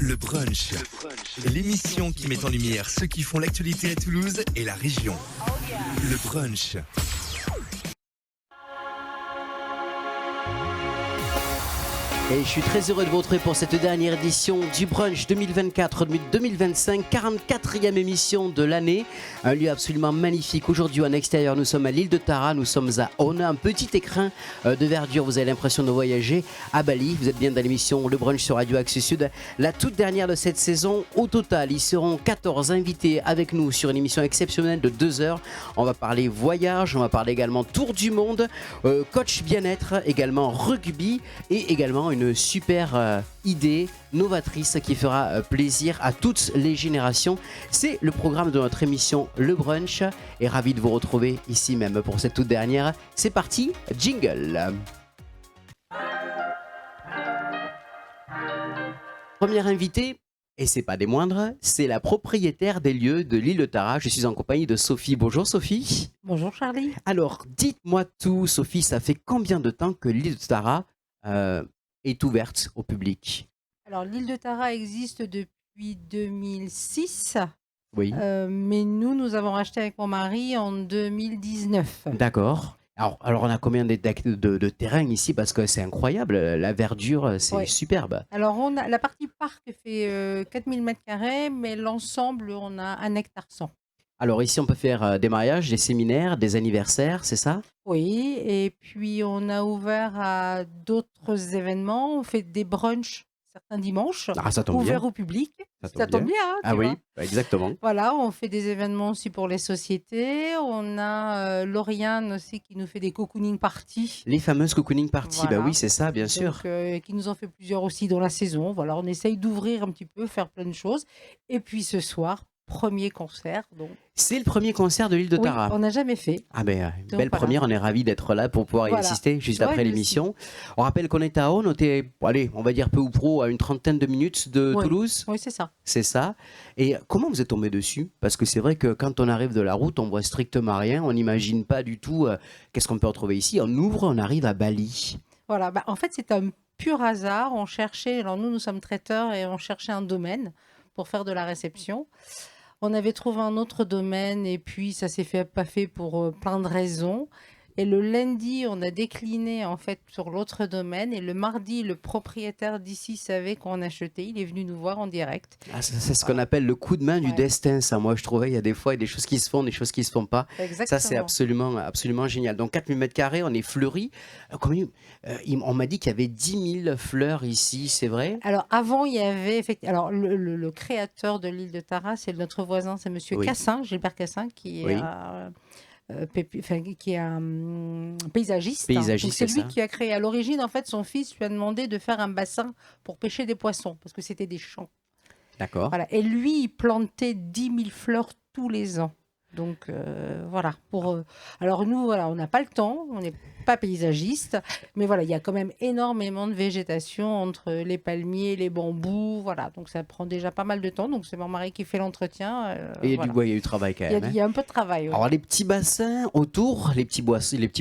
Le brunch. L'émission qui met en lumière ceux qui font l'actualité à Toulouse et la région. Le brunch. Et je suis très heureux de vous retrouver pour cette dernière édition du brunch 2024-2025, 44e émission de l'année. Un lieu absolument magnifique. Aujourd'hui en extérieur, nous sommes à l'île de Tara, nous sommes à On a un petit écrin de verdure. Vous avez l'impression de voyager à Bali. Vous êtes bien dans l'émission Le Brunch sur Radio Axe Sud. La toute dernière de cette saison. Au total, ils seront 14 invités avec nous sur une émission exceptionnelle de 2 heures. On va parler voyage, on va parler également tour du monde, coach bien-être, également rugby et également une super idée novatrice qui fera plaisir à toutes les générations. C'est le programme de notre émission Le Brunch et ravi de vous retrouver ici même pour cette toute dernière. C'est parti, jingle. Première invitée, et c'est pas des moindres, c'est la propriétaire des lieux de l'île de Tara. Je suis en compagnie de Sophie. Bonjour Sophie. Bonjour Charlie. Alors, dites-moi tout Sophie, ça fait combien de temps que l'île de Tara est ouverte au public? Alors l'île de Tara existe depuis 2006, Oui. mais nous avons racheté avec mon mari en 2019. D'accord. Alors on a combien de terrain ici? Parce que c'est incroyable, la verdure, c'est Oui. superbe. Alors la partie parc fait 4000 m², mais l'ensemble, on a 1 hectare 100. Alors ici, on peut faire des mariages, des séminaires, des anniversaires, c'est ça? Oui, et puis on a ouvert à d'autres événements. On fait des brunchs certains dimanches, Ah, ça tombe ouverts bien. au public. Ça Ça tombe bien, hein, Ah tu oui, vois. exactement. Voilà, on fait des événements aussi pour les sociétés. On a Lauriane aussi qui nous fait des cocooning parties. Les fameuses cocooning parties, bah Voilà. oui, c'est ça, bien sûr. Donc, qui nous en fait plusieurs aussi dans la saison. Voilà, on essaye d'ouvrir un petit peu, faire plein de choses. Et puis ce soir, premier concert. Donc, C'est le premier concert de l'île de oui, Tara. on n'a jamais fait. Ah ben, Donc, belle voilà. première, on est ravis d'être là pour pouvoir y Voilà. assister juste Ouais, après nous l'émission. On rappelle qu'on est à On, on était, allez, on va dire peu ou prou, à une trentaine de minutes de Oui. Toulouse. Oui, c'est ça. C'est ça. Et comment vous êtes tombé dessus? Parce que c'est vrai que quand on arrive de la route, on voit strictement rien, on n'imagine pas du tout qu'est-ce qu'on peut retrouver ici. On ouvre, on arrive à Bali. Voilà, en fait, c'est un pur hasard. On cherchait, alors nous sommes traiteurs et on cherchait un domaine pour faire de la réception. On avait trouvé un autre domaine et puis ça s'est pas fait pour plein de raisons. Et le lundi, on a décliné en fait sur l'autre domaine. Et le mardi, le propriétaire d'ici savait qu'on achetait. Il est venu nous voir en direct. Ah, c'est ce qu'on appelle le coup de main du Ouais. destin, ça. Moi, je trouvais, il y a des fois, il y a des choses qui se font, des choses qui se font pas. Exactement. Ça, c'est absolument génial. Donc, 4000 m², on est fleuri. On m'a dit qu'il y avait 10 000 fleurs ici, c'est vrai? Alors avant, il y avait alors le créateur de l'île de Tara, c'est notre voisin, c'est Monsieur Oui. Cassin, Gilbert Cassin, qui est Oui. qui est un paysagiste. Paysagiste, Donc, c'est c'est lui ça. qui a créé. À l'origine, en fait, son fils lui a demandé de faire un bassin pour pêcher des poissons, parce que c'était des champs. D'accord. Voilà. Et lui, il plantait 10 000 fleurs tous les ans. Donc voilà. Alors nous, voilà, on n'a pas le temps, on n'est pas paysagiste, mais voilà, il y a quand même énormément de végétation entre les palmiers, les bambous, voilà. Donc ça prend déjà pas mal de temps. Donc c'est mon mari qui fait l'entretien. Et voilà. il y a eu du travail quand Il y a- même. il y a un peu de travail. Ouais. Alors, les petits bassins autour, les petits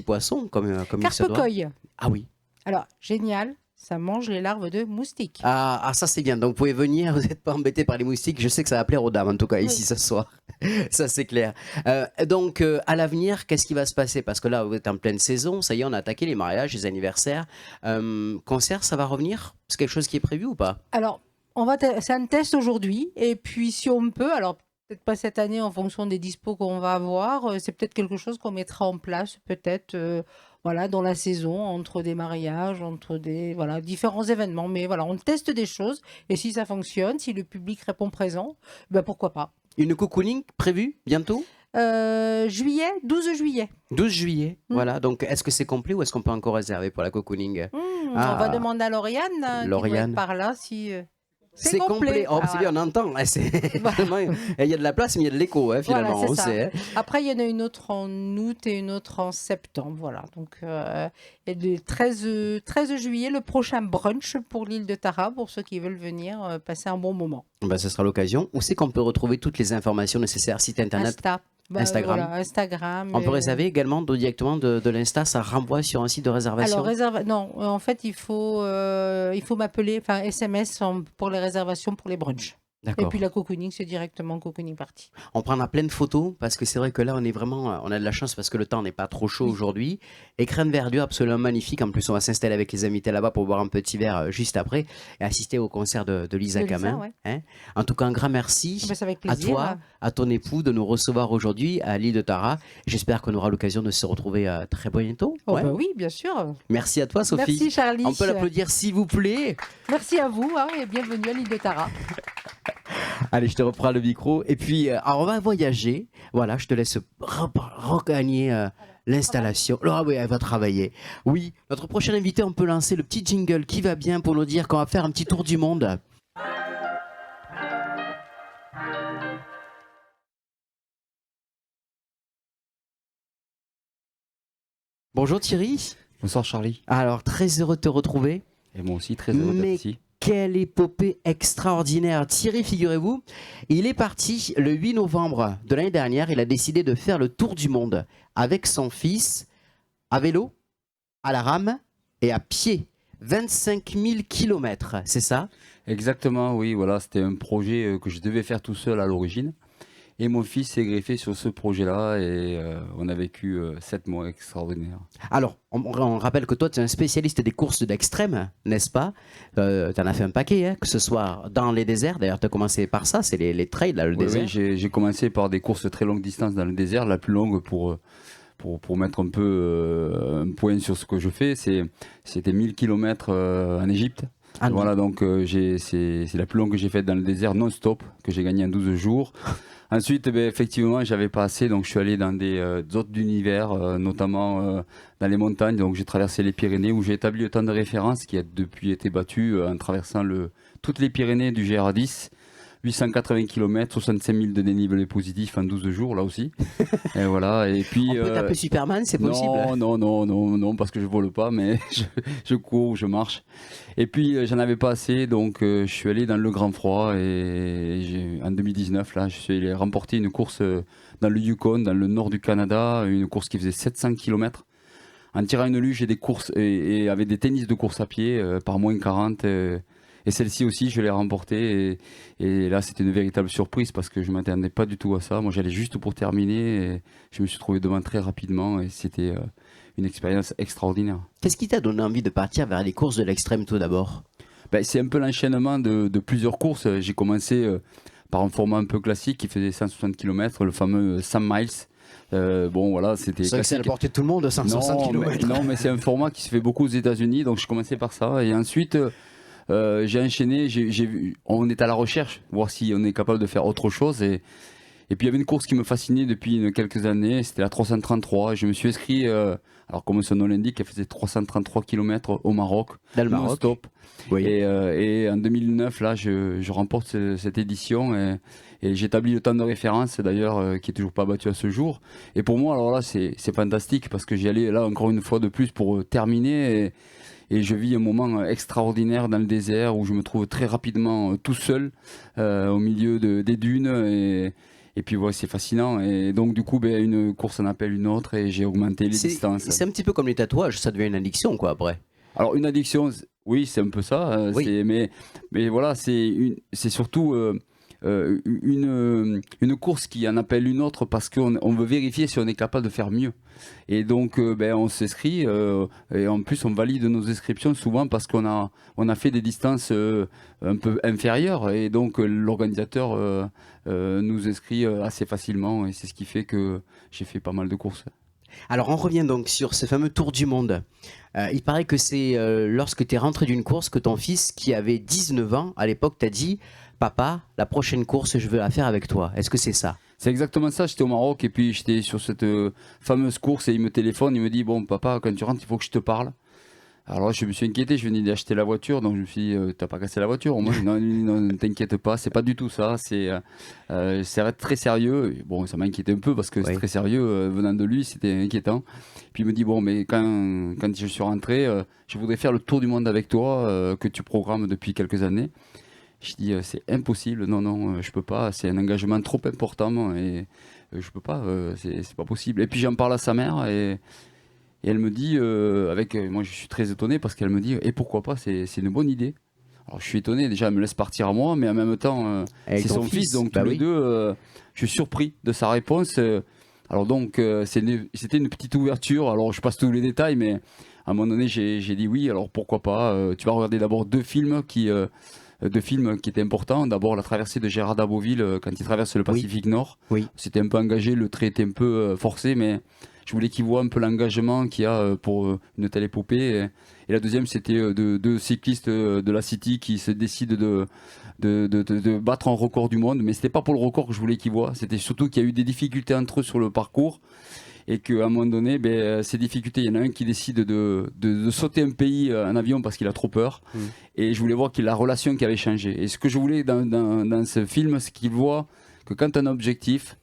poissons, comme il se doit. Carpe-coille. Ah oui. Alors, génial, ça mange les larves de moustiques. Ah, ça c'est bien. Donc vous pouvez venir, vous n'êtes pas embêté par les moustiques. Je sais que ça va plaire aux dames, en tout cas ici ce soir. Ça c'est clair. Donc à l'avenir, qu'est-ce qui va se passer? Parce que là, vous êtes en pleine saison. Ça y est, on a attaqué les mariages, les anniversaires. Concert, ça va revenir? C'est quelque chose qui est prévu ou pas? Alors, c'est un test aujourd'hui. Et puis, si on peut, alors peut-être pas cette année en fonction des dispos qu'on va avoir, c'est peut-être quelque chose qu'on mettra en place, peut-être voilà, dans la saison, entre des mariages, entre différents événements. Mais voilà, on teste des choses. Et si ça fonctionne, si le public répond présent, pourquoi pas. Une cocooning prévue bientôt? 12 juillet. 12 juillet, Mm. voilà. Donc, est-ce que c'est complet ou est-ce qu'on peut encore réserver pour la cocooning? On Ah. va demander à Lauriane, qui doit Lauriane. être par là, si C'est complet. Oh, Ah, c'est bien, on entend. Vraiment, il y a de la place, mais il y a de l'écho, hein, finalement. Voilà, c'est on ça. sait, hein. Après, il y en a une autre en août et une autre en septembre. Voilà. Donc, et le 13 juillet, le prochain brunch pour l'île de Tara, pour ceux qui veulent venir passer un bon moment. Ben, ce sera l'occasion. Où c'est qu'on peut retrouver toutes les informations nécessaires? Site internet? Instagram. Voilà, Instagram. On peut réserver également directement de l'Insta, ça renvoie sur un site de réservation. Alors, non, en fait, il faut m'appeler, enfin, SMS pour les réservations pour les brunchs. Et D'accord. puis la cocooning, c'est directement cocooning party. On prendra plein de photos parce que c'est vrai que là, on a de la chance parce que le temps n'est pas trop chaud Oui. aujourd'hui. Écran de verdure absolument magnifique. En plus, on va s'installer avec les invités là-bas pour boire un petit verre juste après et assister au concert de Lisa Camin. Ouais. Hein. En tout cas, un grand merci C'est avec à plaisir. toi, à ton époux de nous recevoir aujourd'hui à l'île de Tara. J'espère qu'on aura l'occasion de se retrouver très bientôt. Oh, Ouais. bah oui, bien sûr. Merci à toi, Sophie. Merci Charlie. On peut l'applaudir s'il vous plaît. Merci à vous et bienvenue à l'île de Tara. Allez, je te reprends le micro. Et puis, alors on va voyager. Voilà, je te laisse regagner l'installation. Ah oui, elle va travailler. Oui, notre prochain invité, on peut lancer le petit jingle qui va bien pour nous dire qu'on va faire un petit tour du monde. Bonjour Thierry. Bonsoir Charlie. Alors, très heureux de te retrouver. Et moi aussi, très heureux d'être ici. Quelle épopée extraordinaire. Thierry, figurez-vous, il est parti le 8 novembre de l'année dernière. Il a décidé de faire le tour du monde avec son fils, à vélo, à la rame et à pied. 25 000 kilomètres, c'est ça? Exactement, oui, voilà, c'était un projet que je devais faire tout seul à l'origine. Et mon fils s'est greffé sur ce projet-là et on a vécu 7 mois extraordinaires. Alors, on rappelle que toi, tu es un spécialiste des courses d'extrême, n'est-ce pas? Tu en as fait un paquet, hein, que ce soit dans les déserts. D'ailleurs, tu as commencé par ça, c'est les trails, là, le Oui, désert. oui, j'ai commencé par des courses très longue distance dans le désert. La plus longue pour mettre un peu un point sur ce que je fais, c'était 1000 km en Égypte. Ah, Voilà, donc c'est la plus longue que j'ai faite dans le désert non-stop, que j'ai gagné en 12 jours. Ensuite, effectivement, j'avais pas assez, donc je suis allé dans des zones d'univers, notamment dans les montagnes. Donc j'ai traversé les Pyrénées où j'ai établi le temps de référence qui a depuis été battu en traversant toutes les Pyrénées du GR10. 880 km, 65 000 de dénivelé positif en 12 jours, là aussi. Et voilà. Et puis, on peut taper Superman, c'est possible? Non, parce que je vole pas, mais je cours, je marche. Et puis, j'en avais pas assez, donc je suis allé dans le grand froid. Et en 2019, là, je suis allé remporter une course dans le Yukon, dans le nord du Canada, une course qui faisait 700 km. En tirant une luge et des courses, et avec des tennis de course à pied par moins 40. Et celle-ci aussi, je l'ai remportée. Et là, c'était une véritable surprise parce que je ne m'attendais pas du tout à ça. Moi, j'allais juste pour terminer. Et je me suis trouvé devant très rapidement. Et c'était une expérience extraordinaire. Qu'est-ce qui t'a donné envie de partir vers les courses de l'extrême tout d'abord? C'est un peu l'enchaînement de plusieurs courses. J'ai commencé par un format un peu classique qui faisait 160 km, le fameux 100 miles. Bon, voilà, c'était. C'est vrai que c'est à la portée de tout le monde, 160 km. Non, mais c'est un format qui se fait beaucoup aux États-Unis. Donc, je commençais par ça. Et ensuite. J'ai enchaîné, on est à la recherche, voir si on est capable de faire autre chose. Et puis il y avait une course qui me fascinait depuis quelques années, c'était la 333. Je me suis inscrit, alors comme son nom l'indique, elle faisait 333 km au Maroc, Dans le Maroc. non-stop. Oui. Et en 2009, là, je remporte cette édition et j'établis le temps de référence d'ailleurs qui est toujours pas battu à ce jour. Et pour moi, alors là, c'est fantastique parce que j'y allais là encore une fois de plus pour terminer. Et je vis un moment extraordinaire dans le désert où je me trouve très rapidement tout seul au milieu des dunes. Et puis voilà, c'est fascinant. Et donc du coup, une course en appelle une autre et j'ai augmenté les distances. C'est un petit peu comme les tatouages, ça devient une addiction quoi après. Alors une addiction, oui, c'est un peu ça. Oui. Mais voilà, c'est surtout une course qui en appelle une autre parce qu'on veut vérifier si on est capable de faire mieux. Et donc on s'inscrit et en plus on valide nos inscriptions souvent parce qu'on a fait des distances un peu inférieures et donc l'organisateur nous inscrit assez facilement et c'est ce qui fait que j'ai fait pas mal de courses. Alors on revient donc sur ce fameux tour du monde. Il paraît que c'est lorsque tu es rentré d'une course que ton fils qui avait 19 ans à l'époque t'a dit « Papa, la prochaine course je veux la faire avec toi ». Est-ce que c'est ça? C'est exactement ça, j'étais au Maroc et puis j'étais sur cette fameuse course et il me téléphone, il me dit « Bon papa, quand tu rentres il faut que je te parle ». Alors je me suis inquiété, je venais d'acheter la voiture, donc je me suis dit « T'as pas cassé la voiture ?» Moi, non, ne t'inquiète pas, c'est pas du tout ça, c'est très sérieux. Et bon, ça m'a inquiété un peu parce que c'est très sérieux, venant de lui, c'était inquiétant. Puis il me dit « Bon, mais quand je suis rentré, je voudrais faire le tour du monde avec toi, que tu programmes depuis quelques années. » Je dis c'est impossible, non, je peux pas, c'est un engagement trop important et je peux pas, c'est pas possible. Et puis j'en parle à sa mère et elle me dit, moi je suis très étonné parce qu'elle me dit, et pourquoi pas, c'est une bonne idée. Alors je suis étonné, déjà elle me laisse partir à moi, mais en même temps c'est son fils, donc tous les deux, je suis surpris de sa réponse. Alors donc c'était une petite ouverture, alors je passe tous les détails, mais à un moment donné j'ai dit oui, alors pourquoi pas, tu vas regarder d'abord deux films qui étaient importants. D'abord la traversée de Gérard Daboville quand il traverse le Pacifique Nord. Oui. C'était un peu engagé, le trait était un peu forcé, mais je voulais qu'il voit un peu l'engagement qu'il y a pour une telle épopée. Et la deuxième, c'était deux cyclistes de la City qui se décident de battre un record du monde. Mais c'était pas pour le record que je voulais qu'ils voient. C'était surtout qu'il y a eu des difficultés entre eux sur le parcours. Et qu'à un moment donné, ces difficultés, il y en a un qui décide de sauter un pays en avion parce qu'il a trop peur. Et je voulais voir la relation qui avait changé. Et ce que je voulais dans ce film, c'est qu'il voit que quand tu as un objectif,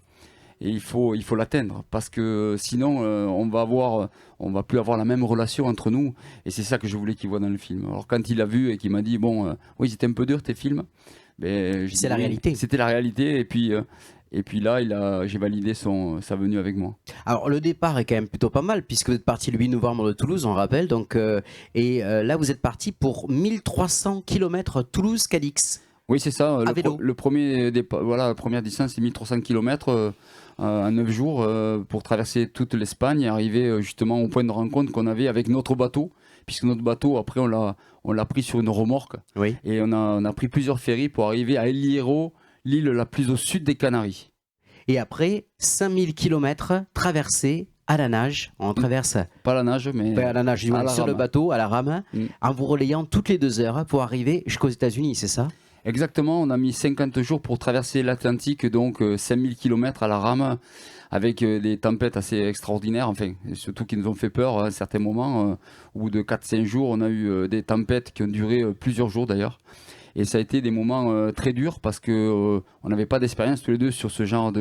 et il faut l'atteindre parce que sinon on va plus avoir la même relation entre nous, et c'est ça que je voulais qu'il voit dans le film. Alors quand il a vu et qu'il m'a dit oui c'était un peu dur tes films, c'est la réalité. C'était la réalité, et puis là j'ai validé sa venue avec moi. Alors le départ est quand même plutôt pas mal puisque vous êtes parti le 8 novembre de Toulouse, on rappelle, donc là vous êtes parti pour 1300 km Toulouse-Cadix. Oui, c'est ça. Le premier départ, voilà, la première distance, c'est 1300 km en 9 jours pour traverser toute l'Espagne et arriver justement au point de rencontre qu'on avait avec notre bateau. Puisque notre bateau, après, on l'a pris sur une remorque. Oui. Et on a pris plusieurs ferries pour arriver à El Hierro, l'île la plus au sud des Canaries. Et après, 5000 km traversés à la nage. On traverse. Pas à la nage, mais. À la nage, sur le bateau, à la rame, en vous relayant toutes les 2 heures pour arriver jusqu'aux États-Unis, c'est ça ? Exactement, on a mis 50 jours pour traverser l'Atlantique, donc 5000 km à la rame, avec des tempêtes assez extraordinaires, enfin, surtout qui nous ont fait peur à un certain moment. Au bout de 4-5 jours, on a eu des tempêtes qui ont duré plusieurs jours d'ailleurs. Et ça a été des moments très durs parce que on n'avait pas d'expérience tous les deux sur ce genre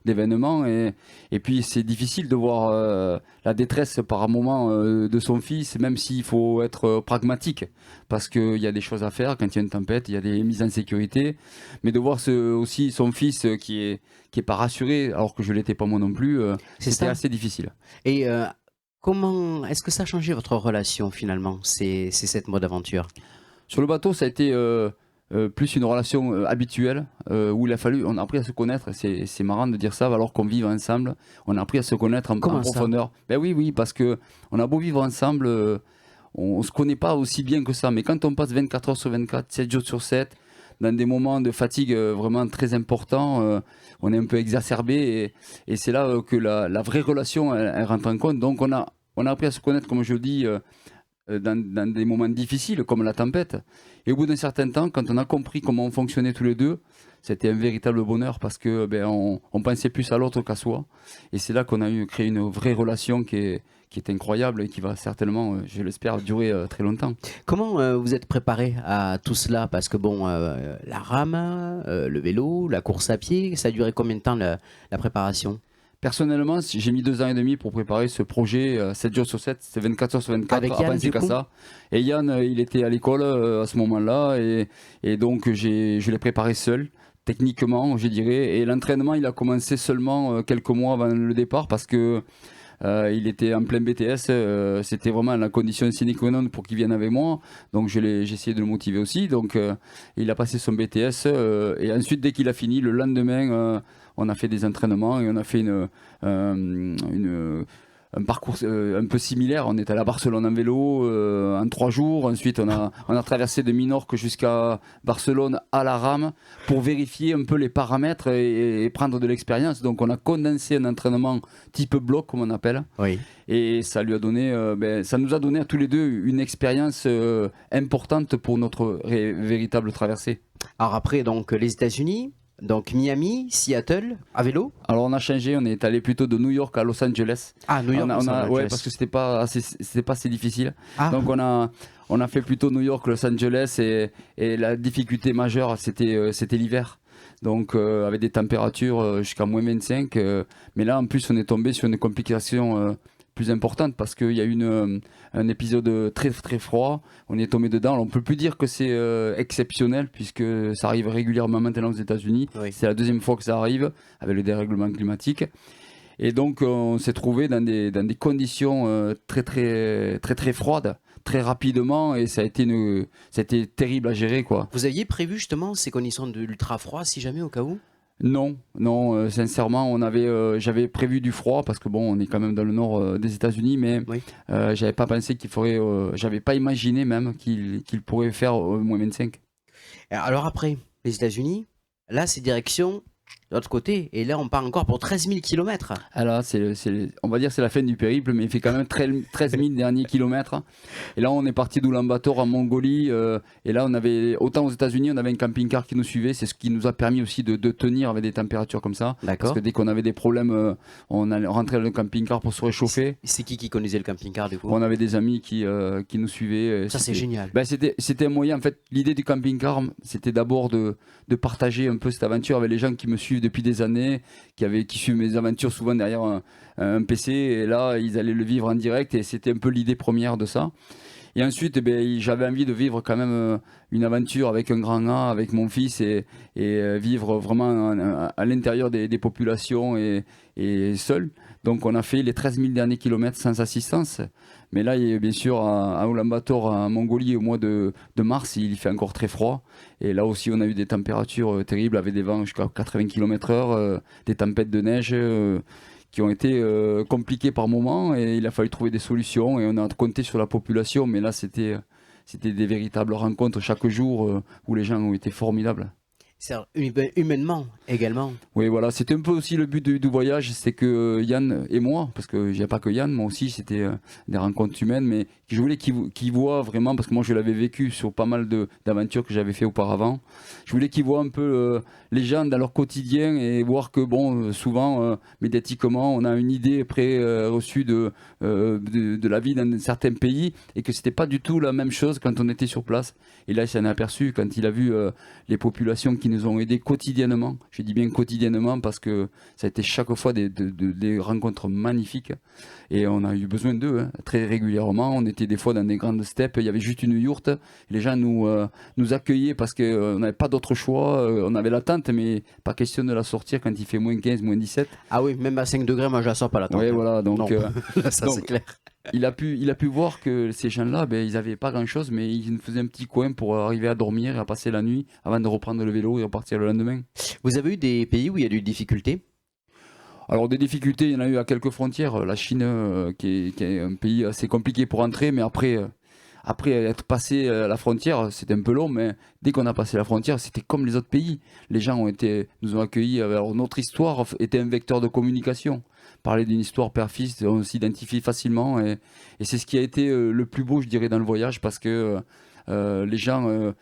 d'événements. Et puis c'est difficile de voir la détresse par moment de son fils, même s'il faut être pragmatique. Parce qu'il y a des choses à faire quand il y a une tempête, il y a des mises en sécurité. Mais de voir aussi son fils qui est pas rassuré, alors que je ne l'étais pas moi non plus, c'était assez difficile. Et comment est-ce que ça a changé votre relation finalement, ces 7 mois d'aventure ? Sur le bateau, ça a été plus une relation habituelle où on a appris à se connaître. C'est marrant de dire ça, alors qu'on vit ensemble. On a appris à se connaître en profondeur. Oui, parce que on a beau vivre ensemble, on ne se connaît pas aussi bien que ça. Mais quand on passe 24 heures sur 24, 7 jours sur 7, dans des moments de fatigue vraiment très importants, on est un peu exacerbé. Et c'est là que la vraie relation elle rentre en compte. Donc on a appris à se connaître, comme je le dis, dans des moments difficiles comme la tempête. Et au bout d'un certain temps, quand on a compris comment on fonctionnait tous les deux, c'était un véritable bonheur parce que on pensait plus à l'autre qu'à soi. Et c'est là qu'on a créé une vraie relation qui est incroyable et qui va certainement, je l'espère, durer très longtemps. Comment vous êtes préparé à tout cela ? Parce que la rame, le vélo, la course à pied, ça a duré combien de temps la préparation ? Personnellement, j'ai mis 2 ans et demi pour préparer ce projet, 7 jours sur 7, c'est 24 heures sur 24, avec à Yann, penser qu'à ça. Et Yann, il était à l'école à ce moment-là, et donc je l'ai préparé seul, techniquement, je dirais. Et l'entraînement, il a commencé seulement quelques mois avant le départ, parce que il était en plein BTS, c'était vraiment la condition sine qua non pour qu'il vienne avec moi, donc j'ai essayé de le motiver aussi. Donc il a passé son BTS, et ensuite dès qu'il a fini, le lendemain, on a fait des entraînements et on a fait un parcours un peu similaire. On est allé à Barcelone en vélo en 3 jours. Ensuite, on a traversé de Minorque jusqu'à Barcelone à la rame pour vérifier un peu les paramètres et prendre de l'expérience. Donc, on a condensé un entraînement type bloc, comme on appelle. Oui. Et ça lui a donné, ça nous a donné à tous les deux une expérience importante pour notre véritable traversée. Alors après, donc les États-Unis. Donc Miami, Seattle, à vélo ? Alors on a changé, on est allé plutôt de New York à Los Angeles. Ah, New York, Los Angeles. Ouais, parce que c'était pas assez difficile. Ah. Donc on a fait plutôt New York, Los Angeles, et la difficulté majeure c'était l'hiver. Donc avec des températures jusqu'à -25. Mais là en plus on est tombé sur une complication plus importante parce qu'il y a eu un épisode très très froid. On est tombé dedans. Alors, on peut plus dire que c'est exceptionnel puisque ça arrive régulièrement maintenant aux États-Unis. Oui. C'est la deuxième fois que ça arrive avec le dérèglement climatique. Et donc, on s'est trouvé dans des conditions très très très très froides, très rapidement, et ça a été terrible à gérer, quoi. Vous aviez prévu justement ces conditions de l'ultra froid, si jamais au cas où? Non, sincèrement, j'avais prévu du froid parce que bon, on est quand même dans le nord des États-Unis, mais Oui. j'avais pas pensé j'avais pas imaginé même qu'il pourrait faire moins 25. Alors après, les États-Unis, là c'est direction de l'autre côté, et là on part encore pour 13 000 km. Alors, on va dire c'est la fin du périple, mais il fait quand même 13 000 derniers kilomètres. Et là, on est parti d'Oulan-Bator en Mongolie. Et là, autant aux États-Unis, on avait un camping-car qui nous suivait. C'est ce qui nous a permis aussi de tenir avec des températures comme ça. Parce D'accord. que dès qu'on avait des problèmes, on rentrait dans le camping-car pour se réchauffer. C'est qui conduisait le camping-car du coup? On avait des amis qui nous suivaient. Ça c'est génial. Ben, c'était un moyen, en fait, l'idée du camping-car, c'était d'abord de partager un peu cette aventure avec les gens qui me suivent depuis des années, qui suivent mes aventures souvent derrière un PC, et là, ils allaient le vivre en direct, et c'était un peu l'idée première de ça. Et ensuite, j'avais envie de vivre quand même une aventure avec un grand A, avec mon fils, et vivre vraiment à l'intérieur des populations et seul. Donc on a fait les 13 000 derniers kilomètres sans assistance. Mais là, bien sûr, à Oulan-Bator, en Mongolie, au mois de mars, il fait encore très froid. Et là aussi, on a eu des températures terribles, avec des vents jusqu'à 80 km/h, des tempêtes de neige qui ont été compliquées par moments. Et il a fallu trouver des solutions. Et on a compté sur la population. Mais là, c'était des véritables rencontres chaque jour où les gens ont été formidables. C'est humainement également. Oui, voilà, c'était un peu aussi le but du voyage, c'est que Yann et moi, parce que j'ai pas que Yann, moi aussi c'était des rencontres humaines, mais je voulais qu'il voit vraiment, parce que moi je l'avais vécu sur pas mal d'aventures que j'avais fait auparavant, je voulais qu'il voit un peu les gens dans leur quotidien et voir que bon, souvent médiatiquement, on a une idée reçue de la vie dans certains pays et que c'était pas du tout la même chose quand on était sur place. Et là, il s'en est aperçu quand il a vu les populations qui nous ont aidés quotidiennement. Je dis bien quotidiennement parce que ça a été chaque fois des rencontres magnifiques. Et on a eu besoin d'eux très régulièrement. On était des fois dans des grandes steppes. Il y avait juste une yourte. Les gens nous accueillaient parce qu'on n'avait pas d'autre choix. On avait la tente, mais pas question de la sortir quand il fait moins 15, moins 17. Ah oui, même à 5 degrés, moi je la sors pas la tente. Oui, voilà. Donc, ça c'est clair. Il a pu voir que ces gens-là, ils n'avaient pas grand-chose, mais ils nous faisaient un petit coin pour arriver à dormir et à passer la nuit avant de reprendre le vélo et repartir le lendemain. Vous avez eu des pays où il y a eu des difficultés? Alors des difficultés, il y en a eu à quelques frontières. La Chine, qui est un pays assez compliqué pour entrer, mais après être passé la frontière, c'était un peu long, mais dès qu'on a passé la frontière, c'était comme les autres pays. Les gens nous ont accueillis. Alors notre histoire était un vecteur de communication. Parler d'une histoire père-fils, on s'identifie facilement, et c'est ce qui a été le plus beau, je dirais, dans le voyage, parce que les gens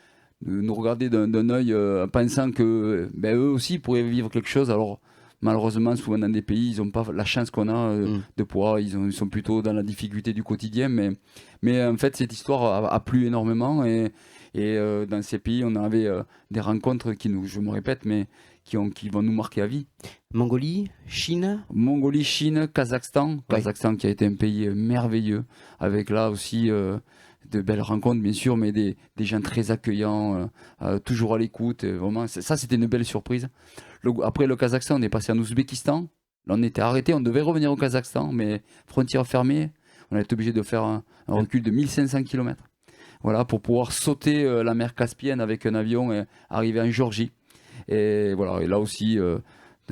nous regardaient d'un œil pensant que eux aussi pourraient vivre quelque chose. Alors malheureusement, souvent dans des pays, ils n'ont pas la chance qu'on a de pouvoir, ils sont plutôt dans la difficulté du quotidien, mais en fait cette histoire a plu énormément, et dans ces pays on avait des rencontres je me répète, mais qui vont nous marquer à vie. Mongolie, Chine, Kazakhstan. Kazakhstan qui a été un pays merveilleux, avec là aussi de belles rencontres bien sûr, mais des gens très accueillants, toujours à l'écoute. Vraiment, ça c'était une belle surprise. Après le Kazakhstan, on est passé en Ouzbékistan. Là on était arrêté, on devait revenir au Kazakhstan, mais frontière fermée, on a été obligé de faire un recul de 1500 km. Voilà, pour pouvoir sauter la mer Caspienne avec un avion et arriver en Géorgie. Et voilà, et là aussi,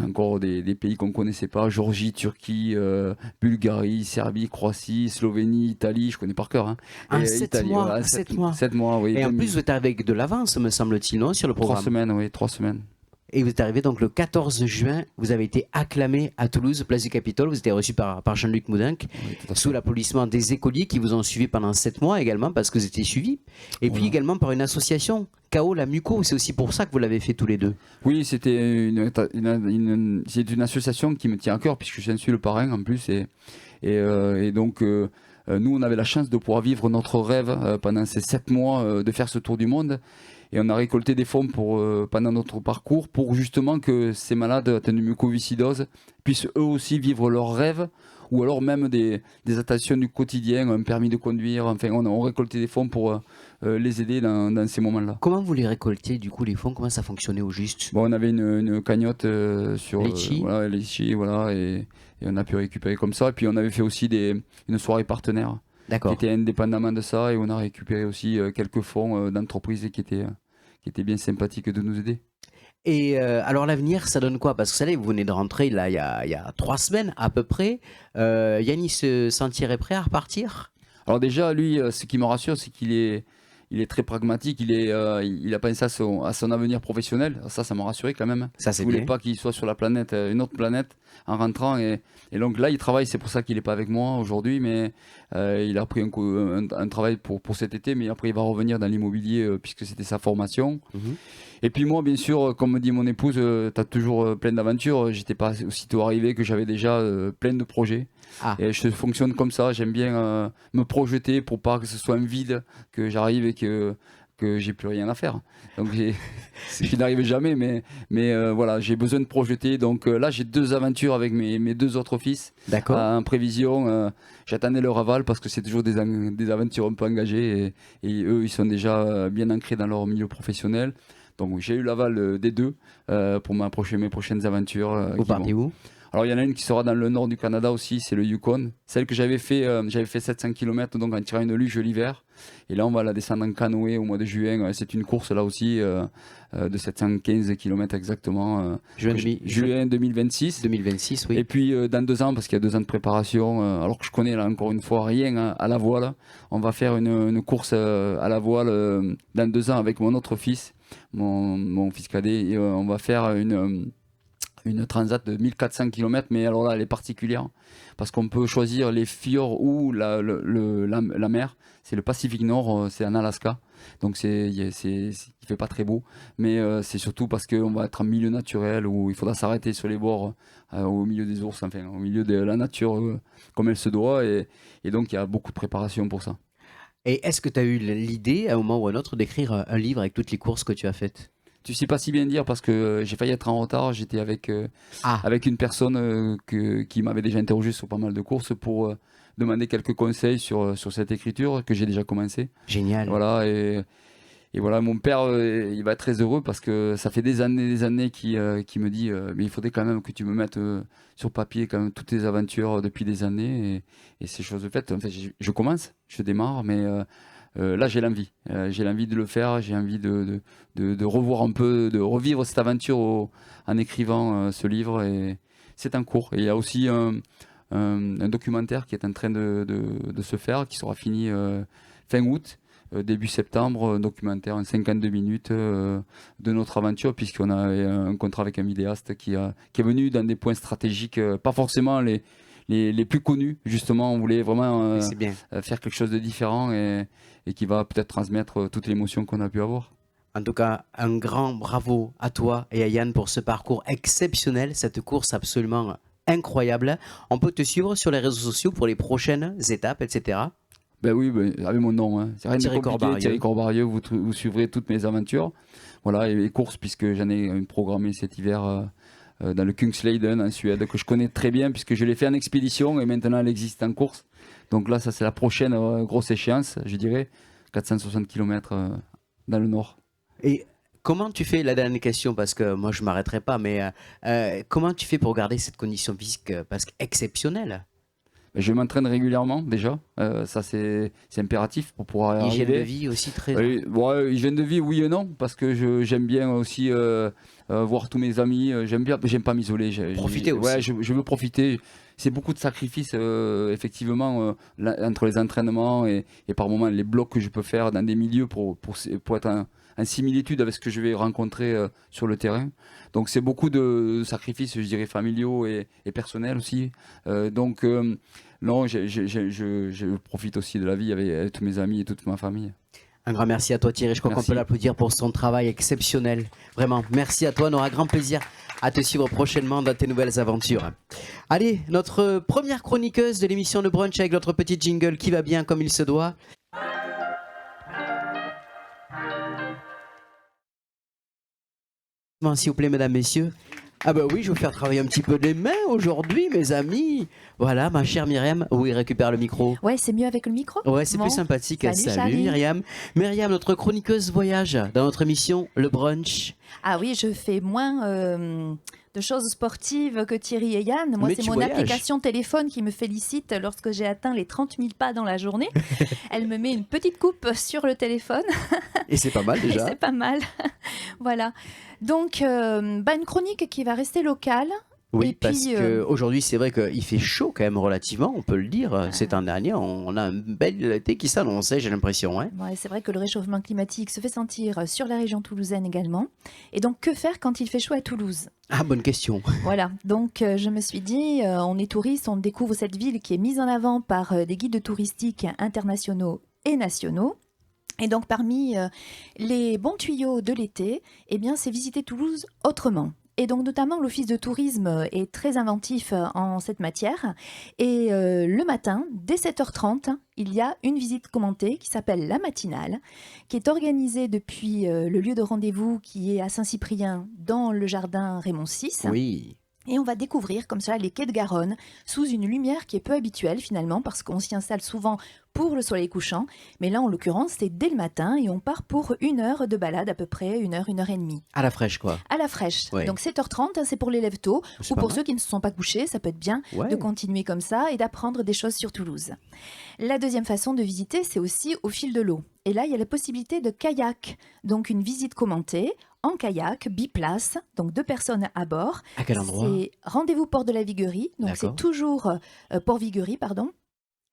encore des pays qu'on ne connaissait pas: Géorgie, Turquie, Bulgarie, Serbie, Croatie, Slovénie, Italie, je connais par cœur. Hein. 7 mois, voilà, 7 mois. 7 mois, oui. Et en plus, vous êtes avec de l'avance, me semble-t-il, non, sur le programme? 3 semaines, oui, 3 semaines. Et vous êtes arrivé donc le 14 juin, vous avez été acclamé à Toulouse, place du Capitole, vous êtes reçu par Jean-Luc Moudenc, sous l'applaudissement des écoliers qui vous ont suivi pendant 7 mois également, parce que vous étiez suivis, et puis également par une association, KO la Muco, c'est aussi pour ça que vous l'avez fait tous les deux. Oui, c'était c'est une association qui me tient à cœur, puisque je suis le parrain en plus, et donc nous on avait la chance de pouvoir vivre notre rêve pendant ces 7 mois, de faire ce tour du monde. Et on a récolté des fonds pendant notre parcours pour justement que ces malades atteints de mucoviscidose puissent eux aussi vivre leurs rêves ou alors même des attentions du quotidien, un permis de conduire. Enfin, on récoltait des fonds pour les aider dans ces moments-là. Comment vous les récoltez du coup les fonds? Comment ça fonctionnait au juste? Bon, on avait une cagnotte sur Litchi. voilà, Litchi, voilà, et on a pu récupérer comme ça. Et puis on avait fait aussi une soirée partenaire qui D'accord. était indépendamment de ça, et on a récupéré aussi quelques fonds d'entreprises qui étaient bien sympathiques de nous aider. Et alors l'avenir, ça donne quoi? Parce que vous savez, vous venez de rentrer là, il y a 3 semaines à peu près. Yannis se sentirait prêt à repartir? Alors déjà, lui, ce qui me rassure, c'est il est très pragmatique, il a pensé à son avenir professionnel. Ça m'a rassuré quand même. Ça, Je c'est voulais bien. pas qu'il soit sur la planète, une autre planète, en rentrant. Et donc là, il travaille, c'est pour ça qu'il n'est pas avec moi aujourd'hui, mais il a pris un travail pour cet été, mais après il va revenir dans l'immobilier puisque c'était sa formation. Mhm. Et puis moi, bien sûr, comme me dit mon épouse, tu as toujours plein d'aventures. J'étais pas aussitôt arrivé que j'avais déjà plein de projets. Ah. Et je fonctionne comme ça, j'aime bien me projeter pour pas que ce soit un vide, que j'arrive et que j'ai plus rien à faire. Donc ce qui n'arrive jamais, mais voilà, j'ai besoin de projeter. Donc là, j'ai 2 aventures avec mes 2 autres fils D'accord. en prévision. J'attendais leur aval parce que c'est toujours des aventures un peu engagées et eux, ils sont déjà bien ancrés dans leur milieu professionnel. Donc j'ai eu l'aval des 2 pour mes prochaines aventures. Vous partez où? Alors il y en a une qui sera dans le nord du Canada aussi, c'est le Yukon. Celle que j'avais fait 700 km donc en tirant une luge l'hiver. Et là on va la descendre en canoë au mois de juin. C'est une course là aussi de 715 km exactement. Juin 2026. 2026, oui. Et puis dans 2 ans, parce qu'il y a 2 ans de préparation, alors que je connais là encore une fois rien à la voile, on va faire une course à la voile dans 2 ans avec mon autre fils, mon fils cadet. Et, on va faire une transat de 1400 km, mais alors là, elle est particulière parce qu'on peut choisir les fjords ou la mer. C'est le Pacifique Nord, c'est en Alaska, donc il fait pas très beau, mais c'est surtout parce qu'on va être en milieu naturel où il faudra s'arrêter sur les bords, au milieu des ours, enfin au milieu de la nature comme elle se doit, et donc il y a beaucoup de préparation pour ça. Et est-ce que tu as eu l'idée, à un moment ou à un autre, d'écrire un livre avec toutes les courses que tu as faites? Tu sais pas si bien dire parce que j'ai failli être en retard. J'étais avec Ah, avec une personne qui m'avait déjà interrogé sur pas mal de courses pour demander quelques conseils sur cette écriture que j'ai déjà commencé. génial. Voilà, et voilà, mon père il va être très heureux parce que ça fait des années qu'il me dit mais il faudrait quand même que tu me mettes sur papier quand même toutes tes aventures depuis des années, et ces choses faites. En fait, je démarre, mais là j'ai l'envie de le faire, j'ai envie de revoir un peu, de revivre cette aventure en écrivant ce livre, et c'est en cours. Et il y a aussi un documentaire qui est en train de se faire, qui sera fini fin août, début septembre, un documentaire en 52 minutes de notre aventure, puisqu'on a un contrat avec un vidéaste qui est venu dans des points stratégiques, pas forcément les plus connus. Justement, on voulait vraiment C'est bien. faire quelque chose de différent, et qui va peut-être transmettre toute l'émotion qu'on a pu avoir. En tout cas, un grand bravo à toi et à Yann pour ce parcours exceptionnel, cette course absolument incroyable. On peut te suivre sur les réseaux sociaux pour les prochaines étapes, etc. Ben oui, avec mon nom, hein. C'est rien de Thierry compliqué. Corbarieux. Thierry Corbarieux, vous suivrez toutes mes aventures. Voilà, et les courses, puisque j'en ai programmé cet hiver dans le Kungsleden en Suède, que je connais très bien, puisque je l'ai fait en expédition et maintenant elle existe en course. Donc là, ça c'est la prochaine grosse échéance, je dirais, 460 km dans le nord. Et comment tu fais, la dernière question, parce que moi je ne m'arrêterai pas, mais comment tu fais pour garder cette condition physique parce qu'exceptionnelle? Je m'entraîne régulièrement déjà, ça c'est impératif pour pouvoir y Hygiène de arriver. vie aussi très... Oui, ouais, hygiène de vie, oui et non, parce que j'aime bien aussi voir tous mes amis. J'aime pas m'isoler. Profiter aussi. Ouais, je veux profiter. C'est beaucoup de sacrifices, effectivement, entre les entraînements et par moments les blocs que je peux faire dans des milieux pour être en similitude avec ce que je vais rencontrer sur le terrain. Donc c'est beaucoup de sacrifices, je dirais, familiaux et personnels aussi. Donc non, je profite aussi de la vie avec tous mes amis et toute ma famille. Un grand merci à toi Thierry, je crois qu'on Merci. peut l'applaudir pour son travail exceptionnel. Vraiment, merci à toi, on aura grand plaisir à te suivre prochainement dans tes nouvelles aventures. Allez, notre première chroniqueuse de l'émission de brunch avec notre petit jingle qui va bien comme il se doit. S'il vous plaît, mesdames, messieurs. Ah bah oui, je vais vous faire travailler un petit peu les mains aujourd'hui, mes amis. Voilà, ma chère Myriam. Oui, récupère le micro. Ouais, c'est mieux avec le micro. Ouais, c'est Bon. plus sympathique. Salut, Charlie. Myriam. Myriam, notre chroniqueuse voyage dans notre émission Le Brunch. Ah oui, je fais moins de choses sportives que Thierry et Yann. Moi, Mais c'est tu mon voyages. application téléphone qui me félicite lorsque j'ai atteint les 30 000 pas dans la journée. Elle me met une petite coupe sur le téléphone. Et c'est pas mal Et déjà. c'est pas mal. Voilà. Donc, une chronique qui va rester locale. Oui, Et parce puis, qu'aujourd'hui, c'est vrai qu'il fait chaud quand même relativement, on peut le dire. C'est un dernier, on a un bel été qui s'annonçait, j'ai l'impression. Hein. Ouais, c'est vrai que le réchauffement climatique se fait sentir sur la région toulousaine également. Et donc, que faire quand il fait chaud à Toulouse? Ah, bonne question. Voilà, donc je me suis dit, on est touriste, on découvre cette ville qui est mise en avant par des guides touristiques internationaux et nationaux. Et donc parmi les bons tuyaux de l'été, eh bien, c'est visiter Toulouse autrement. Et donc notamment l'Office de tourisme est très inventif en cette matière. Et le matin, dès 7h30, il y a une visite commentée qui s'appelle La Matinale, qui est organisée depuis le lieu de rendez-vous qui est à Saint-Cyprien dans le jardin Raymond VI. Oui. Et on va découvrir comme ça les quais de Garonne sous une lumière qui est peu habituelle finalement parce qu'on s'y installe souvent pour le soleil couchant. Mais là en l'occurrence c'est dès le matin et on part pour 1 heure de balade à peu près, 1 heure et demie. À la fraîche, quoi. À la fraîche. Ouais. Donc 7h30 c'est pour les lève-tôt C'est ou pas pour mal. ceux qui ne se sont pas couchés, ça peut être bien Ouais. de continuer comme ça et d'apprendre des choses sur Toulouse. La deuxième façon de visiter c'est aussi au fil de l'eau. Et là il y a la possibilité de kayak, donc une visite commentée en kayak, biplace, donc 2 personnes à bord. À quel endroit? C'est rendez-vous Port de la Viguerie, donc D'accord. c'est toujours Port Viguerie, pardon.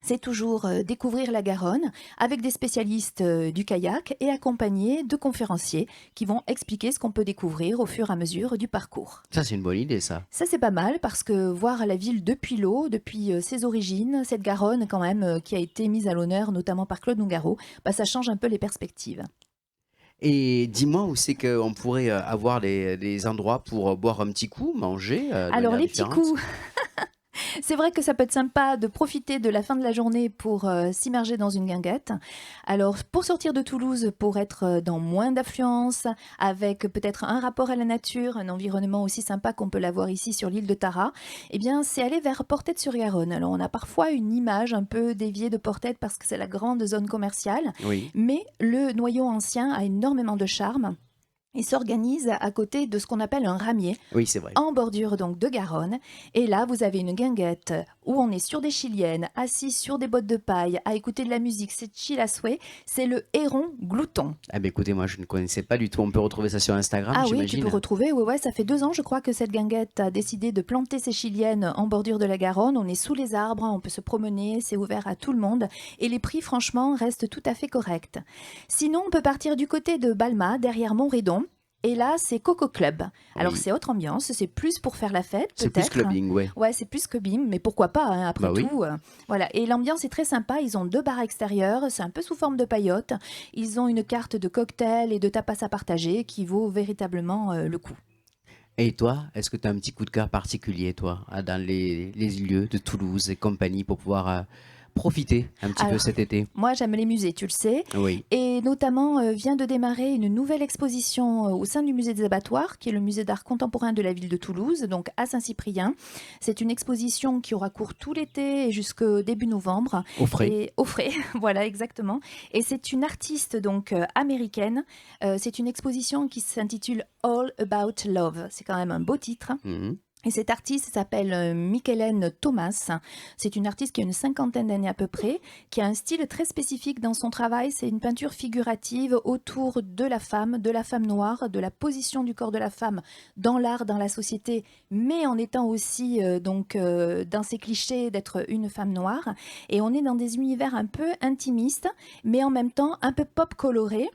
C'est toujours découvrir la Garonne avec des spécialistes du kayak et accompagnés de conférenciers qui vont expliquer ce qu'on peut découvrir au fur et à mesure du parcours. Ça, c'est une bonne idée, ça. Ça, c'est pas mal parce que voir la ville depuis l'eau, depuis ses origines, cette Garonne quand même qui a été mise à l'honneur notamment par Claude Nougaro, bah, ça change un peu les perspectives. Et dis-moi où c'est qu'on pourrait avoir des endroits pour boire un petit coup, manger de Alors manière les petits différente. coups, c'est vrai que ça peut être sympa de profiter de la fin de la journée pour s'immerger dans une guinguette. Alors pour sortir de Toulouse, pour être dans moins d'affluence, avec peut-être un rapport à la nature, un environnement aussi sympa qu'on peut l'avoir ici sur l'île de Tara, eh bien c'est aller vers Portet-sur-Garonne. Alors on a parfois une image un peu déviée de Portet parce que c'est la grande zone commerciale, Oui. mais le noyau ancien a énormément de charme. Et s'organise à côté de ce qu'on appelle un ramier, Oui, c'est vrai. en bordure donc de Garonne. Et là, vous avez une guinguette où on est sur des chiliennes, assis sur des bottes de paille, à écouter de la musique. C'est chill à souhait. C'est le héron glouton. Ah ben écoutez, moi je ne connaissais pas du tout. On peut retrouver ça sur Instagram, Ah oui, tu j'imagine. peux retrouver. Ouais, ça fait 2 ans, je crois, que cette guinguette a décidé de planter ses chiliennes en bordure de la Garonne. On est sous les arbres, on peut se promener, c'est ouvert à tout le monde. Et les prix, franchement, restent tout à fait corrects. Sinon, on peut partir du côté de Balma, derrière Montredon. Et là, c'est Coco Club. Alors, Oui. c'est autre ambiance, c'est plus pour faire la fête, C'est plus peut-être. clubbing, ouais. Ouais, c'est plus que bim, mais pourquoi pas, hein, après Bah oui. tout. Voilà. Et l'ambiance est très sympa. Ils ont 2 bars extérieurs, c'est un peu sous forme de paillotes. Ils ont une carte de cocktails et de tapas à partager qui vaut véritablement le coup. Et toi, est-ce que tu as un petit coup de cœur particulier, toi, dans les lieux de Toulouse et compagnie pour pouvoir profiter un petit peu Alors, cet été? Moi, j'aime les musées, tu le sais. Oui. Et notamment, vient de démarrer une nouvelle exposition au sein du musée des abattoirs, qui est le musée d'art contemporain de la ville de Toulouse, donc à Saint-Cyprien. C'est une exposition qui aura cours tout l'été et jusqu'au début novembre. Au frais. Et au frais, voilà, exactement. Et c'est une artiste donc américaine. C'est une exposition qui s'intitule All About Love. C'est quand même un beau titre. Mhm. Et cette artiste s'appelle Michelène Thomas. C'est une artiste qui a une 50aine d'années à peu près, qui a un style très spécifique dans son travail. C'est une peinture figurative autour de la femme noire, de la position du corps de la femme dans l'art, dans la société, mais en étant aussi dans ces clichés d'être une femme noire. Et on est dans des univers un peu intimistes, mais en même temps un peu pop colorés.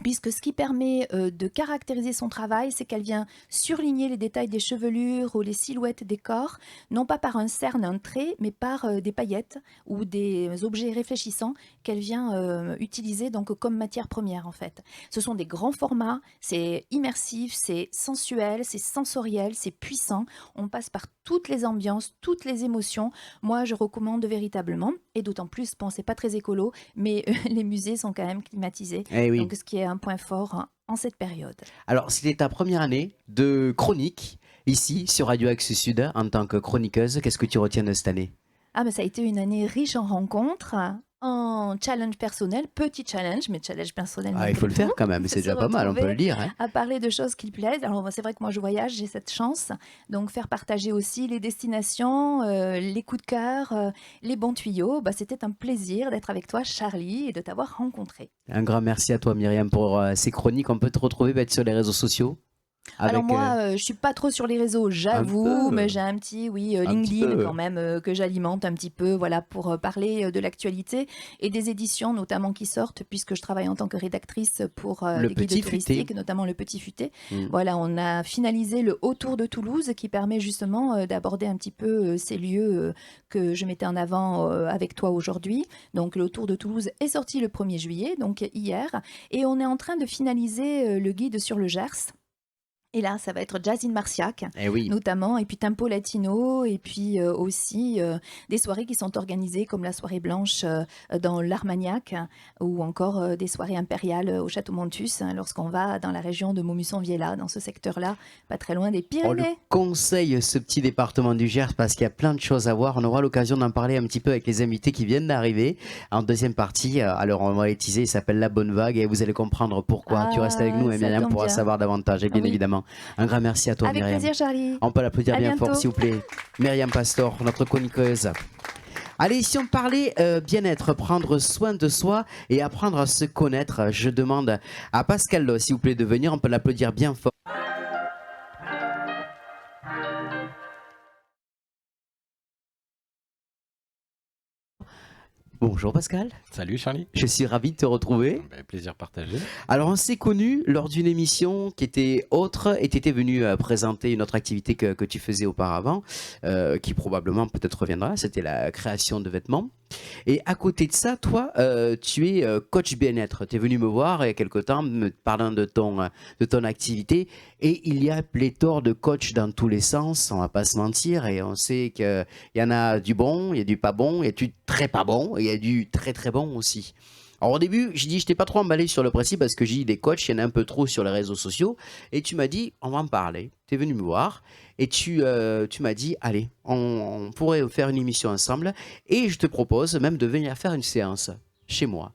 Puisque ce qui permet de caractériser son travail, c'est qu'elle vient surligner les détails des chevelures ou les silhouettes des corps, non pas par un cerne, un trait, mais par des paillettes ou des objets réfléchissants qu'elle vient utiliser donc comme matière première en fait. Ce sont des grands formats, c'est immersif, c'est sensuel, c'est sensoriel, c'est puissant. On passe par toutes les ambiances, toutes les émotions. Moi, je recommande véritablement, et d'autant plus, bon, c'est pas très écolo, mais les musées sont quand même climatisés. Eh oui. Donc, ce qui est un point fort en cette période. Alors, c'était ta première année de chronique. ici sur Radio Axe Sud en tant que chroniqueuse. Qu'est-ce que tu retiens de cette année? Ah, mais ça a été une année riche en rencontres, en challenge personnel, petit challenge, mais challenge personnel. Ah, il faut le faire quand même, c'est Se déjà pas mal, on peut le retrouver dire. Hein. à parler de choses qui plaisent. Alors, c'est vrai que moi, je voyage, j'ai cette chance. Donc, faire partager aussi les destinations, les coups de cœur, les bons tuyaux. Bah, c'était un plaisir d'être avec toi, Charlie, et de t'avoir rencontré. Un grand merci à toi, Myriam, pour ces chroniques. On peut te retrouver sur les réseaux sociaux. Alors Avec, moi, je suis pas trop sur les réseaux, j'avoue, peu. mais j'ai un petit, oui, Un petit LinkedIn peu. quand même que j'alimente un petit peu, voilà, pour parler de l'actualité et des éditions notamment qui sortent, puisque je travaille en tant que rédactrice pour Le les guides Petit touristiques, Futé. notamment le Petit Futé. Mm. Voilà, on a finalisé le Haut Tour de Toulouse qui permet justement d'aborder un petit peu ces lieux que je mettais en avant avec toi aujourd'hui. Donc le Tour de Toulouse est sorti le 1er juillet, donc hier, et on est en train de finaliser le guide sur le Gers. Et là, ça va être Jazz in Marciac, Eh oui. notamment, et puis Tempo Latino, et puis aussi des soirées qui sont organisées comme la soirée blanche dans l'Armagnac, ou encore des soirées impériales au Château Montus, hein, lorsqu'on va dans la région de Montmusson-Viella, dans ce secteur-là, pas très loin des On le Pyrénées. conseille, ce petit département du Gers, parce qu'il y a plein de choses à voir. On aura l'occasion d'en parler un petit peu avec les invités qui viennent d'arriver. En deuxième partie, alors on va les teaser, il s'appelle La Bonne Vague, et vous allez comprendre pourquoi. Tu restes avec nous, et ça Myriam tombe pourra bien. savoir davantage, et bien Oui. évidemment. Un grand merci à toi, Avec Myriam. plaisir, Charlie. On peut l'applaudir À bien bientôt. fort, s'il vous plaît. Myriam Pastor, notre chroniqueuse. Allez, si on parlait bien-être, prendre soin de soi et apprendre à se connaître, je demande à Pascal Lowe, s'il vous plaît, de venir. On peut l'applaudir bien fort. Bonjour Pascal, Salut Charlie. je suis ravi de te retrouver. Plaisir partagé. Alors on s'est connus lors d'une émission qui était autre et tu étais venu présenter une autre activité que tu faisais auparavant, qui probablement peut-être reviendra, c'était la création de vêtements. Et à côté de ça, toi, tu es coach bien-être. Tu es venu me voir il y a quelque temps, me parlant de ton activité. Et il y a pléthore de coachs dans tous les sens, on va pas se mentir. Et on sait qu'il y en a du bon, il y a du pas bon, il y a du très pas bon, et il y a du très très bon aussi. Alors au début, je n'étais pas trop emballé sur le principe parce que j'ai dit des coachs, il y en a un peu trop sur les réseaux sociaux. Et tu m'as dit, on va en parler. Tu es venu me voir et tu m'as dit, allez, on pourrait faire une émission ensemble. Et je te propose même de venir faire une séance chez moi.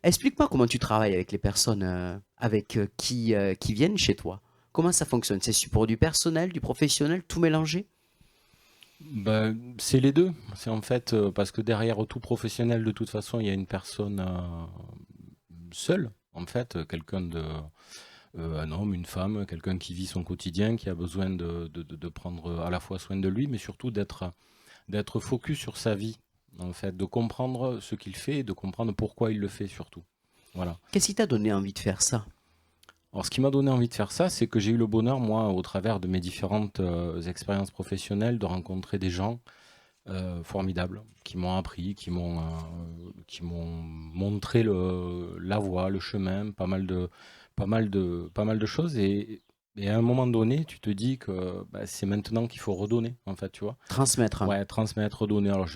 Explique-moi comment tu travailles avec les personnes qui viennent chez toi. Comment ça fonctionne? C'est pour du personnel, du professionnel, tout mélangé? C'est les deux. C'est en fait parce que derrière tout professionnel, de toute façon, il y a une personne seule, en fait, un homme, une femme, quelqu'un qui vit son quotidien, qui a besoin de prendre à la fois soin de lui, mais surtout d'être focus sur sa vie, en fait, de comprendre ce qu'il fait et de comprendre pourquoi il le fait surtout. Voilà. Qu'est-ce qui t'a donné envie de faire ça? Alors, ce qui m'a donné envie de faire ça, c'est que j'ai eu le bonheur, moi, au travers de mes différentes expériences professionnelles, de rencontrer des gens formidables, qui m'ont appris, qui m'ont montré la voie, le chemin, pas mal de choses. Et à un moment donné, tu te dis que c'est maintenant qu'il faut redonner, en fait, tu vois. Transmettre. Ouais, transmettre, redonner. Alors,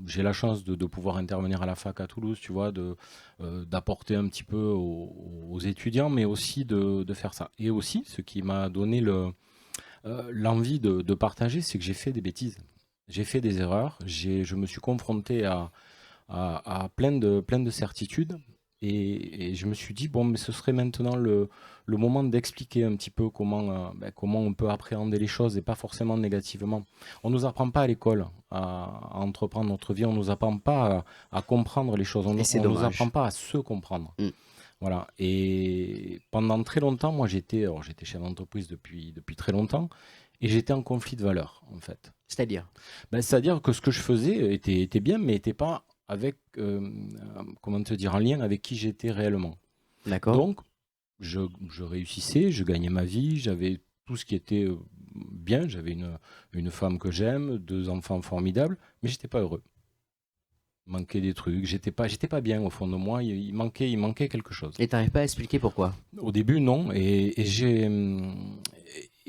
j'ai la chance de pouvoir intervenir à la fac à Toulouse, tu vois, d'apporter un petit peu aux étudiants, mais aussi de faire ça. Et aussi, ce qui m'a donné l'envie de partager, c'est que j'ai fait des bêtises. J'ai fait des erreurs. Je me suis confronté à plein de certitudes. Et je me suis dit, bon, mais ce serait maintenant le moment d'expliquer un petit peu comment on peut appréhender les choses et pas forcément négativement. On ne nous apprend pas à l'école à entreprendre notre vie, on ne nous apprend pas à comprendre les choses, on ne nous apprend pas à se comprendre. Voilà. Et pendant très longtemps, moi j'étais chef d'entreprise depuis très longtemps et j'étais en conflit de valeurs en fait. C'est-à-dire C'est-à-dire que ce que je faisais était bien, mais n'était pas avec, comment te dire, en lien avec qui j'étais réellement. D'accord. Donc, je réussissais, je gagnais ma vie, j'avais tout ce qui était bien, j'avais une femme que j'aime, 2 enfants formidables, mais j'étais pas heureux. Il manquait des trucs, j'étais pas bien au fond de moi, il manquait quelque chose. Et t'arrives pas à expliquer pourquoi? Au début, non, et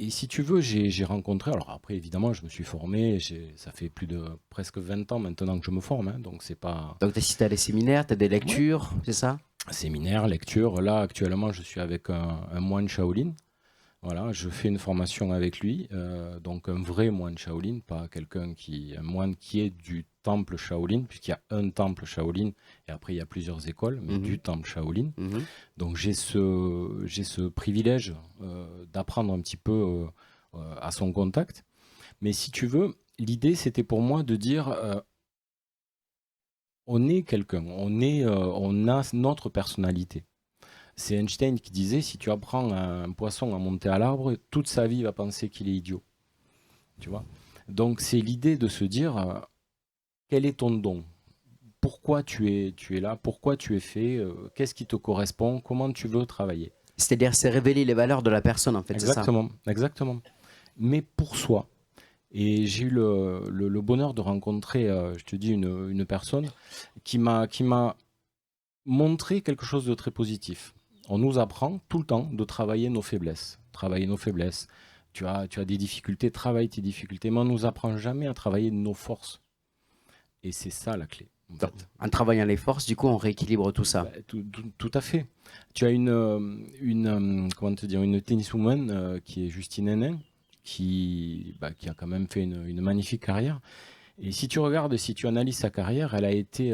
si tu veux, j'ai rencontré, alors après évidemment je me suis formé, ça fait plus de presque 20 ans maintenant que je me forme, hein, donc c'est pas... Donc tu as assisté à des séminaires, tu as des lectures, c'est ça? Séminaire, lecture, là actuellement je suis avec un moine Shaolin, Voilà, je fais une formation avec lui, donc un vrai moine Shaolin, pas un moine qui est du temple Shaolin, puisqu'il y a un temple Shaolin, et après il y a plusieurs écoles, mais du temple Shaolin. Donc j'ai ce privilège d'apprendre un petit peu à son contact. Mais si tu veux, l'idée c'était pour moi de dire, on est quelqu'un, on a notre personnalité. C'est Einstein qui disait, si tu apprends à un poisson à monter à l'arbre, toute sa vie il va penser qu'il est idiot. Tu vois. Donc c'est l'idée de se dire, quel est ton don? Pourquoi tu es là? Pourquoi tu es fait? Qu'est-ce qui te correspond? Comment tu veux travailler? C'est-à-dire, c'est révéler les valeurs de la personne, en fait, c'est ça? Exactement, exactement. Mais pour soi. Et j'ai eu le bonheur de rencontrer, je te dis, une personne qui m'a montré quelque chose de très positif. On nous apprend tout le temps de travailler nos faiblesses. Travailler nos faiblesses. Tu as des difficultés, travaille tes difficultés. Mais on ne nous apprend jamais à travailler nos forces. Et c'est ça la clé. En travaillant les forces, du coup, on rééquilibre tout ça. Tout à fait. Tu as comment te dire, une tenniswoman qui est Justine Henin, qui a quand même fait une magnifique carrière. Et si tu regardes, si tu analyses sa carrière, elle a été,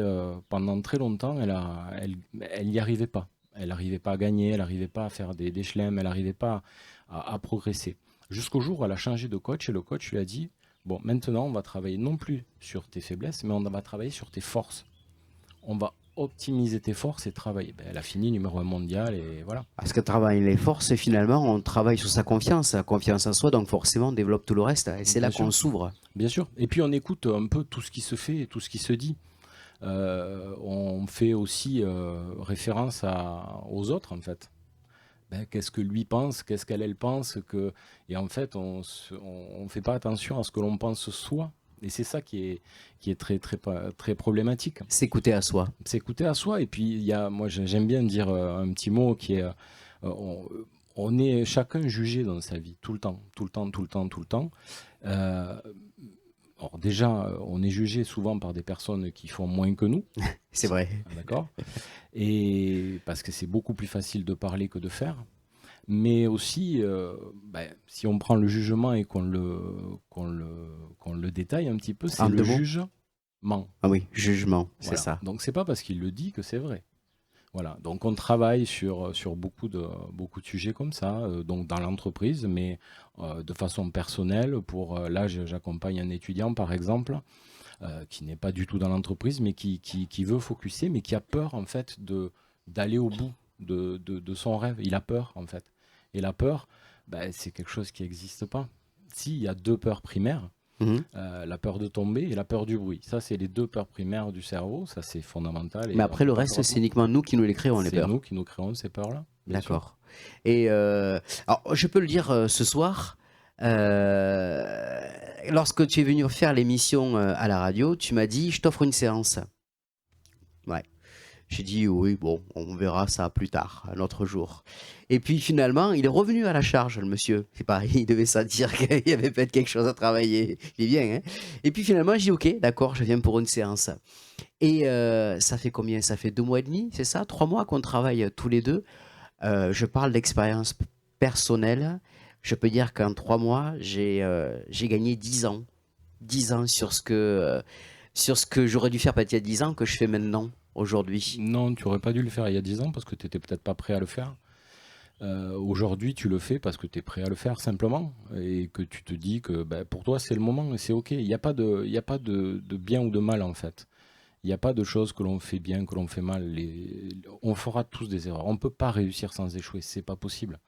pendant très longtemps, elle n'y arrivait pas. Elle n'arrivait pas à gagner, elle n'arrivait pas à faire des chelems, elle n'arrivait pas à progresser. Jusqu'au jour où elle a changé de coach et le coach lui a dit, bon, maintenant on va travailler non plus sur tes faiblesses, mais on va travailler sur tes forces. On va optimiser tes forces et travailler. Elle a fini numéro 1 mondial et voilà. Parce que travailler les forces, finalement, on travaille sur sa confiance en soi, donc forcément on développe tout le reste. Et c'est là qu'on s'ouvre. Bien sûr. Et puis on écoute un peu tout ce qui se fait et tout ce qui se dit. On fait aussi référence aux autres, en fait. Qu'est-ce que lui pense, qu'est-ce qu'elle pense et en fait, on fait pas attention à ce que l'on pense soi. Et c'est ça qui est très, très, très problématique. S'écouter à soi. S'écouter à soi. Et puis, moi, j'aime bien dire un petit mot qui est... on est chacun jugé dans sa vie, tout le temps, tout le temps, tout le temps, tout le temps. Alors déjà, on est jugé souvent par des personnes qui font moins que nous. C'est vrai. D'accord. Et parce que c'est beaucoup plus facile de parler que de faire. Mais aussi, si on prend le jugement et qu'on le détaille un petit peu, c'est le jugement. Ah oui, jugement, c'est ça. Donc c'est pas parce qu'il le dit que c'est vrai. Voilà. Donc on travaille sur beaucoup de sujets comme ça, donc dans l'entreprise, mais de façon personnelle. Là, j'accompagne un étudiant, par exemple, qui n'est pas du tout dans l'entreprise, mais qui veut focuser, mais qui a peur en fait d'aller au bout de son rêve. Il a peur en fait. Et la peur, c'est quelque chose qui n'existe pas. Si, il y a 2 peurs primaires, la peur de tomber et la peur du bruit. Ça, c'est les 2 peurs primaires du cerveau, ça c'est fondamental. Mais après, le reste, c'est uniquement nous qui nous les créons, les peurs. C'est nous qui nous créons ces peurs-là. D'accord. Et alors, je peux le dire ce soir, lorsque tu es venu faire l'émission à la radio, tu m'as dit, je t'offre une séance. Ouais. J'ai dit oui, bon, on verra ça plus tard, un autre jour. Et puis finalement, il est revenu à la charge, le monsieur. C'est pareil, il devait sentir qu'il y avait peut-être quelque chose à travailler. Il est bien, hein. Et puis finalement, j'ai dit ok, d'accord, je viens pour une séance. Et ça fait combien? Ça fait 2 mois et demi, c'est ça? 3 mois qu'on travaille tous les deux. Je parle d'expérience personnelle. Je peux dire qu'en 3 mois, j'ai gagné 10 ans. 10 ans sur ce que j'aurais dû faire peut-être il y a 10 ans, que je fais maintenant. Aujourd'hui. Non, tu n'aurais pas dû le faire il y a 10 ans parce que tu n'étais peut-être pas prêt à le faire. Aujourd'hui, tu le fais parce que tu es prêt à le faire simplement et que tu te dis que pour toi, c'est le moment et c'est OK. Il n'y a pas de bien ou de mal en fait. Il n'y a pas de choses que l'on fait bien, que l'on fait mal. On fera tous des erreurs. On ne peut pas réussir sans échouer. C'est pas possible.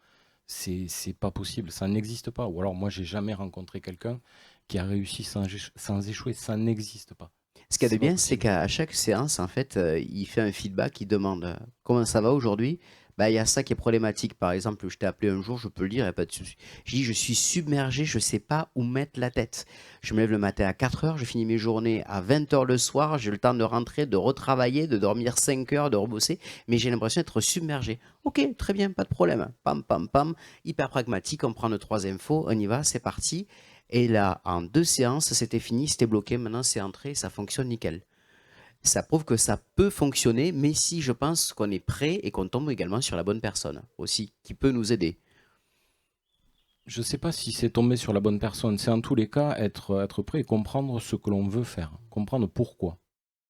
C'est pas possible. Ça n'existe pas. Ou alors, moi, j'ai jamais rencontré quelqu'un qui a réussi sans échouer. Ça n'existe pas. Ce qu'il y a de bien, c'est qu'à chaque séance, en fait, il fait un feedback, il demande comment ça va aujourd'hui. Il y a ça qui est problématique. Par exemple, je t'ai appelé un jour, je peux le dire, il n'y a pas de souci. Je dis, je suis submergé, je ne sais pas où mettre la tête. Je me lève le matin à 4 heures, je finis mes journées à 20 heures le soir, j'ai le temps de rentrer, de retravailler, de dormir 5 heures, de rebosser, mais j'ai l'impression d'être submergé. Ok, très bien, pas de problème. Pam, pam, pam, hyper pragmatique, on prend nos 3 infos, on y va, c'est parti. Et là, en 2 séances, c'était fini, c'était bloqué. Maintenant, c'est entré, ça fonctionne nickel. Ça prouve que ça peut fonctionner, mais si je pense qu'on est prêt et qu'on tombe également sur la bonne personne aussi, qui peut nous aider. je sais pas si c'est tombé sur la bonne personne. C'est en tous les cas être prêt et comprendre ce que l'on veut faire, comprendre pourquoi.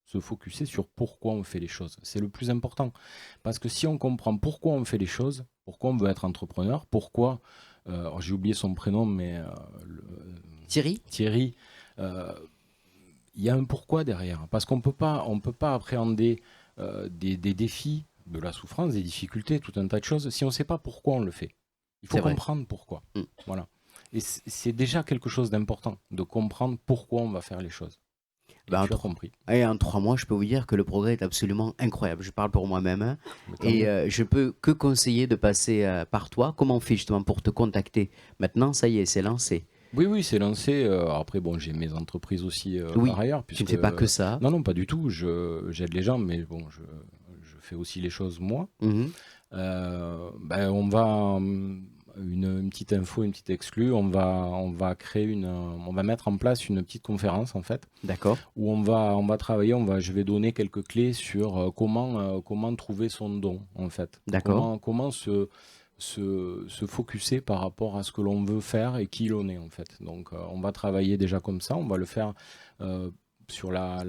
Se focuser sur pourquoi on fait les choses. C'est le plus important. Parce que si on comprend pourquoi on fait les choses, pourquoi on veut être entrepreneur, pourquoi, alors j'ai oublié son prénom, mais Thierry, euh, il y a un pourquoi derrière. Parce qu'on on peut pas appréhender des défis, de la souffrance, des difficultés, tout un tas de choses, si on ne sait pas pourquoi on le fait. Il faut C'est vrai. comprendre pourquoi. Mm. Voilà. Et c'est déjà quelque chose d'important, de comprendre pourquoi on va faire les choses. Et Ben, tu as compris. Et en 3 mois, je peux vous dire que le progrès est absolument incroyable. Je parle pour moi-même, hein. Mais tant Et mieux. je peux que conseiller de passer par toi. Comment on fait justement pour te contacter? Maintenant, ça y est, c'est lancé. Oui, oui, c'est lancé. Après, bon, j'ai mes entreprises aussi Oui, par ailleurs. tu ne Puisque, fais pas que ça. non, non, pas du tout. J'aide les gens, mais bon, je fais aussi les choses moi. Mhm. Ben, on va une petite info, une petite exclue. On va créer on va mettre en place une petite conférence en fait, D'accord, où on va travailler. Je vais donner quelques clés sur comment trouver son don en fait. d'accord. Comment se focuser par rapport à ce que l'on veut faire et qui l'on est en fait. Donc on va travailler déjà comme ça. On va le faire sur la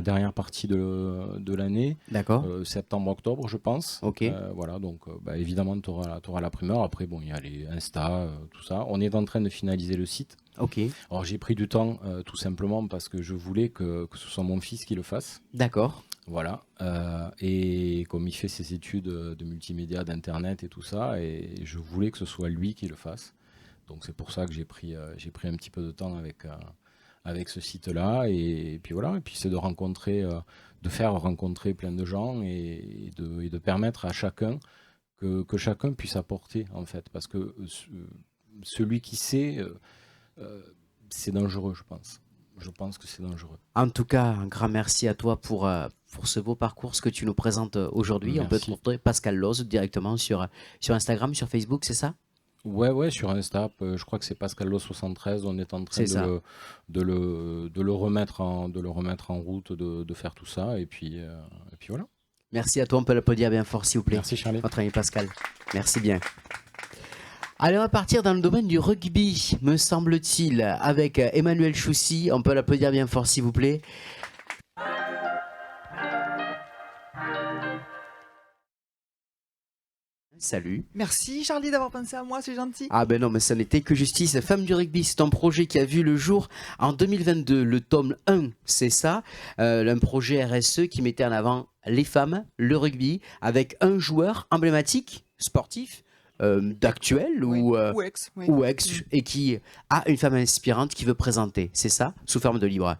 dernière partie de l'année. D'accord. Septembre-octobre, je pense. Ok. Voilà, donc bah, évidemment, tu auras la primeur. Après, bon, il y a les Insta, tout ça. On est en train de finaliser le site. Ok. Alors, j'ai pris du temps, tout simplement, parce que je voulais que ce soit mon fils qui le fasse. D'accord. Voilà. Et comme il fait ses études de multimédia, d'internet et tout ça, et je voulais que ce soit lui qui le fasse. Donc, c'est pour ça que j'ai pris un petit peu de temps avec ce site-là. Et puis voilà. Et puis, c'est de faire rencontrer plein de gens et de permettre à chacun que chacun puisse apporter, en fait. Parce que celui qui sait, c'est dangereux, je pense. Je pense que c'est dangereux. En tout cas, un grand merci à toi pour ce beau parcours, ce que tu nous présentes aujourd'hui. On peut te Merci. retrouver Pascal Loz directement sur Instagram, sur Facebook, c'est ça? Ouais, sur Insta, je crois que c'est Pascalo73. On est en train C'est ça. de le remettre en route, de faire tout ça. Et puis voilà. Merci à toi, on peut l'applaudir bien fort, s'il vous plaît. Merci, Charlie. Notre ami Pascal. Merci bien. Allez, on va partir dans le domaine du rugby, me semble-t-il, avec Emmanuel Choussy. On peut l'applaudir bien fort, s'il vous plaît. Salut. Merci Charlie d'avoir pensé à moi, c'est gentil. Ah ben non, mais ça n'était que justice. Femme du rugby, c'est un projet qui a vu le jour en 2022. Le tome 1, c'est ça. Un projet RSE qui mettait en avant les femmes, le rugby, avec un joueur emblématique, sportif, d'actuel Oui, ou ex. Oui. ou ex, et qui a une femme inspirante qui veut présenter. C'est ça, sous forme de livre.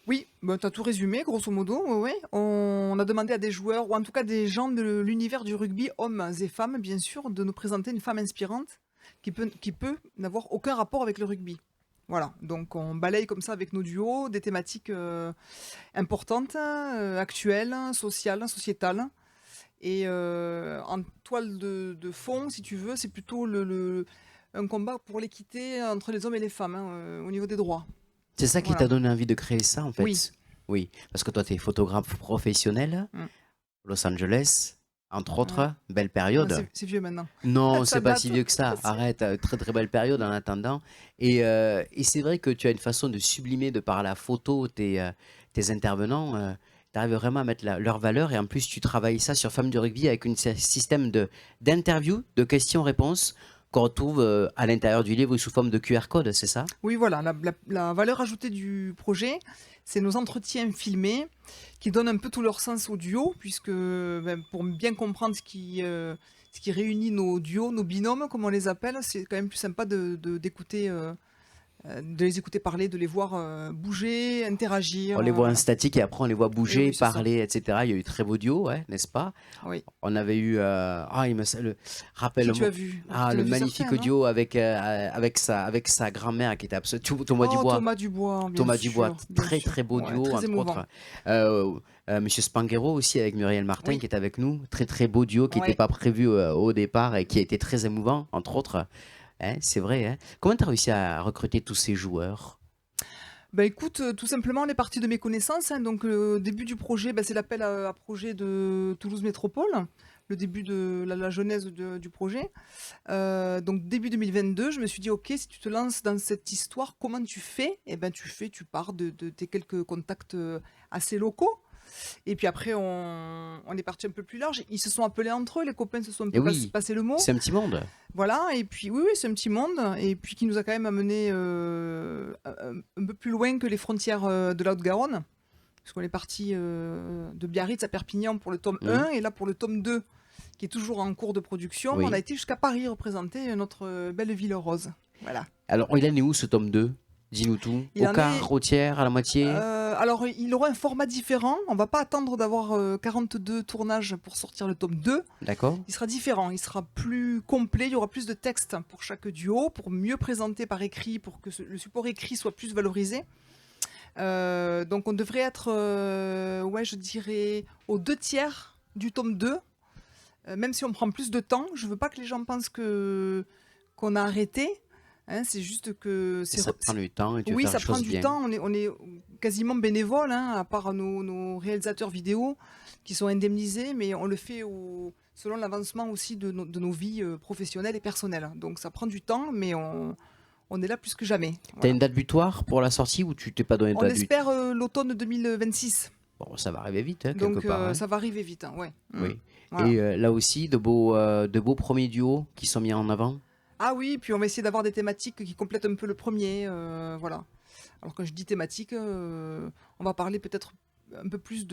Oui, bah, tu as tout résumé, grosso modo. Ouais. On a demandé à des joueurs, ou en tout cas des gens de l'univers du rugby, hommes et femmes, bien sûr, de nous présenter une femme inspirante qui peut n'avoir aucun rapport avec le rugby. Voilà, donc on balaye comme ça avec nos duos des thématiques importantes, actuelles, sociales, sociétales. Et en toile de fond, si tu veux, c'est plutôt un combat pour l'équité entre les hommes et les femmes, hein, au niveau des droits. C'est ça qui Voilà. t'a donné envie de créer ça, en fait? Oui. Oui, parce que toi, tu es photographe professionnel, Mm. Los Angeles, entre autres, Ouais. belle Ah, période. c'est vieux maintenant. Non, Ça c'est pas date. si vieux que ça. Si. Arrête, très très belle période en attendant. Et c'est vrai que tu as une façon de sublimer de par la photo tes intervenants. Tu arrives vraiment à mettre leur valeur et en plus tu travailles ça sur Femmes du rugby avec un système d'interview, de questions-réponses qu'on retrouve à l'intérieur du livre sous forme de QR code, c'est ça? Oui, voilà, la valeur ajoutée du projet, c'est nos entretiens filmés qui donnent un peu tout leur sens au duo, puisque pour bien comprendre ce qui réunit nos duos, nos binômes, comme on les appelle, c'est quand même plus sympa d'écouter, de les écouter parler, de les voir bouger, interagir. On les voit en voilà. statique et après on les voit bouger, oui, c'est ça. parler, etc. Il y a eu très beau duo, ouais, n'est-ce pas? Oui. On avait eu, Qui rappelle-moi. tu as vu? Ah, Tu en le as vu magnifique certains, non? audio avec sa grand-mère qui était absolument. Thomas Oh, Dubois. Thomas Dubois, bien Thomas sûr, Dubois, bien très sûr. très beau Ouais, duo, très entre émouvant. autres. Monsieur Spanghero aussi avec Muriel Martin Oui. qui est avec nous. Très très beau duo qui n'était Ouais. pas prévu au départ et qui a été très émouvant, entre autres. Hein, c'est vrai. Hein. Comment tu as réussi à recruter tous ces joueurs? Bah écoute, tout simplement, on est parti de mes connaissances, hein. Donc, le début du projet, c'est l'appel à projet de Toulouse Métropole. le début de la genèse du projet. Donc début 2022, je me suis dit, ok, si tu te lances dans cette histoire, comment tu fais? Eh ben tu pars de tes quelques contacts assez locaux. Et puis après, on est parti un peu plus large. Ils se sont appelés entre eux, les copains se sont un peu passé le mot. C'est un petit monde. Voilà, et puis oui, c'est un petit monde, et puis qui nous a quand même amené un peu plus loin que les frontières de la Haute-Garonne, parce qu'on est parti de Biarritz à Perpignan pour le tome 1, et là pour le tome 2, qui est toujours en cours de production, on a été jusqu'à Paris représenter notre belle ville rose. Voilà. Alors, il en est où ce tome 2? Dis-nous tout. Au quart, au tiers, à la moitié? Alors, il aura un format différent. On va pas attendre d'avoir 42 tournages pour sortir le tome 2. D'accord. Il sera différent, il sera plus complet, il y aura plus de texte pour chaque duo, pour mieux présenter par écrit, pour que le support écrit soit plus valorisé. Donc on devrait être, je dirais, aux 2/3 du tome 2. Même si on prend plus de temps, je veux pas que les gens pensent qu'on a arrêté. Hein, c'est juste que ça prend du temps et tu oui, fais ça la prend chose du bien. temps. On est quasiment bénévole, hein, à part nos réalisateurs vidéo qui sont indemnisés, mais on le fait selon l'avancement aussi de nos vies professionnelles et personnelles. Donc ça prend du temps, mais on est là plus que jamais. T'as une date butoir pour la sortie ou tu t'es pas donné de On date espère l'automne 2026. Bon, ça va arriver vite, hein, Donc quelque part. Hein. ça va arriver vite, hein, ouais. Oui. Voilà. Et là aussi, de beaux premiers duos qui sont mis en avant. Ah oui, puis on va essayer d'avoir des thématiques qui complètent un peu le premier, voilà. Alors quand je dis thématique, on va parler peut-être un peu plus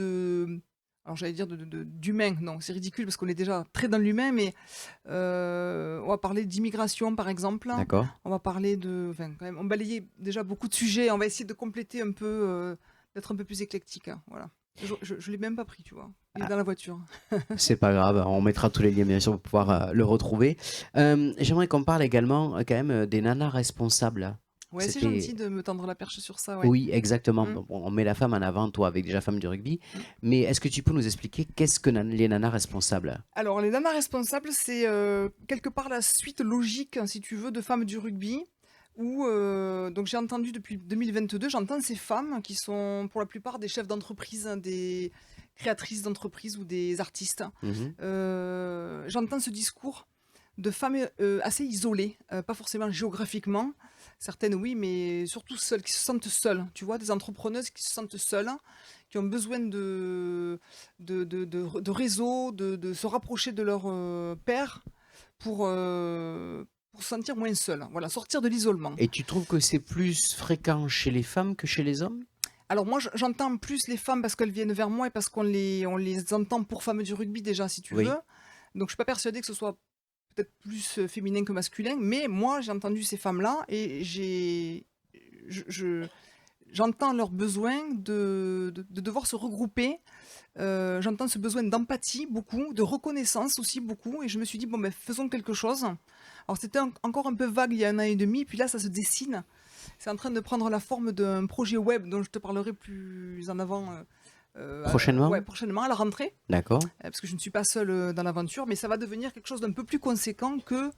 alors j'allais dire d'humain, non, c'est ridicule parce qu'on est déjà très dans l'humain, mais on va parler d'immigration par exemple. D'accord. On va parler quand même, on balayait déjà beaucoup de sujets, on va essayer de compléter un peu, d'être un peu plus éclectique, hein, voilà. Je l'ai même pas pris, tu vois. Il est dans la voiture. C'est pas grave, on mettra tous les liens bien sûr pour pouvoir le retrouver. J'aimerais qu'on parle également quand même des nanas responsables. Ouais, c'est gentil de me tendre la perche sur ça. Ouais. Oui, exactement. Bon, on met la femme en avant, toi, avec déjà femme du rugby. Mais est-ce que tu peux nous expliquer qu'est-ce que les nanas responsables? Alors, les nanas responsables, c'est quelque part la suite logique, si tu veux, de femmes du rugby. Donc j'ai entendu depuis 2022, j'entends ces femmes qui sont pour la plupart des chefs d'entreprise, des créatrices d'entreprise ou des artistes. J'entends ce discours de femmes assez isolées, pas forcément géographiquement, certaines oui, mais surtout seules, qui se sentent seules, tu vois, des entrepreneuses qui se sentent seules, qui ont besoin de réseaux, de se rapprocher de leur père pour se sentir moins seul. Voilà, sortir de l'isolement. Et tu trouves que c'est plus fréquent chez les femmes que chez les hommes? Alors moi, j'entends plus les femmes parce qu'elles viennent vers moi et parce qu'on les entend pour femmes du rugby déjà, si tu veux. Donc je suis pas persuadée que ce soit peut-être plus féminin que masculin, mais moi j'ai entendu ces femmes-là et j'entends leur besoin de devoir se regrouper. J'entends ce besoin d'empathie beaucoup, de reconnaissance aussi beaucoup, et je me suis dit bon ben faisons quelque chose. Alors c'était encore un peu vague il y a 1 an et demi, puis là ça se dessine. C'est en train de prendre la forme d'un projet web dont je te parlerai plus en avant. Prochainement? Ouais, prochainement, à la rentrée. D'accord. Parce que je ne suis pas seule dans l'aventure, mais ça va devenir quelque chose d'un peu plus conséquent que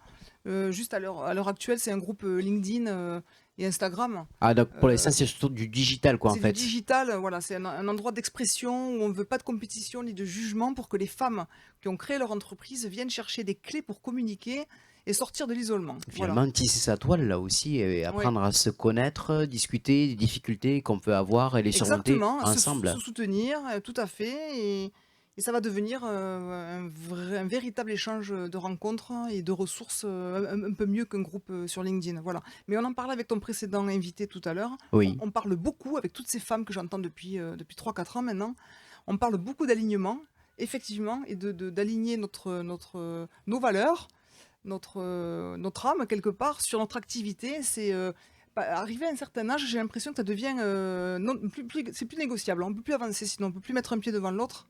juste à l'heure actuelle, c'est un groupe LinkedIn et Instagram. Ah, donc pour l'instant, c'est surtout du digital, quoi, en fait. C'est du digital, voilà, c'est un endroit d'expression où on ne veut pas de compétition ni de jugement pour que les femmes qui ont créé leur entreprise viennent chercher des clés pour communiquer et sortir de l'isolement. Finalement, tisser sa toile là aussi, et apprendre à se connaître, discuter des difficultés qu'on peut avoir et les surmonter ensemble. Se soutenir, tout à fait, et ça va devenir un véritable échange de rencontres et de ressources, un peu mieux qu'un groupe sur LinkedIn. Voilà. Mais on en parlait avec ton précédent invité tout à l'heure. Oui. On parle beaucoup avec toutes ces femmes que j'entends depuis 3-4 ans maintenant. On parle beaucoup d'alignement, effectivement, et d'aligner nos valeurs, notre âme quelque part sur notre activité. C'est arrivé à un certain âge, j'ai l'impression que ça devient c'est plus négociable. On ne peut plus avancer, sinon on ne peut plus mettre un pied devant l'autre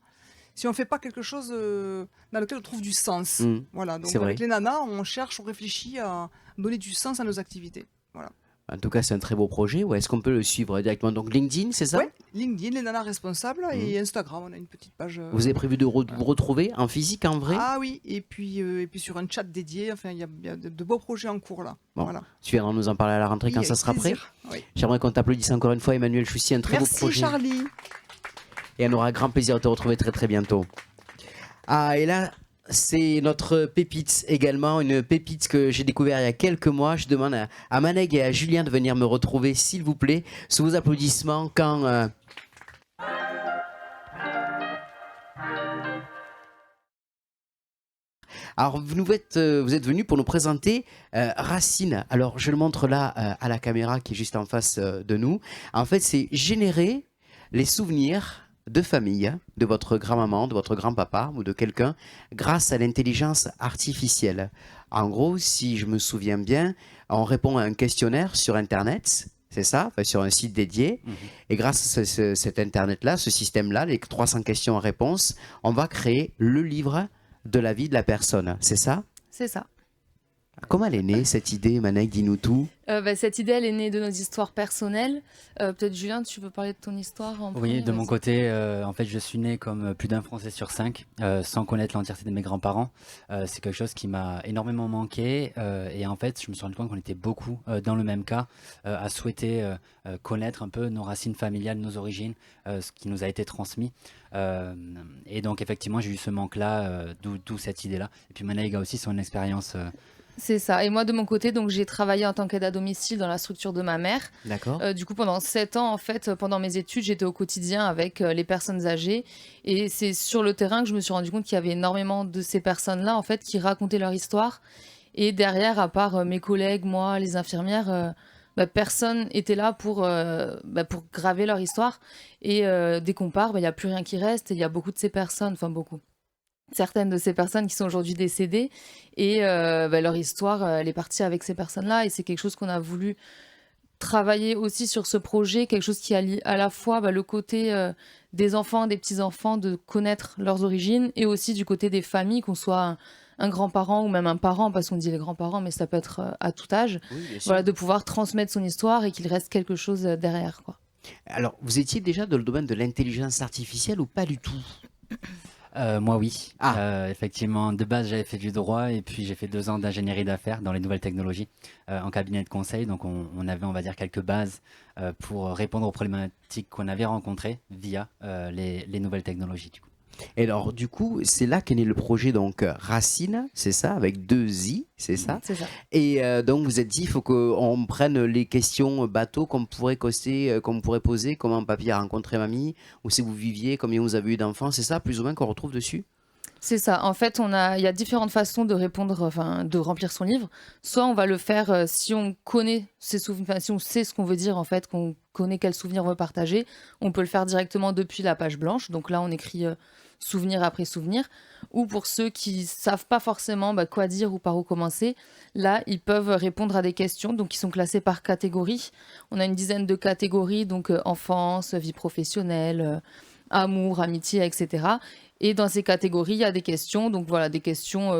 si on ne fait pas quelque chose dans lequel on trouve du sens. Voilà, donc avec les nanas, on réfléchit à donner du sens à nos activités. Voilà. En tout cas, c'est un très beau projet. Est-ce qu'on peut le suivre directement? Donc LinkedIn, c'est ça? Oui, LinkedIn, les nanas responsables, et Instagram, on a une petite page. Vous avez prévu de vous retrouver en physique, en vrai? Ah oui, et puis sur un chat dédié, enfin, il y a de beaux projets en cours là. Bon, voilà. tu viendras nous en parler à la rentrée quand ça sera prêt. Oui. J'aimerais qu'on t'applaudisse encore une fois, Emmanuelle Choussy, un très beau projet. Merci Charlie. Et on aura grand plaisir de te retrouver très très bientôt. Ah, et là, c'est notre pépite également, une pépite que j'ai découvert il y a quelques mois. Je demande à Maneg et à Julien de venir me retrouver, s'il vous plaît, sous vos applaudissements quand... Alors, vous êtes venus pour nous présenter Racine. Alors, je le montre là à la caméra qui est juste en face de nous. En fait, c'est générer les souvenirs de famille, de votre grand-maman, de votre grand-papa ou de quelqu'un grâce à l'intelligence artificielle. En gros, si je me souviens bien, on répond à un questionnaire sur Internet. C'est ça, enfin, sur un site dédié. Et grâce à cet Internet-là, ce système-là, les 300 questions-réponses, on va créer le livre de la vie de la personne, c'est ça? C'est ça. Comment elle est née, cette idée, Maneg, dis-nous tout. Cette idée, elle est née de nos histoires personnelles. Peut-être Julien, tu veux parler de ton histoire en Oui, premier, de mon vas-y. côté, en fait, je suis né comme plus d'un Français sur 5, sans connaître l'entièreté de mes grands-parents. C'est quelque chose qui m'a énormément manqué. Et en fait, je me suis rendu compte qu'on était beaucoup dans le même cas, à souhaiter connaître un peu nos racines familiales, nos origines, ce qui nous a été transmis. Et donc, effectivement, j'ai eu ce manque-là, d'où cette idée-là. Et puis, Manaïga a aussi son expérience. C'est ça. Et moi, de mon côté, donc j'ai travaillé en tant qu'aide à domicile dans la structure de ma mère. D'accord. Du coup, pendant 7 ans, en fait, pendant mes études, j'étais au quotidien avec les personnes âgées. Et c'est sur le terrain que je me suis rendu compte qu'il y avait énormément de ces personnes-là, en fait, qui racontaient leur histoire. Et derrière, à part mes collègues, moi, les infirmières, personne était là pour graver leur histoire. Et dès qu'on part, il n'y a plus rien qui reste. Et il y a beaucoup de ces personnes, enfin beaucoup. Certaines de ces personnes qui sont aujourd'hui décédées et leur histoire, elle est partie avec ces personnes-là et c'est quelque chose qu'on a voulu travailler aussi sur ce projet, quelque chose qui allie à la fois le côté des enfants, des petits-enfants, de connaître leurs origines et aussi du côté des familles, qu'on soit un grand-parent ou même un parent, parce qu'on dit les grands-parents, mais ça peut être à tout âge, Oui, bien sûr. voilà, de pouvoir transmettre son histoire et qu'il reste quelque chose derrière, quoi. Alors, vous étiez déjà dans le domaine de l'intelligence artificielle ou pas du tout? Moi, oui. Ah. Effectivement, de base, j'avais fait du droit et puis j'ai fait 2 ans d'ingénierie d'affaires dans les nouvelles technologies en cabinet de conseil. Donc, on avait, on va dire, quelques bases pour répondre aux problématiques qu'on avait rencontrées via les nouvelles technologies. Du coup. Et alors, du coup, c'est là qu'est né le projet, donc Racine, c'est ça, avec 2 I, c'est ça. C'est ça. Et donc, vous êtes dit, il faut qu'on prenne les questions bateau qu'on pourrait poser, comment papy a rencontré mamie, où si vous viviez, combien vous avez eu d'enfants, c'est ça, plus ou moins, qu'on retrouve dessus? C'est ça. En fait, il y a différentes façons de répondre, enfin, de remplir son livre. Soit on va le faire si on connaît ses souvenirs, si on sait ce qu'on veut dire, en fait, qu'on connaît quel souvenir on veut partager. On peut le faire directement depuis la page blanche. Donc là, on écrit souvenir après souvenir. Ou pour ceux qui savent pas forcément quoi dire ou par où commencer, là, ils peuvent répondre à des questions, donc qui sont classées par catégorie. On a une dizaine de catégories, donc enfance, vie professionnelle, amour, amitié, etc. Et dans ces catégories, il y a des questions, donc voilà, des questions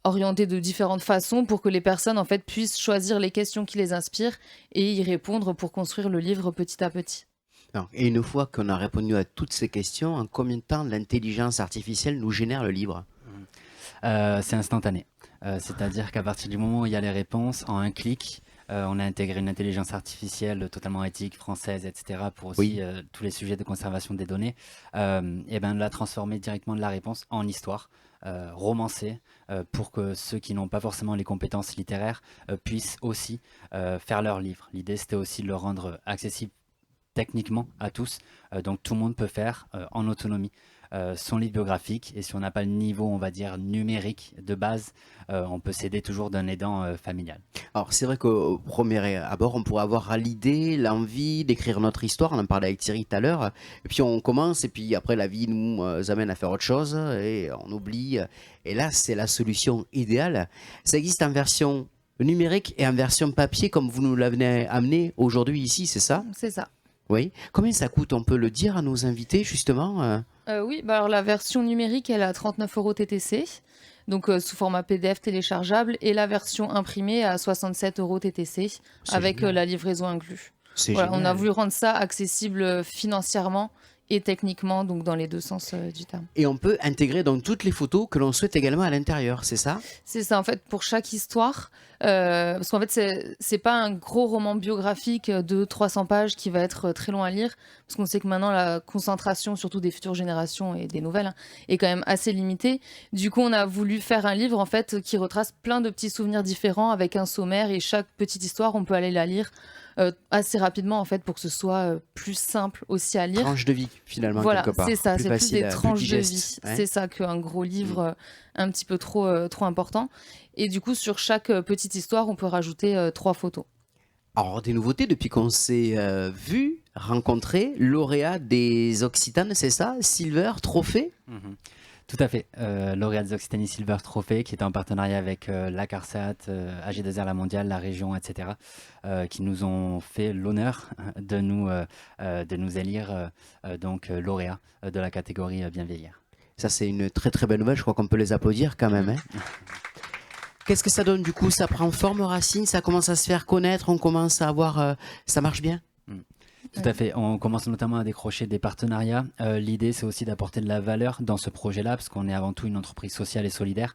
orientées de différentes façons pour que les personnes en fait puissent choisir les questions qui les inspirent et y répondre pour construire le livre petit à petit. Non. Et une fois qu'on a répondu à toutes ces questions, en combien de temps l'intelligence artificielle nous génère le livre? C'est instantané. C'est-à-dire qu'à partir du moment où il y a les réponses, en un clic, on a intégré une intelligence artificielle totalement éthique, française, etc. pour aussi tous les sujets de conservation des données. Et la transformer directement de la réponse en histoire, romancée, pour que ceux qui n'ont pas forcément les compétences littéraires puissent aussi faire leur livre. L'idée, c'était aussi de le rendre accessible techniquement à tous, donc tout le monde peut faire en autonomie son livre biographique, et si on n'a pas le niveau, on va dire, numérique de base, on peut s'aider toujours d'un aidant familial. Alors, c'est vrai qu'au premier abord, on pourrait avoir l'idée, l'envie d'écrire notre histoire, on en parlait avec Thierry tout à l'heure, et puis on commence, et puis après la vie nous amène à faire autre chose, et on oublie, et là c'est la solution idéale. Ça existe en version numérique et en version papier, comme vous nous l'avez amené aujourd'hui ici, c'est ça? C'est ça. Oui. Combien ça coûte? On peut le dire à nos invités, justement Oui, alors la version numérique, elle est à 39 € TTC, donc sous format PDF téléchargeable, et la version imprimée à 67 € TTC, avec la livraison inclus. C'est Voilà, on a génial. voulu rendre ça accessible financièrement et techniquement, donc dans les deux sens du terme. Et on peut intégrer donc toutes les photos que l'on souhaite également à l'intérieur, c'est ça? C'est ça, en fait, pour chaque histoire, parce qu'en fait, c'est pas un gros roman biographique de 300 pages qui va être très long à lire, parce qu'on sait que maintenant, la concentration, surtout des futures générations et des nouvelles, hein, est quand même assez limitée. Du coup, on a voulu faire un livre, en fait, qui retrace plein de petits souvenirs différents avec un sommaire, et chaque petite histoire, on peut aller la lire assez rapidement, en fait, pour que ce soit plus simple aussi à lire. Tranche de vie, finalement, Voilà, quelque part. c'est ça, Plus c'est plus facile, des plus tranches de digeste, vie. ouais. C'est ça qu'un gros livre un petit peu trop important. Et du coup, sur chaque petite histoire, on peut rajouter 3 photos. Alors, des nouveautés depuis qu'on s'est vu, rencontré, lauréat des Occitanes, c'est ça? Silver, trophée? Tout à fait. Lauréat des Occitanie Silver Trophy, qui est en partenariat avec la CARSAT, AG2R La Mondiale, la région, etc., qui nous ont fait l'honneur de nous élire donc lauréat de la catégorie Bien vieillir. Ça, c'est une très très belle nouvelle. Je crois qu'on peut les applaudir quand même, hein. Qu'est-ce que ça donne du coup? Ça prend forme, Racine? Ça commence à se faire connaître? On commence à avoir... ça marche bien? Tout à fait. On commence notamment à décrocher des partenariats. L'idée, c'est aussi d'apporter de la valeur dans ce projet-là, parce qu'on est avant tout une entreprise sociale et solidaire,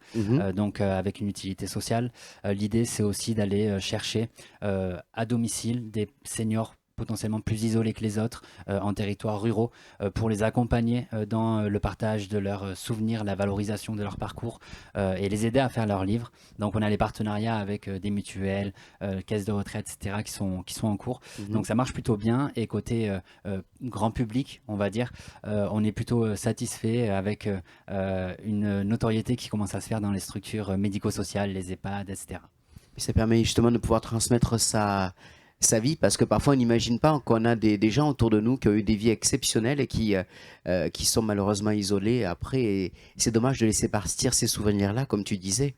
donc avec une utilité sociale. L'idée, c'est aussi d'aller chercher à domicile des seniors potentiellement plus isolés que les autres en territoires ruraux pour les accompagner dans le partage de leurs souvenirs, la valorisation de leur parcours et les aider à faire leurs livres. Donc on a les partenariats avec des mutuelles, caisses de retraite, etc. qui sont en cours. Donc ça marche plutôt bien et côté grand public, on va dire, on est plutôt satisfait avec une notoriété qui commence à se faire dans les structures médico-sociales, les EHPAD, etc. Et ça permet justement de pouvoir transmettre sa vie, parce que parfois on n'imagine pas qu'on a des gens autour de nous qui ont eu des vies exceptionnelles et qui sont malheureusement isolés après. Et c'est dommage de laisser partir ces souvenirs-là, comme tu disais.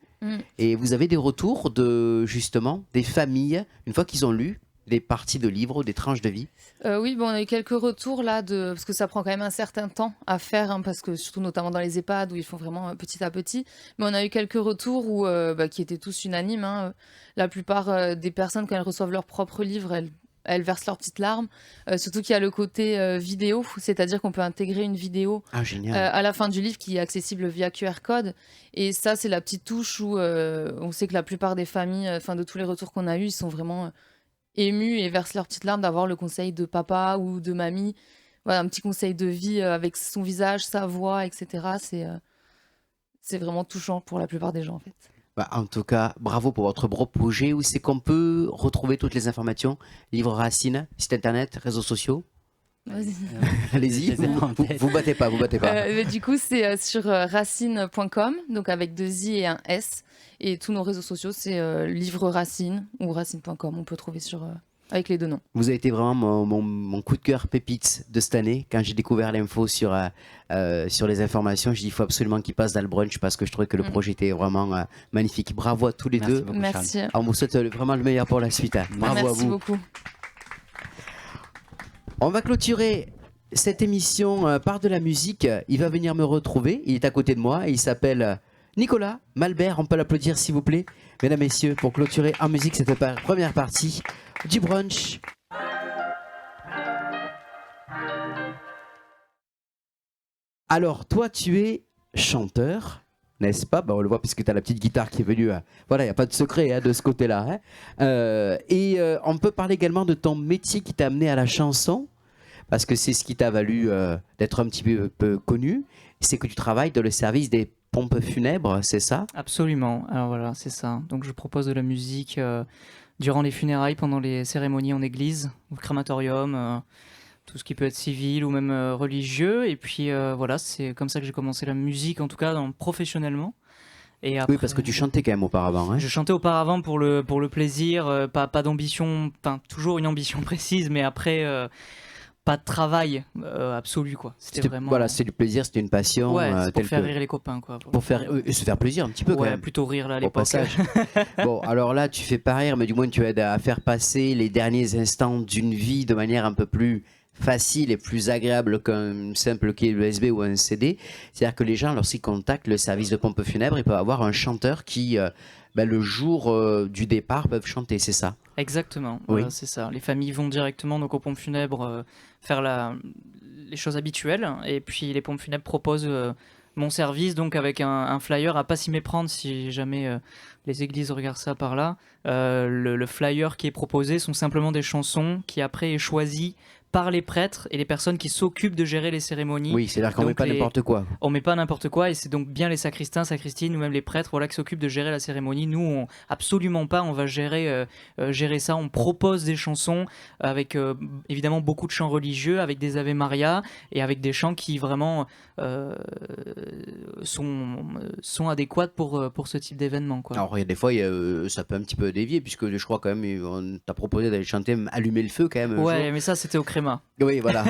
Et vous avez des retours de justement des familles, une fois qu'ils ont lu des parties de livres, des tranches de vie? Oui, bon, on a eu quelques retours là, parce que ça prend quand même un certain temps à faire, hein, parce que surtout notamment dans les EHPAD où ils font vraiment petit à petit. Mais on a eu quelques retours qui étaient tous unanimes, hein. La plupart des personnes, quand elles reçoivent leur propre livre, elles versent leurs petites larmes. Surtout qu'il y a le côté vidéo, c'est-à-dire qu'on peut intégrer une vidéo à la fin du livre qui est accessible via QR code. Et ça, c'est la petite touche où on sait que la plupart des familles, de tous les retours qu'on a eus, ils sont vraiment émus et versent leurs petites larmes d'avoir le conseil de papa ou de mamie. Voilà, un petit conseil de vie avec son visage, sa voix, etc. C'est vraiment touchant pour la plupart des gens, en fait. En tout cas, bravo pour votre beau projet. Où c'est qu'on peut retrouver toutes les informations? Livre Racine, site internet, réseaux sociaux? Allez-y, vous battez pas. Du coup, c'est sur racine.com, donc avec 2 i et un s. Et tous nos réseaux sociaux, c'est Livre Racine ou racine.com. On peut trouver avec les 2 noms. Vous avez été vraiment mon coup de cœur pépite de cette année. Quand j'ai découvert l'info sur les informations, j'ai dit il faut absolument qu'il passe dans le brunch, parce que je trouvais que le projet était vraiment magnifique. Bravo à tous les deux. Beaucoup, merci. Alors, on vous souhaite vraiment le meilleur pour la suite, hein. Bravo à vous. Merci beaucoup. On va clôturer cette émission par de la musique. Il va venir me retrouver. Il est à côté de moi et il s'appelle Nicolas Malbert. On peut l'applaudir, s'il vous plaît, mesdames, messieurs, pour clôturer en musique cette première partie du brunch. Alors, toi, tu es chanteur, n'est-ce pas? On le voit puisque tu as la petite guitare qui est venue. Voilà, il n'y a pas de secret de ce côté-là, hein. On peut parler également de ton métier qui t'a amené à la chanson, parce que c'est ce qui t'a valu d'être un petit peu connu. C'est que tu travailles dans le service des pompes funèbres, c'est ça? Absolument. Alors voilà, c'est ça. Donc je propose de la musique durant les funérailles, pendant les cérémonies en église, au crématorium, tout ce qui peut être civil ou même religieux. Et puis voilà, c'est comme ça que j'ai commencé la musique, en tout cas professionnellement. Et après, oui, parce que tu chantais quand même auparavant, hein. Je chantais auparavant pour le plaisir, pas d'ambition, toujours une ambition précise, mais après pas de travail absolu, quoi. C'était vraiment... Voilà, c'est du plaisir, c'était une passion. Ouais, c'est pour faire rire les copains, quoi. Pour faire se faire plaisir un petit peu, quand même. Plutôt rire là à Au l'époque. passage. Bon, alors là, tu fais pas rire, mais du moins tu aides à faire passer les derniers instants d'une vie de manière un peu plus facile et plus agréable qu'un simple clé USB ou un CD. C'est-à-dire que les gens, lorsqu'ils contactent le service de pompe funèbre, ils peuvent avoir un chanteur qui, le jour du départ, peuvent chanter, c'est ça? Exactement, oui. Voilà, c'est ça. Les familles vont directement donc aux pompes funèbres faire les choses habituelles. Et puis les pompes funèbres proposent mon service, donc avec un flyer à pas s'y méprendre si jamais les églises regardent ça par là. Le flyer qui est proposé sont simplement des chansons qui après est choisi par les prêtres et les personnes qui s'occupent de gérer les cérémonies. Oui, c'est-à-dire qu'on met pas n'importe quoi. On met pas n'importe quoi et c'est donc bien les sacristains, sacristines ou même les prêtres qui s'occupent de gérer la cérémonie. Nous, absolument pas, on va gérer ça. On propose des chansons avec évidemment beaucoup de chants religieux, avec des Ave Maria et avec des chants qui vraiment sont adéquats pour ce type d'événement, quoi. Alors, des fois, ça peut un petit peu dévier, puisque je crois quand même, on t'a proposé d'aller chanter Allumer le feu quand même. Ouais, mais ça, c'était au créma. Oui, voilà.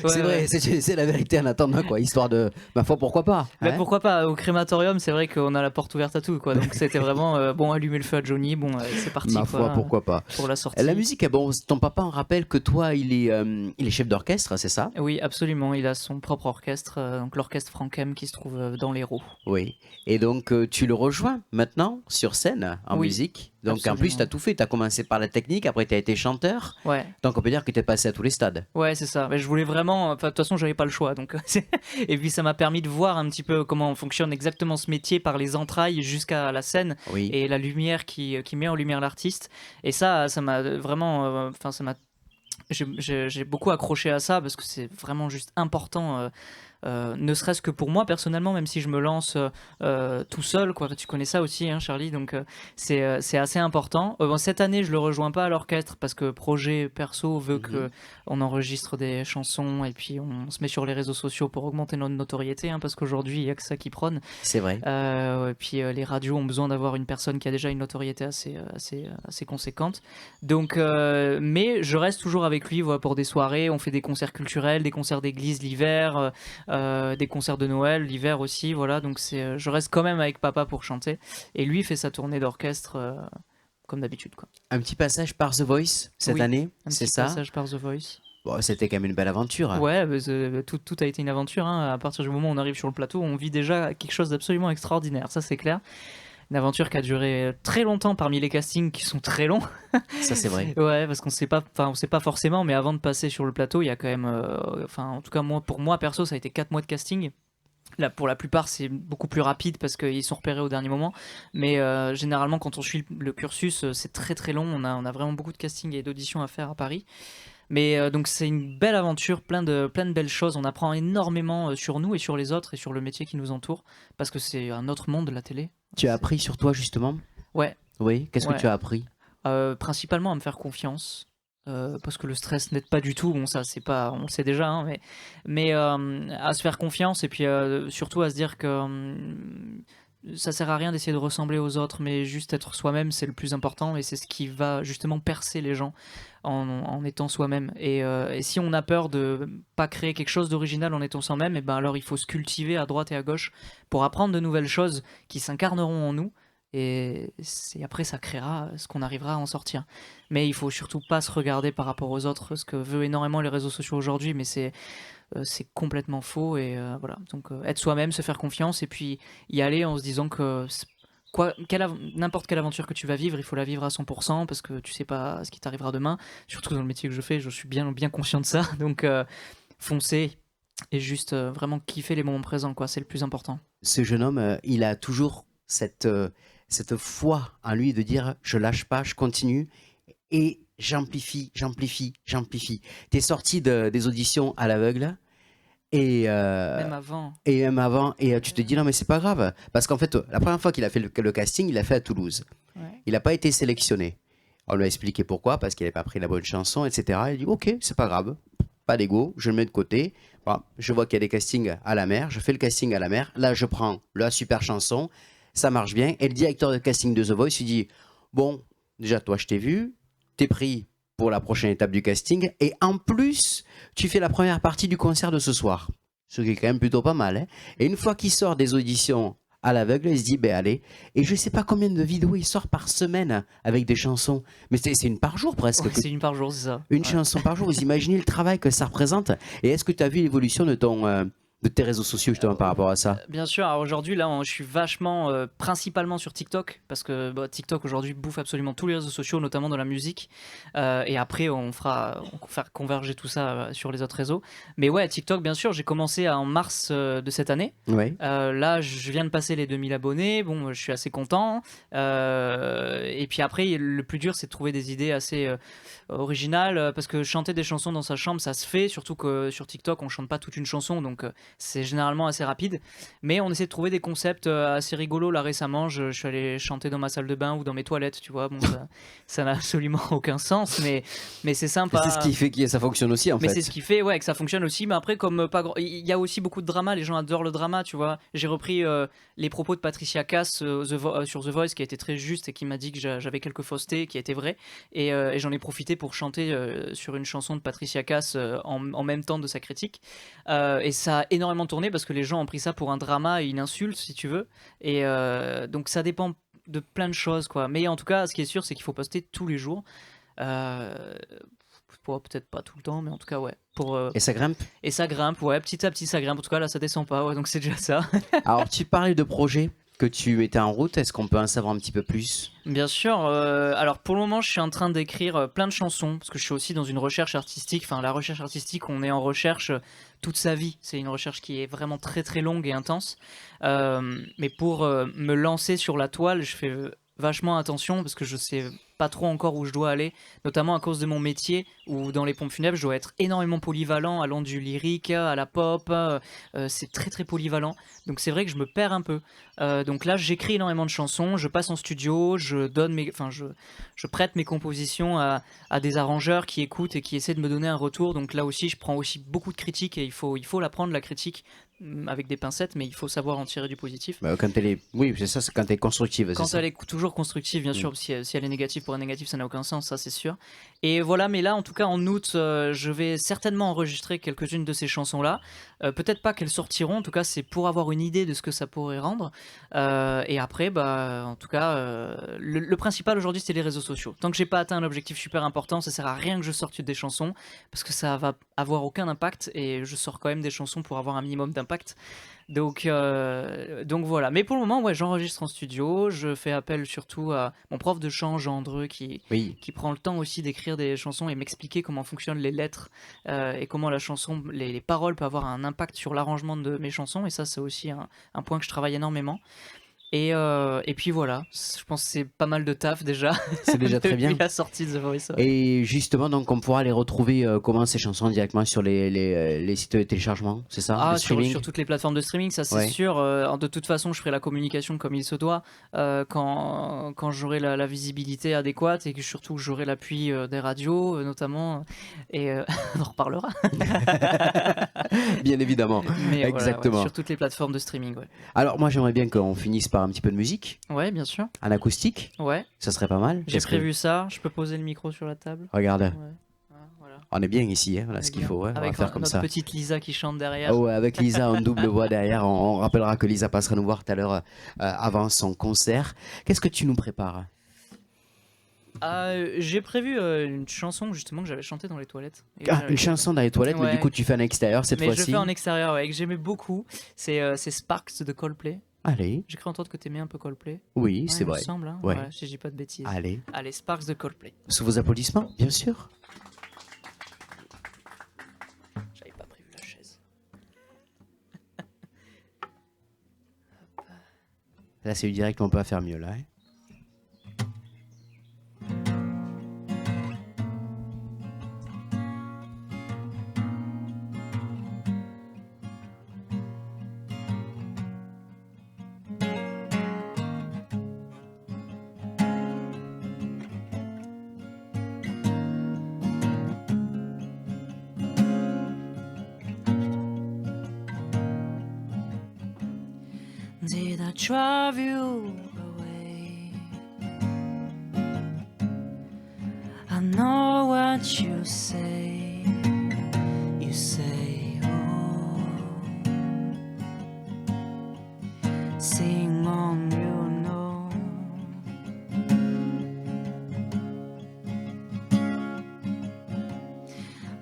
C'est vrai, c'est la vérité en attendant, quoi. Histoire de. Ma foi, pourquoi pas, hein. Pourquoi pas. Au crématorium, c'est vrai qu'on a la porte ouverte à tout, quoi. Donc c'était vraiment allumer le feu à Johnny, c'est parti. Ma foi, pourquoi pas. Pour la sortie. La musique, ton papa en rappelle que toi, il est chef d'orchestre, c'est ça? Oui, absolument. Il a son propre orchestre, donc l'orchestre Frankem qui se trouve dans l'Hérault. Oui. Et donc, tu le rejoins maintenant sur scène en musique. Donc, absolument. En plus, tu as tout fait. Tu as commencé par la technique, après, tu as été chanteur. Ouais. Donc, on peut dire que tu es passé à tous les stades. Ouais, c'est ça. Mais je voulais vraiment. De toute façon, j'avais pas le choix. Donc, et puis, ça m'a permis de voir un petit peu comment fonctionne exactement ce métier par les entrailles jusqu'à la scène et la lumière qui met en lumière l'artiste. Et ça m'a vraiment. J'ai beaucoup accroché à ça parce que c'est vraiment juste important. Ne serait-ce que pour moi personnellement, même si je me lance tout seul, quoi. Tu connais ça aussi, hein, Charlie, donc c'est assez important. Cette année, je le rejoins pas à l'orchestre parce que projet perso veut que on enregistre des chansons et puis on se met sur les réseaux sociaux pour augmenter notre notoriété, hein, parce qu'aujourd'hui, il y a que ça qui prône. C'est vrai. Et puis les radios ont besoin d'avoir une personne qui a déjà une notoriété assez conséquente. Donc, mais je reste toujours avec lui, voilà, pour des soirées. On fait des concerts culturels, des concerts d'église l'hiver. Des concerts de Noël, l'hiver aussi, voilà. Donc je reste quand même avec papa pour chanter. Et lui fait sa tournée d'orchestre comme d'habitude, quoi. Un petit passage par The Voice cette année, c'est ça? Un petit passage par The Voice. Bon, c'était quand même une belle aventure. Ouais, tout a été une aventure, hein. À partir du moment où on arrive sur le plateau, on vit déjà quelque chose d'absolument extraordinaire, ça c'est clair. Une aventure qui a duré très longtemps parmi les castings qui sont très longs. Ça c'est vrai. Ouais, parce qu'on sait pas forcément, mais avant de passer sur le plateau, il y a quand même, en tout cas pour moi perso, ça a été 4 mois de casting. Là, pour la plupart, c'est beaucoup plus rapide parce qu'ils sont repérés au dernier moment. Mais généralement, quand on suit le cursus, c'est très très long. On a vraiment beaucoup de casting et d'auditions à faire à Paris. Mais donc c'est une belle aventure, plein de belles choses. On apprend énormément sur nous et sur les autres et sur le métier qui nous entoure parce que c'est un autre monde, la télé. Tu as appris sur toi justement? Ouais. Oui, qu'est-ce que tu as appris? Principalement à me faire confiance. Parce que le stress n'aide pas du tout, bon ça c'est pas, on le sait déjà, hein, mais à se faire confiance et puis surtout à se dire que ça sert à rien d'essayer de ressembler aux autres, mais juste être soi-même c'est le plus important et c'est ce qui va justement percer les gens en étant soi-même. Et si on a peur de pas créer quelque chose d'original en étant soi-même, et ben alors il faut se cultiver à droite et à gauche pour apprendre de nouvelles choses qui s'incarneront en nous. Et après ça créera ce qu'on arrivera à en sortir. Mais il faut surtout pas se regarder par rapport aux autres, ce que veut énormément les réseaux sociaux aujourd'hui, mais c'est complètement faux. Et voilà, donc être soi-même, se faire confiance et puis y aller en se disant que n'importe quelle aventure que tu vas vivre, il faut la vivre à 100% parce que tu sais pas ce qui t'arrivera demain. Surtout dans le métier que je fais, je suis bien conscient de ça. Donc foncer et juste vraiment kiffer les moments présents, quoi, c'est le plus important. Ce jeune homme, il a toujours cette foi en lui de dire je lâche pas, je continue et j'amplifie. T'es sorti des auditions à l'aveugle et même avant et tu te dis non mais c'est pas grave parce qu'en fait la première fois qu'il a fait le casting il l'a fait à Toulouse. Il n'a pas été sélectionné. On lui a expliqué pourquoi, parce qu'il n'avait pas pris la bonne chanson, etc. Il dit ok, c'est pas grave, pas d'ego, je le mets de côté. Voilà, je vois qu'il y a des castings à la mer, je fais le casting à la mer, là je prends la super chanson, ça marche bien. Et le directeur de casting de The Voice lui dit bon, déjà toi je t'ai vu, t'es pris pour la prochaine étape du casting, et en plus tu fais la première partie du concert de ce soir, ce qui est quand même plutôt pas mal, hein. Et une fois qu'il sort des auditions à l'aveugle, il se dit ben allez, et je sais pas combien de vidéos il sort par semaine avec des chansons, mais c'est une par jour presque. Ouais, c'est une par jour, c'est ça. Une chanson par jour, vous imaginez le travail que ça représente. Et est-ce que tu as vu l'évolution de de tes réseaux sociaux justement par rapport à ça? Bien sûr, alors aujourd'hui là je suis vachement principalement sur TikTok parce que TikTok aujourd'hui bouffe absolument tous les réseaux sociaux, notamment dans la musique. Et après on va faire converger tout ça sur les autres réseaux. Mais ouais, TikTok bien sûr, j'ai commencé en mars de cette année. Ouais. Là je viens de passer les 2000 abonnés, bon je suis assez content. Et puis après le plus dur c'est de trouver des idées assez originales parce que chanter des chansons dans sa chambre ça se fait, surtout que sur TikTok on chante pas toute une chanson donc c'est généralement assez rapide, mais on essaie de trouver des concepts assez rigolos. Là récemment, je suis allé chanter dans ma salle de bain ou dans mes toilettes, tu vois. Bon, ça n'a absolument aucun sens, mais c'est sympa. C'est ce qui fait que ça fonctionne aussi en fait. Mais c'est ce qui fait que ça fonctionne aussi. Mais après, comme il y a aussi beaucoup de drama, les gens adorent le drama, tu vois. J'ai repris les propos de Patricia Cass sur The Voice, qui a été très juste et qui m'a dit que j'avais quelques faussetés, qui étaient vraies. Et j'en ai profité pour chanter sur une chanson de Patricia Cass en même temps de sa critique. Et ça a énormément tourné parce que les gens ont pris ça pour un drama et une insulte, si tu veux. Et donc ça dépend de plein de choses, quoi. Mais en tout cas, ce qui est sûr, c'est qu'il faut poster tous les jours. Peut-être pas tout le temps, mais en tout cas, ouais. Et ça grimpe? Et ça grimpe, ouais. Petit à petit, ça grimpe. En tout cas, là, ça descend pas, ouais, donc c'est déjà ça. Alors, tu parlais de projets que tu mettais en route. Est-ce qu'on peut en savoir un petit peu plus? Bien sûr. Alors pour le moment, je suis en train d'écrire plein de chansons parce que je suis aussi dans une recherche artistique. Enfin, la recherche artistique, on est en recherche toute sa vie. C'est une recherche qui est vraiment très très longue et intense. Mais pour me lancer sur la toile, je fais vachement attention parce que je sais pas trop encore où je dois aller, notamment à cause de mon métier où dans les pompes funèbres, je dois être énormément polyvalent, allant du lyrique à la pop. C'est très très polyvalent. Donc c'est vrai que je me perds un peu. Donc là, j'écris énormément de chansons, je passe en studio, je prête mes compositions à des arrangeurs qui écoutent et qui essaient de me donner un retour. Donc là aussi, je prends aussi beaucoup de critiques et il faut la prendre, la critique, avec des pincettes, mais il faut savoir en tirer du positif. Bah, quand elle est... Oui, c'est ça, c'est quand elle est constructive. Quand elle est toujours constructive, bien sûr, si elle est négative pour un négatif, ça n'a aucun sens, ça c'est sûr. Et voilà, mais là, en tout cas, en août, je vais certainement enregistrer quelques-unes de ces chansons-là. Peut-être pas qu'elles sortiront, en tout cas, c'est pour avoir une idée de ce que ça pourrait rendre. Et après, bah, en tout cas, le principal aujourd'hui, c'est les réseaux sociaux. Tant que j'ai pas atteint un objectif super important, ça sert à rien que je sorte des chansons, parce que ça va avoir aucun impact, et je sors quand même des chansons pour avoir un minimum d'impact. Donc voilà. Mais pour le moment, ouais, j'enregistre en studio. Je fais appel surtout à mon prof de chant, Jean Andreu, qui prend le temps aussi d'écrire des chansons et m'expliquer comment fonctionnent les lettres et comment la chanson, les paroles peuvent avoir un impact sur l'arrangement de mes chansons. Et ça, c'est aussi un point que je travaille énormément. Et puis voilà, je pense que c'est pas mal de taf déjà. C'est déjà très bien. Depuis la sortie de The Voice. Ouais. Et justement, donc on pourra les retrouver comment ces chansons directement sur les sites de téléchargement, c'est ça? Ah, sur toutes les plateformes de streaming, ça c'est sûr. De toute façon, je ferai la communication comme il se doit quand j'aurai la visibilité adéquate et que surtout j'aurai l'appui des radios notamment. Et on en reparlera. Bien évidemment. Mais exactement. Voilà, sur toutes les plateformes de streaming. Ouais. Alors moi j'aimerais bien qu'on finisse par un petit peu de musique. Ouais, bien sûr. En acoustique. Ouais. Ça serait pas mal. J'ai prévu ça. Je peux poser le micro sur la table. Regarde. Ouais. Voilà. On est bien ici, hein, on a ce qu'il faut. Ouais. Avec on va faire comme notre ça. petite Lisa qui chante derrière. Oh, ouais, avec Lisa en double voix derrière. On rappellera que Lisa passera nous voir tout à l'heure avant son concert. Qu'est-ce que tu nous prépares? J'ai prévu une chanson justement que j'avais chantée dans les toilettes. Une chanson dans les toilettes, mais du coup tu fais en extérieur cette fois-ci. Je fais en extérieur, ouais, que j'aimais beaucoup. C'est Sparks de Coldplay. Allez. J'ai cru entendre que t'aimais un peu Coldplay. Oui, c'est vrai. Il me semble, hein. Ouais. Si je dis pas de bêtises. Allez, Sparks de Coldplay. sous vos applaudissements, bien sûr. J'avais pas prévu la chaise. Là c'est du direct, on peut pas faire mieux là. Hein. Did I drive you away? I know what you say. You say, oh, sing on, you know.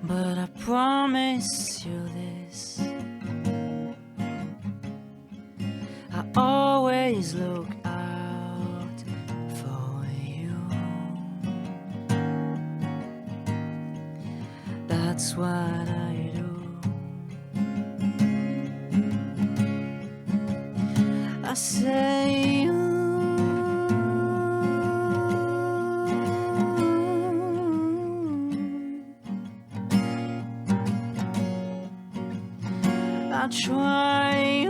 But I promise you this. that's what I do. I say I try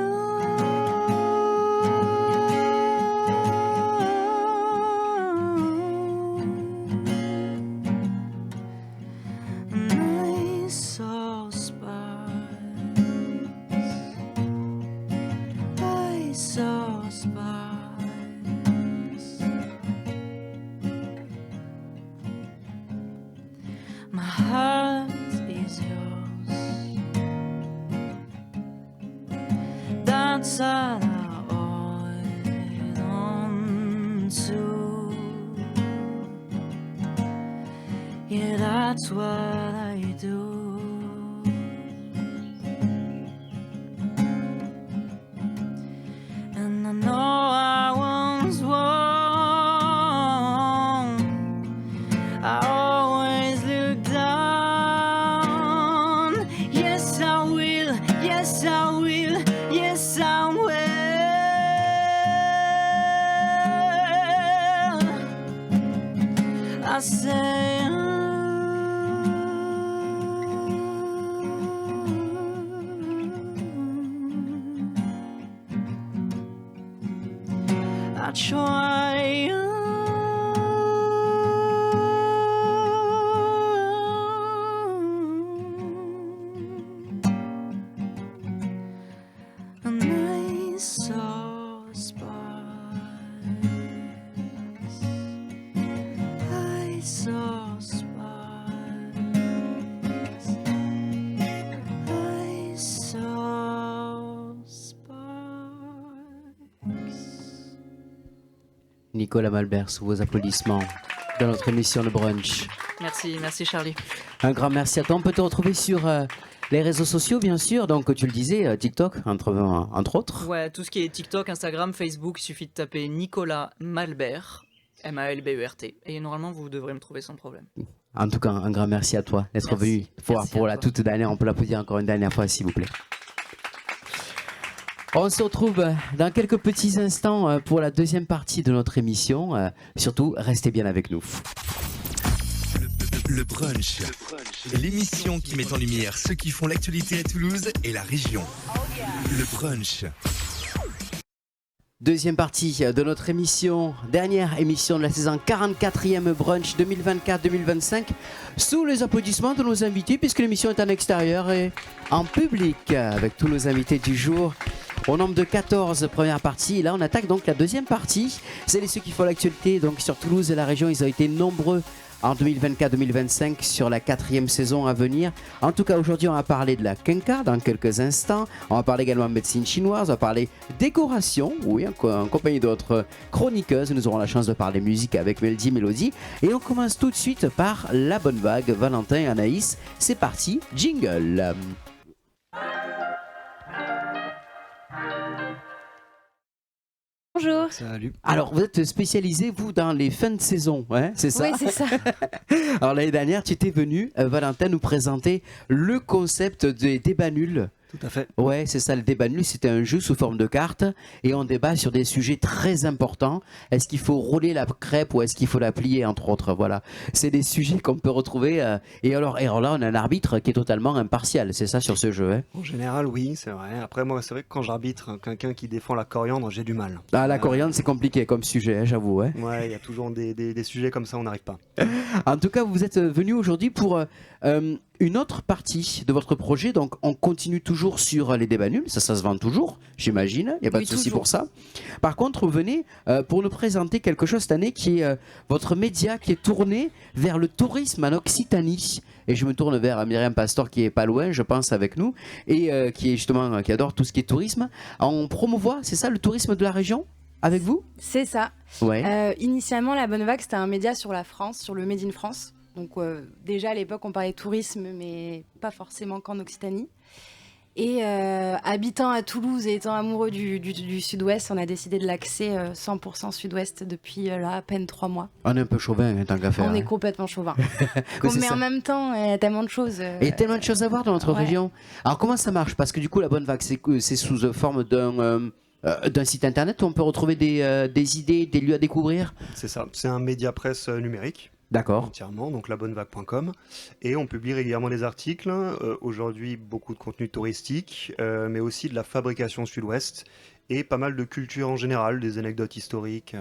and I saw sparks. I saw sparks. My heart is yours. That's all I hold on to. Yeah, that's what I do. And I know I once wrong. I always look down. Yes, I will. Yes, I will. Yes, I will. I say I try and I saw sparks. I saw sparks. I saw sparks. Nicolas Malbert, sous vos applaudissements, dans notre émission Le Brunch. Merci, merci Charlie. Un grand merci à toi. On peut te retrouver sur les réseaux sociaux, bien sûr. Donc, tu le disais, TikTok, entre autres. Ouais, tout ce qui est TikTok, Instagram, Facebook, il suffit de taper Nicolas Malbert, M-A-L-B-E-R-T. Et normalement, vous devrez me trouver sans problème. En tout cas, un grand merci à toi d'être venu pour la toute dernière. On peut l'applaudir encore une dernière fois, s'il vous plaît. On se retrouve dans quelques petits instants pour la deuxième partie de notre émission. Surtout, restez bien avec nous. Le brunch, l'émission qui met en lumière ceux qui font l'actualité à Toulouse et la région. Le brunch. Deuxième partie de notre émission, dernière émission de la saison 44e brunch 2024-2025, sous les applaudissements de nos invités, puisque l'émission est en extérieur et en public, avec tous nos invités du jour. Au nombre de 14 premières parties, et là on attaque donc la deuxième partie. Celles et ceux qui font l'actualité donc sur Toulouse et la région, ils ont été nombreux en 2024-2025 sur la 4e saison à venir. En tout cas, aujourd'hui, on va parler de la Kenka dans quelques instants. On va parler également de médecine chinoise, on va parler décoration, oui, en compagnie d'autres chroniqueuses. Nous aurons la chance de parler musique avec Mélodie. Et on commence tout de suite par la bonne vague, Valentin et Anaïs. C'est parti, jingle. Bonjour. Salut. Alors, vous êtes spécialisé, vous, dans les fins de saison, hein, c'est ça? Oui, c'est ça. Alors, l'année dernière, tu étais venu, Valentin, nous présenter le concept des débats nuls. Tout à fait. Ouais, c'est ça, le débat nul, c'était un jeu sous forme de cartes et on débat sur des sujets très importants. Est-ce qu'il faut rouler la crêpe ou est-ce qu'il faut la plier, entre autres? Voilà, c'est des sujets qu'on peut retrouver. Et alors là, on a un arbitre qui est totalement impartial, c'est ça sur ce jeu, hein? En général, oui, c'est vrai. Après, moi, c'est vrai que quand j'arbitre quelqu'un qui défend la coriandre, j'ai du mal. Ah, la coriandre, c'est compliqué comme sujet, hein, j'avoue. Hein. Ouais, il y a toujours des sujets comme ça, on n'arrive pas. En tout cas, vous êtes venu aujourd'hui pour une autre partie de votre projet. Donc, on continue toujours sur les débats nuls. Ça se vend toujours, j'imagine. Il n'y a pas de souci pour ça. Par contre, vous venez pour nous présenter quelque chose cette année qui est votre média qui est tourné vers le tourisme en Occitanie. Et je me tourne vers Myriam Pastor qui est pas loin, je pense, avec nous, et qui est justement qui adore tout ce qui est tourisme. On promouvoit, c'est ça, le tourisme de la région avec vous? C'est ça. Ouais. Initialement, La Bonne Vague, c'était un média sur la France, sur le Made in France. Donc déjà à l'époque, on parlait tourisme, mais pas forcément qu'en Occitanie. Et habitant à Toulouse et étant amoureux du sud-ouest, on a décidé de l'axer 100% sud-ouest depuis là, à peine 3 mois. On est un peu chauvin, tant qu'à faire. On est hein. complètement chauvin. C'est Mais ça. en même temps, il y a tellement de choses. Il y a tellement de choses à voir dans notre Ouais. région. Alors comment ça marche? Parce que du coup, la Bonne Vague, c'est sous forme d'un site internet où on peut retrouver des idées, des lieux à découvrir. C'est ça, c'est un média presse numérique. D'accord. Entièrement, donc labonnevague.com. Et on publie régulièrement des articles. Aujourd'hui, beaucoup de contenu touristique, mais aussi de la fabrication sud-ouest et pas mal de culture en général, des anecdotes historiques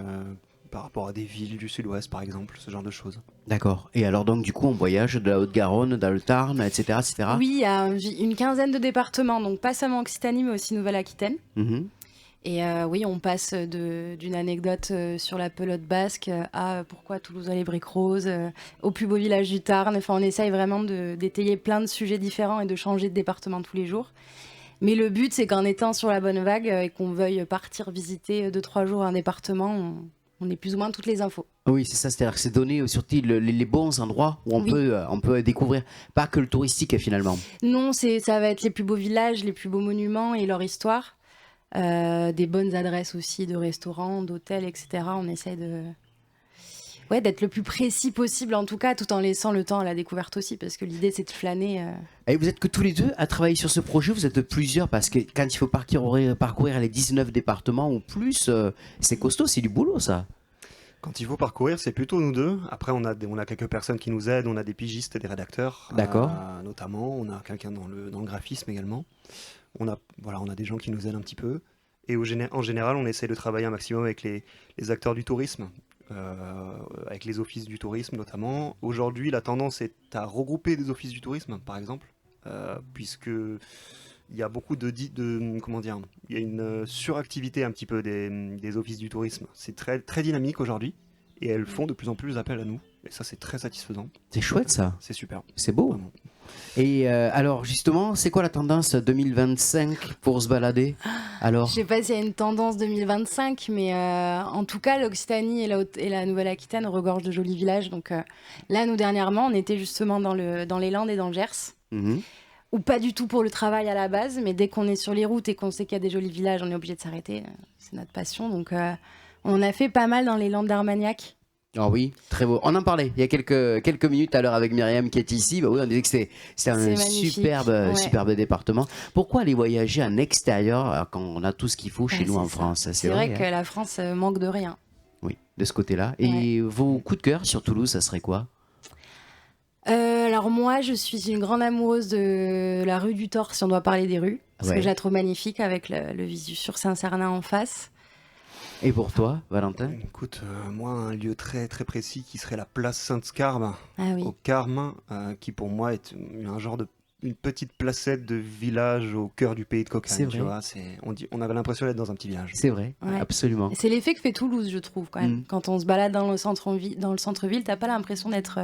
par rapport à des villes du sud-ouest, par exemple, ce genre de choses. D'accord. Et alors donc du coup, on voyage de la Haute-Garonne, dans le Tarn, etc., etc. Oui, il y a une quinzaine de départements, donc pas seulement Occitanie, mais aussi Nouvelle-Aquitaine. Mhm. Et oui, on passe d'une anecdote sur la pelote basque à pourquoi Toulouse a les briques roses, au plus beau village du Tarn. Enfin, on essaye vraiment d'étayer plein de sujets différents et de changer de département tous les jours. Mais le but, c'est qu'en étant sur la Bonne Vague et qu'on veuille partir visiter 2-3 jours un département, on ait plus ou moins toutes les infos. Oui, c'est ça, c'est-à-dire que c'est donné surtout les bons endroits où Oui. on peut découvrir, pas que le touristique finalement. Non, ça va être les plus beaux villages, les plus beaux monuments et leur histoire. Des bonnes adresses aussi de restaurants, d'hôtels, etc. On essaye d'être le plus précis possible en tout cas, tout en laissant le temps à la découverte aussi, parce que l'idée c'est de flâner. Et vous êtes que tous les deux à travailler sur ce projet, vous êtes plusieurs, parce que quand il faut parcourir les 19 départements ou plus, c'est costaud, c'est du boulot ça. Quand il faut parcourir, c'est plutôt nous deux. Après, on a quelques personnes qui nous aident, on a des pigistes et des rédacteurs. D'accord. Notamment, on a quelqu'un dans le graphisme également. On a des gens qui nous aident un petit peu. Et en général, on essaie de travailler un maximum avec les acteurs du tourisme, avec les offices du tourisme notamment. Aujourd'hui, la tendance est à regrouper des offices du tourisme, par exemple, puisque il y a beaucoup comment dire, il y a une suractivité un petit peu des offices du tourisme. C'est très, très dynamique aujourd'hui et elles font de plus en plus appel à nous. Et ça, c'est très satisfaisant. C'est chouette ça. C'est super. C'est beau. Vraiment. Et alors justement, c'est quoi la tendance 2025 pour se balader? Alors, Je sais pas s'il y a une tendance 2025, mais en tout cas, l'Occitanie et la Nouvelle-Aquitaine regorgent de jolis villages. Donc là, nous, dernièrement, on était justement dans les Landes et dans le Gers. mhm. Ou pas du tout pour le travail à la base, mais dès qu'on est sur les routes et qu'on sait qu'il y a des jolis villages, on est obligé de s'arrêter. C'est notre passion. Donc on a fait pas mal dans les Landes d'Armagnac. Ah oui, très beau. On en parlait il y a quelques minutes à l'heure avec Myriam qui est ici. Bah oui, on disait que c'était un magnifique. superbe, Ouais. superbe département. Pourquoi aller voyager en extérieur alors qu'on a tout ce qu'il faut chez Ouais, nous c'est en ça. France? C'est vrai hein. que la France manque de rien. Oui, de ce côté-là. Et vos coups de cœur sur Toulouse, ça serait quoi? Alors moi, je suis une grande amoureuse de la rue du Thor, si on doit parler des rues, parce Ouais. que je la trouve magnifique avec le visu sur Saint-Cernin en face. Et pour toi, Valentin? Écoute, moi, un lieu très, très précis qui serait la place Sainte-Carme, Ah oui. au Carme, qui pour moi est un genre une petite placette de village au cœur du pays de Cocagne. C'est Tu vrai. vois, on avait l'impression d'être dans un petit village. C'est vrai, Ouais. absolument. C'est l'effet que fait Toulouse, je trouve, quand même. Mm. Quand on se balade dans le centre-ville, t'as pas l'impression d'être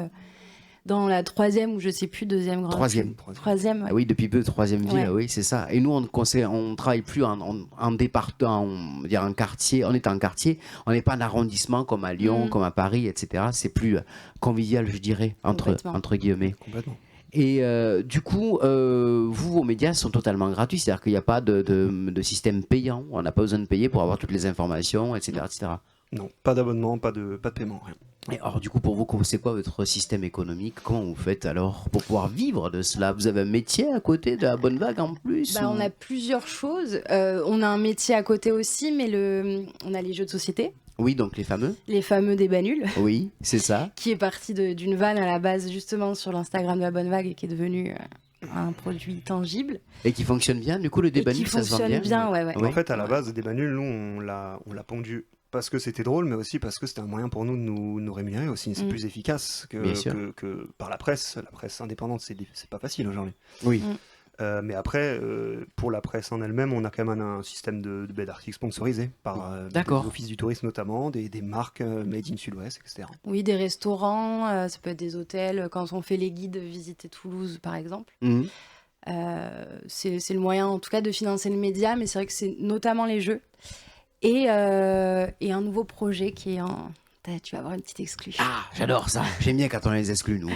dans la troisième ou je sais plus, deuxième grande. Troisième. Troisième, ouais. Ah oui, depuis peu, troisième ville, Ouais. oui, c'est ça. Et nous, on travaille plus en département, on va dire en quartier. On est en quartier, on n'est pas en arrondissement comme à Lyon, Mhm. comme à Paris, etc. C'est plus convivial, je dirais, Complètement. entre guillemets. Complètement. Et du coup, vous, vos médias sont totalement gratuits, c'est-à-dire qu'il n'y a pas de système payant. On n'a pas besoin de payer pour avoir toutes les informations, etc., etc. Non, pas d'abonnement, pas de paiement, rien. Et alors, du coup, pour vous, c'est quoi votre système économique? Comment vous faites alors pour pouvoir vivre de cela? Vous avez un métier à côté de la Bonne Vague en plus? Bah, ou- on a plusieurs choses. On a un métier à côté aussi, mais on a les jeux de société, Oui, donc les fameux. les fameux débat nuls, Oui, c'est ça. qui est parti d'une vanne à la base justement sur l'Instagram de la Bonne Vague et qui est devenu un produit tangible. Et qui fonctionne bien, du coup, le débat qui nul, ça se vend fonctionne bien, ouais, ouais. Oui. En fait, à la base, Débat Nul, nous, on l'a pondu parce que c'était drôle, mais aussi parce que c'était un moyen pour nous de nous rémunérer aussi. C'est Mm. plus efficace Bien sûr. que par la presse. La presse indépendante, c'est pas facile aujourd'hui. Oui. Mais après, pour la presse en elle-même, on a quand même un système de d'articles sponsorisés par D'accord. des offices du tourisme notamment, des marques Made in Sud-Ouest, etc. Oui, des restaurants, ça peut être des hôtels. Quand on fait les guides visiter Toulouse, par exemple. Mhm. C'est le moyen, en tout cas, de financer le média, mais c'est vrai que c'est notamment les jeux. Et un nouveau projet qui est en Tu vas avoir une petite exclue. Ah, j'adore ça. J'aime bien quand on les exclut, nous.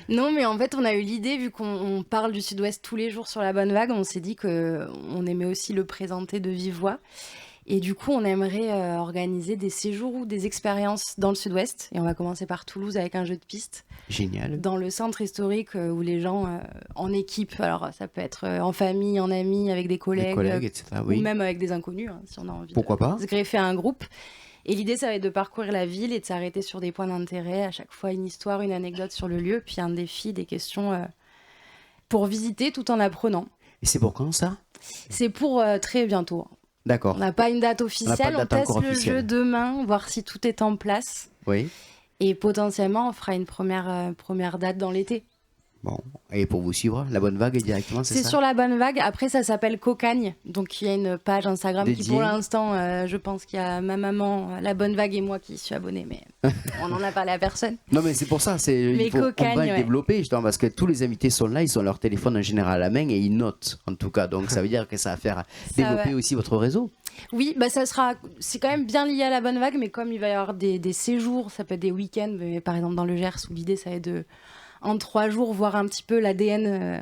Non, mais en fait, on a eu l'idée, vu qu'on parle du Sud-Ouest tous les jours sur la Bonne Vague, on s'est dit qu'on aimait aussi le présenter de vive voix. Et du coup, on aimerait organiser des séjours ou des expériences dans le Sud-Ouest. Et on va commencer par Toulouse avec un jeu de piste. Génial. Dans le centre historique où les gens en équipe, alors ça peut être en famille, en amis, avec des collègues, etc., oui. ou même avec des inconnus, hein, si on a envie Pourquoi de pas se greffer à un groupe. Et l'idée, ça va être de parcourir la ville et de s'arrêter sur des points d'intérêt. À chaque fois, une histoire, une anecdote sur le lieu, puis un défi, des questions pour visiter tout en apprenant. Et c'est pour quand, ça? C'est pour très bientôt. D'accord. On n'a pas une date officielle, on teste le officielle. jeu demain, voir si tout est en place. Oui. Et potentiellement, on fera une première date dans l'été. Bon. Et pour vous suivre, la Bonne Vague directement, c'est C'est ça? sur la Bonne Vague. Après, ça s'appelle Cocagne. Donc, il y a une page Instagram qui, Dédiée. pour l'instant, je pense qu'il y a ma maman, la Bonne Vague et moi qui suis abonnés. Mais on n'en a parlé à personne. Non, mais c'est pour ça. Mais On Cocagne, va le ouais. développer, justement, parce que tous les invités sont là, ils ont leur téléphone en général à la main et ils notent, en tout cas. Donc, ça veut dire que ça va faire développer va. aussi votre réseau. Oui, bah c'est quand même bien lié à la Bonne Vague, mais comme il va y avoir des séjours, ça peut être des week-ends, mais par exemple dans le Gers, où l'idée, ça va être de, en 3 jours, voir un petit peu l'ADN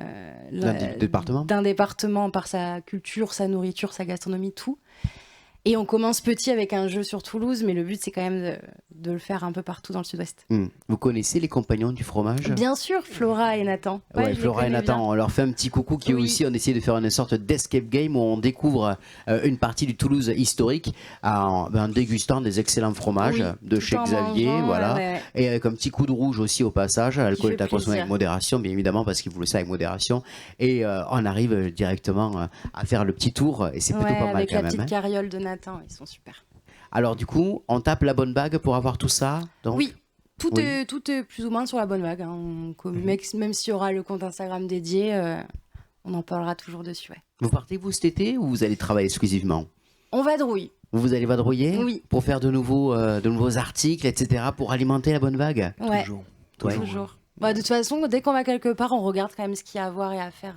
d'un département par sa culture, sa nourriture, sa gastronomie, tout. Et on commence petit avec un jeu sur Toulouse, mais le but, c'est quand même de le faire un peu partout dans le Sud-Ouest. Vous connaissez les compagnons du fromage? Bien sûr, Flora et Nathan. Ouais, je les Flora et connais Nathan, bien. on leur fait un petit coucou qui aussi, on essaie de faire une sorte d'escape game où on découvre une partie du Toulouse historique en dégustant des excellents fromages de tout chez en Xavier, mangeant, voilà. ouais. Et avec un petit coup de rouge aussi au passage. L'alcool fait est à consommer plaisir. avec modération, bien évidemment, parce qu'il voulait ça avec modération. Et on arrive directement à faire le petit tour et c'est plutôt pas mal avec quand la même. petite hein. carriole de Nathan, ils sont super. Alors du coup, on tape la Bonne Vague pour avoir tout ça. Donc Oui. Tout Oui. est plus ou moins sur la Bonne Vague. Hein. Même s'il y aura le compte Instagram dédié, on en parlera toujours dessus. Ouais. Vous partez vous cet été ou vous allez travailler exclusivement? On vadrouille. Vous allez vadrouiller Oui. pour faire de nouveaux articles, etc., pour alimenter la Bonne Vague? Ouais. Ouais. Toujours. Bah, de toute façon, dès qu'on va quelque part, on regarde quand même ce qu'il y a à voir et à faire.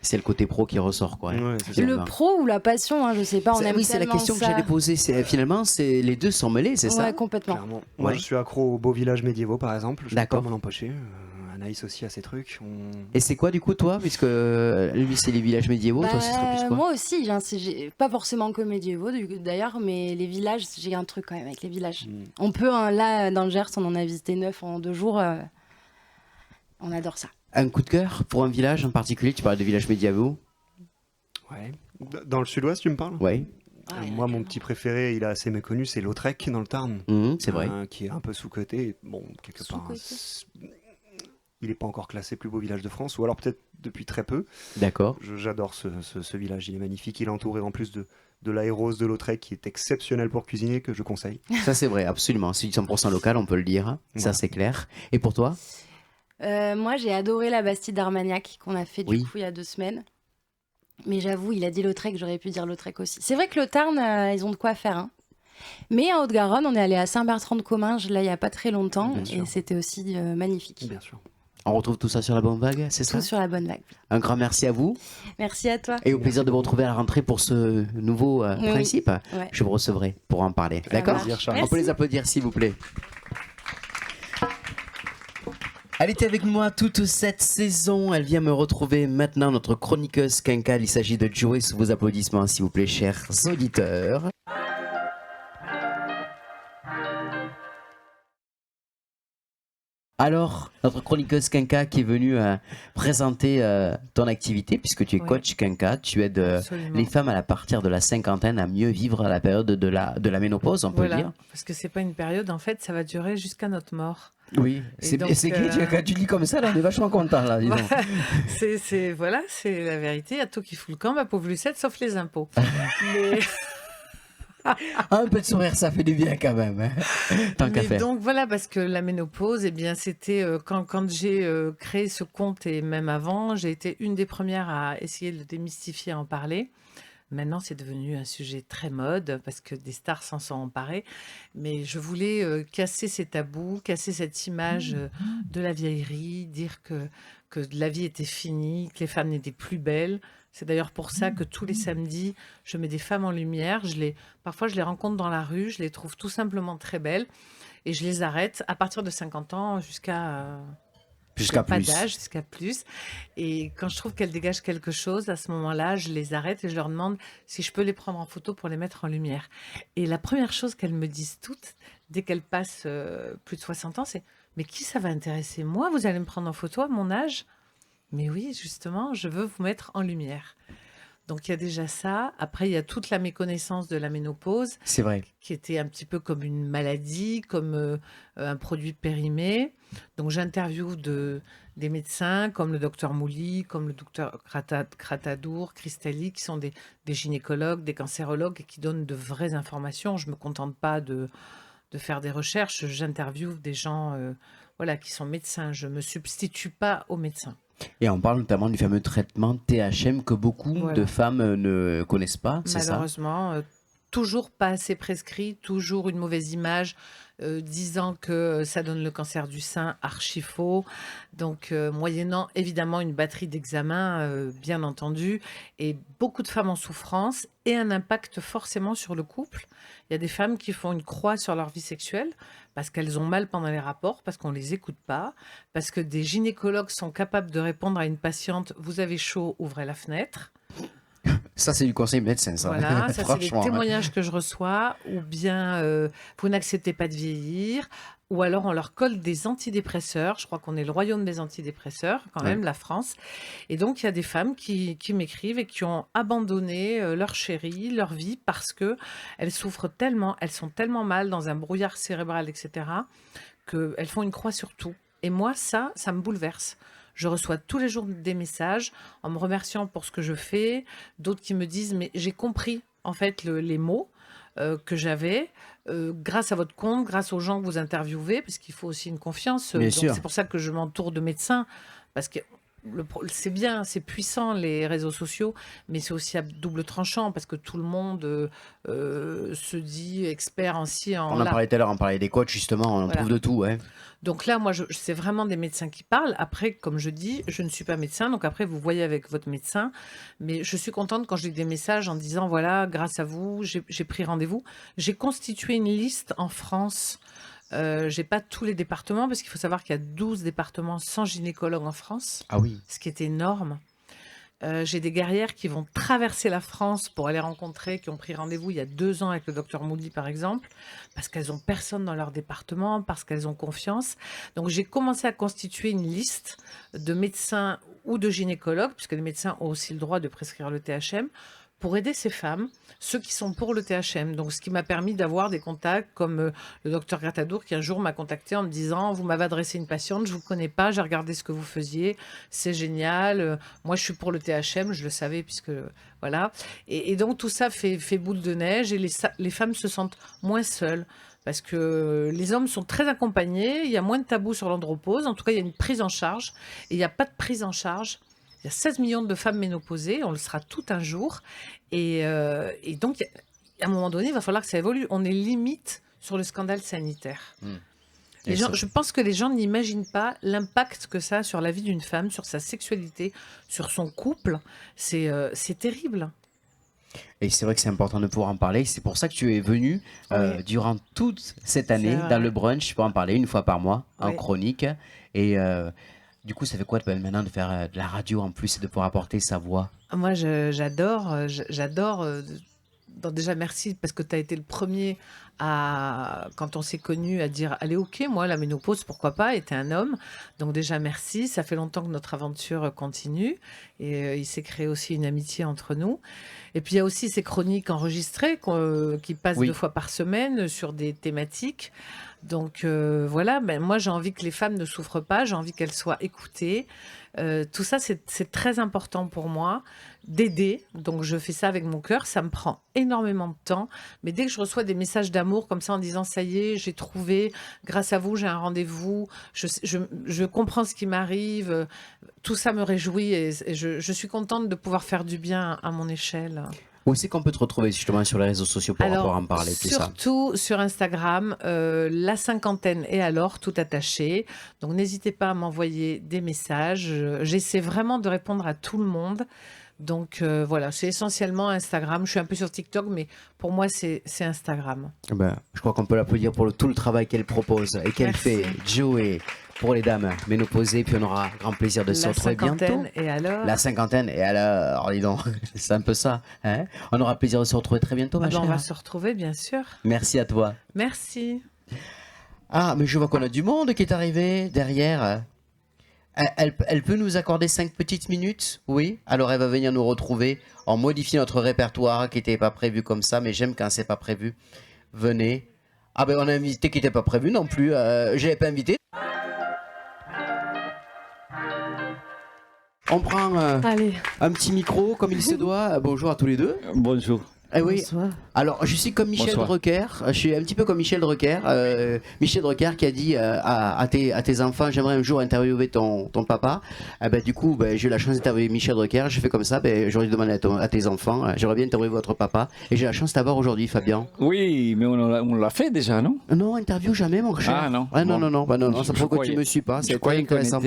C'est le côté pro qui ressort, quoi. Le pro ou la passion, hein, je sais pas. On aime Oui, c'est la tellement question que ça. j'allais poser. Finalement, les deux sont mêlés, c'est ça? Ouais, complètement. Clairement. Moi, Ouais. je suis accro aux beaux villages médiévaux, par exemple. Je peux D'accord. pas m'en empêcher. Anaïs aussi a ses trucs. Et c'est quoi, du coup, toi? Puisque lui, c'est les villages médiévaux, toi, ce serait plus quoi? Moi aussi, hein, pas forcément que médiévaux d'ailleurs, mais les villages, j'ai un truc quand même avec les villages. On peut, hein, là, dans le Gers, on en a visité 9 en 2 jours. On adore ça. Un coup de cœur pour un village en particulier? Tu parles de villages médiévaux? Ouais. Dans le sud-ouest, tu me parles? Ouais. Moi, mon petit préféré, il est assez méconnu, c'est Lautrec dans le Tarn. C'est vrai. Qui est un peu sous-coté. Bon, quelque part. Il n'est pas encore classé plus beau village de France, ou alors peut-être depuis très peu. D'accord. J'adore ce village, il est magnifique. Il est entouré en plus de l'aérose de Lautrec, qui est exceptionnel pour cuisiner, que je conseille. Ça, c'est vrai, absolument. C'est du 100% local, on peut le dire. Ça, c'est clair. Et pour toi? Moi, j'ai adoré la Bastide d'Armagnac qu'on a fait du Oui. coup il y a 2 semaines. Mais j'avoue, il a dit Lautrec, j'aurais pu dire Lautrec aussi. C'est vrai que le Tarn, ils ont de quoi faire. Hein. Mais en Haute-Garonne, on est allé à Saint-Bertrand-de-Comminges, là, il n'y a pas très longtemps. Bien Et sûr. c'était aussi magnifique. Bien sûr. On retrouve tout ça sur la Bonne Vague, c'est ça? Tout sur la Bonne Vague. Un grand merci à vous. Merci à toi. Et au plaisir de vous retrouver à la rentrée pour ce nouveau Oui. principe. Ouais. Je vous recevrai pour en parler. Ça D'accord? marche. On Merci. peut les applaudir, s'il vous plaît. Elle était avec moi toute cette saison. Elle vient me retrouver maintenant, notre chroniqueuse quinquale. Il s'agit de Joey, sous vos applaudissements, s'il vous plaît, chers auditeurs. Alors, notre chroniqueuse Quinca qui est venue présenter ton activité, puisque tu es Oui. coach Quinca, tu aides Absolument. les femmes à partir de la cinquantaine à mieux vivre la période de la ménopause, on peut Voilà, le dire. parce que c'est pas une période, en fait, ça va durer jusqu'à notre mort. Oui, Et c'est donc, quand tu dis comme ça, là, on est vachement content là, dis donc. Voilà, c'est la vérité. Il y a tout qui fout le camp, ma pauvre Lucette, sauf les impôts. Mais... Un peu de sourire, ça fait du bien quand même. Hein. Tant qu'à Mais faire. donc voilà, parce que la ménopause, eh bien, c'était quand j'ai créé ce compte et même avant, j'ai été une des premières à essayer de le démystifier, à en parler. Maintenant, c'est devenu un sujet très mode parce que des stars s'en sont emparées. Mais je voulais casser ces tabous, casser cette image de la vieillerie, dire que la vie était finie, que les femmes n'étaient plus belles. C'est d'ailleurs pour ça que tous les samedis, je mets des femmes en lumière. Parfois, je les rencontre dans la rue, je les trouve tout simplement très belles. et je les arrête à partir de 50 ans Jusqu'à pas plus. d'âge, jusqu'à plus. Et quand je trouve qu'elles dégagent quelque chose, à ce moment-là, je les arrête et je leur demande si je peux les prendre en photo pour les mettre en lumière. Et la première chose qu'elles me disent toutes, dès qu'elles passent plus de 60 ans, c'est « Mais qui ça va intéresser? Moi, vous allez me prendre en photo à mon âge ?» Mais oui, justement, je veux vous mettre en lumière. Donc il y a déjà ça. Après, il y a toute la méconnaissance de la ménopause. C'est vrai. Qui était un petit peu comme une maladie, comme un produit périmé. Donc j'interviewe des médecins comme le docteur Mouly, comme le docteur Kratadour, Cristalli, qui sont des gynécologues, des cancérologues et qui donnent de vraies informations. Je ne me contente pas de faire des recherches. J'interviewe des gens voilà, qui sont médecins. Je ne me substitue pas aux médecins. Et on parle notamment du fameux traitement THM que beaucoup de femmes ne connaissent pas, c'est ça? Malheureusement, toujours pas assez prescrit, toujours une mauvaise image, disant que ça donne le cancer du sein, archi faux. Donc, moyennant évidemment une batterie d'examens, bien entendu, et beaucoup de femmes en souffrance et un impact forcément sur le couple. Il y a des femmes qui font une croix sur leur vie sexuelle parce qu'elles ont mal pendant les rapports, parce qu'on ne les écoute pas, parce que des gynécologues sont capables de répondre à une patiente « vous avez chaud, ouvrez la fenêtre ». Ça, c'est du conseil médecin, ça. Voilà, ça c'est des Franchement, témoignages que je reçois, ou bien vous n'acceptez pas de vieillir, ou alors on leur colle des antidépresseurs. Je crois qu'on est le royaume des antidépresseurs, quand même, la France. Et donc il y a des femmes qui m'écrivent et qui ont abandonné leur chéri, leur vie, parce que elles souffrent tellement, elles sont tellement mal dans un brouillard cérébral, etc., qu'elles font une croix sur tout. Et moi, ça me bouleverse. Je reçois tous les jours des messages en me remerciant pour ce que je fais, d'autres qui me disent « mais j'ai compris en fait les mots que j'avais grâce à votre compte, grâce aux gens que vous interviewez, parce qu'il faut aussi une confiance. Bien Donc, sûr. c'est pour ça que je m'entoure de médecins, parce que c'est bien, c'est puissant les réseaux sociaux, mais c'est aussi à double tranchant parce que tout le monde se dit expert en ci, en On en là. parlait tout à l'heure, on parlait des coachs justement, on Voilà. trouve de tout. Ouais. Donc là, moi, c'est vraiment des médecins qui parlent. Après, comme je dis, je ne suis pas médecin, donc après, vous voyez avec votre médecin. Mais je suis contente quand j'ai des messages en disant, voilà, grâce à vous, j'ai pris rendez-vous. J'ai constitué une liste en France. J'ai pas tous les départements, parce qu'il faut savoir qu'il y a 12 départements sans gynécologue en France. Ah oui. Ce qui est énorme. J'ai des guerrières qui vont traverser la France pour aller rencontrer, qui ont pris rendez-vous il y a 2 ans avec le docteur Mouly, par exemple, parce qu'elles ont personne dans leur département, parce qu'elles ont confiance. Donc j'ai commencé à constituer une liste de médecins ou de gynécologues, puisque les médecins ont aussi le droit de prescrire le THM, pour aider ces femmes, ceux qui sont pour le THM. Donc, ce qui m'a permis d'avoir des contacts comme le docteur Gratadour qui un jour m'a contacté en me disant « Vous m'avez adressé une patiente, je ne vous connais pas, j'ai regardé ce que vous faisiez, c'est génial, moi je suis pour le THM, je le savais puisque... » Voilà. Et donc, tout ça fait boule de neige et les femmes se sentent moins seules. Parce que les hommes sont très accompagnés, il y a moins de tabous sur l'andropause, en tout cas il y a une prise en charge, et il n'y a pas de prise en charge. Il y a 16 millions de femmes ménopausées, on le sera tout un jour. Et donc, à un moment donné, il va falloir que ça évolue. On est limite sur le scandale sanitaire. Je pense que les gens n'imaginent pas l'impact que ça a sur la vie d'une femme, sur sa sexualité, sur son couple. C'est terrible. Et c'est vrai que c'est important de pouvoir en parler. C'est pour ça que tu es venu durant toute cette année vrai. dans le brunch pour en parler une fois par mois en Oui. chronique. Et du coup, ça fait quoi maintenant de faire de la radio en plus et de pouvoir apporter sa voix? Moi, j'adore. Déjà, merci parce que tu as été le premier quand on s'est connus, à dire allez, ok, moi, la ménopause, pourquoi pas, et t'es un homme. Donc, déjà, merci. Ça fait longtemps que notre aventure continue et il s'est créé aussi une amitié entre nous. Et puis, il y a aussi ces chroniques enregistrées qui passent 2 fois par semaine sur des thématiques. Donc, voilà, moi, j'ai envie que les femmes ne souffrent pas, j'ai envie qu'elles soient écoutées. Tout ça, c'est très important pour moi d'aider. Donc, je fais ça avec mon cœur. Ça me prend énormément de temps. Mais dès que je reçois des messages d'amour comme ça en disant « ça y est, j'ai trouvé, grâce à vous, j'ai un rendez-vous, je comprends ce qui m'arrive », tout ça me réjouit et je suis contente de pouvoir faire du bien à mon échelle. Où c'est qu'on peut te retrouver justement sur les réseaux sociaux pour pouvoir en parler tout ça? Surtout sur Instagram, la cinquantaine et alors, tout attaché. Donc n'hésitez pas à m'envoyer des messages. J'essaie vraiment de répondre à tout le monde. Donc voilà, c'est essentiellement Instagram. Je suis un peu sur TikTok, mais pour moi, c'est Instagram. Ben, je crois qu'on peut l'applaudir pour tout le travail qu'elle propose et qu'elle fait. Joey, pour les dames ménopausées, puis on aura grand plaisir de se retrouver bientôt. Et alors La cinquantaine, et alors, dis donc, c'est un peu ça. Hein, on aura plaisir de se retrouver très bientôt, ma On chère. va se retrouver, bien sûr. Merci à toi. Merci. Ah, mais je vois qu'on a du monde qui est arrivé derrière. Elle peut nous accorder 5 petites minutes? Oui. Alors elle va venir nous retrouver en modifiant notre répertoire qui n'était pas prévu comme ça, mais j'aime quand c'est pas prévu. Venez. Ah ben on a un invité qui n'était pas prévu non plus. Je l'avais pas invité. On prend un petit micro comme il se doit. Bonjour à tous les deux. Bonjour. Eh oui. Alors, je suis comme Michel Drucker. Je suis un petit peu comme Michel Drucker. Michel Drucker qui a dit à tes enfants, j'aimerais un jour interviewer ton papa. Du coup, j'ai eu la chance d'interviewer Michel Drucker. Je fais comme ça. J'aurais demandé à tes enfants, j'aimerais bien interviewer votre papa. Et j'ai la chance d'avoir aujourd'hui, Fabien. Oui, mais on l'a fait déjà, non? Non, interview jamais, mon cher. Ah non. Ah, non, non. C'est pourquoi tu me suis pas. C'est très intéressant.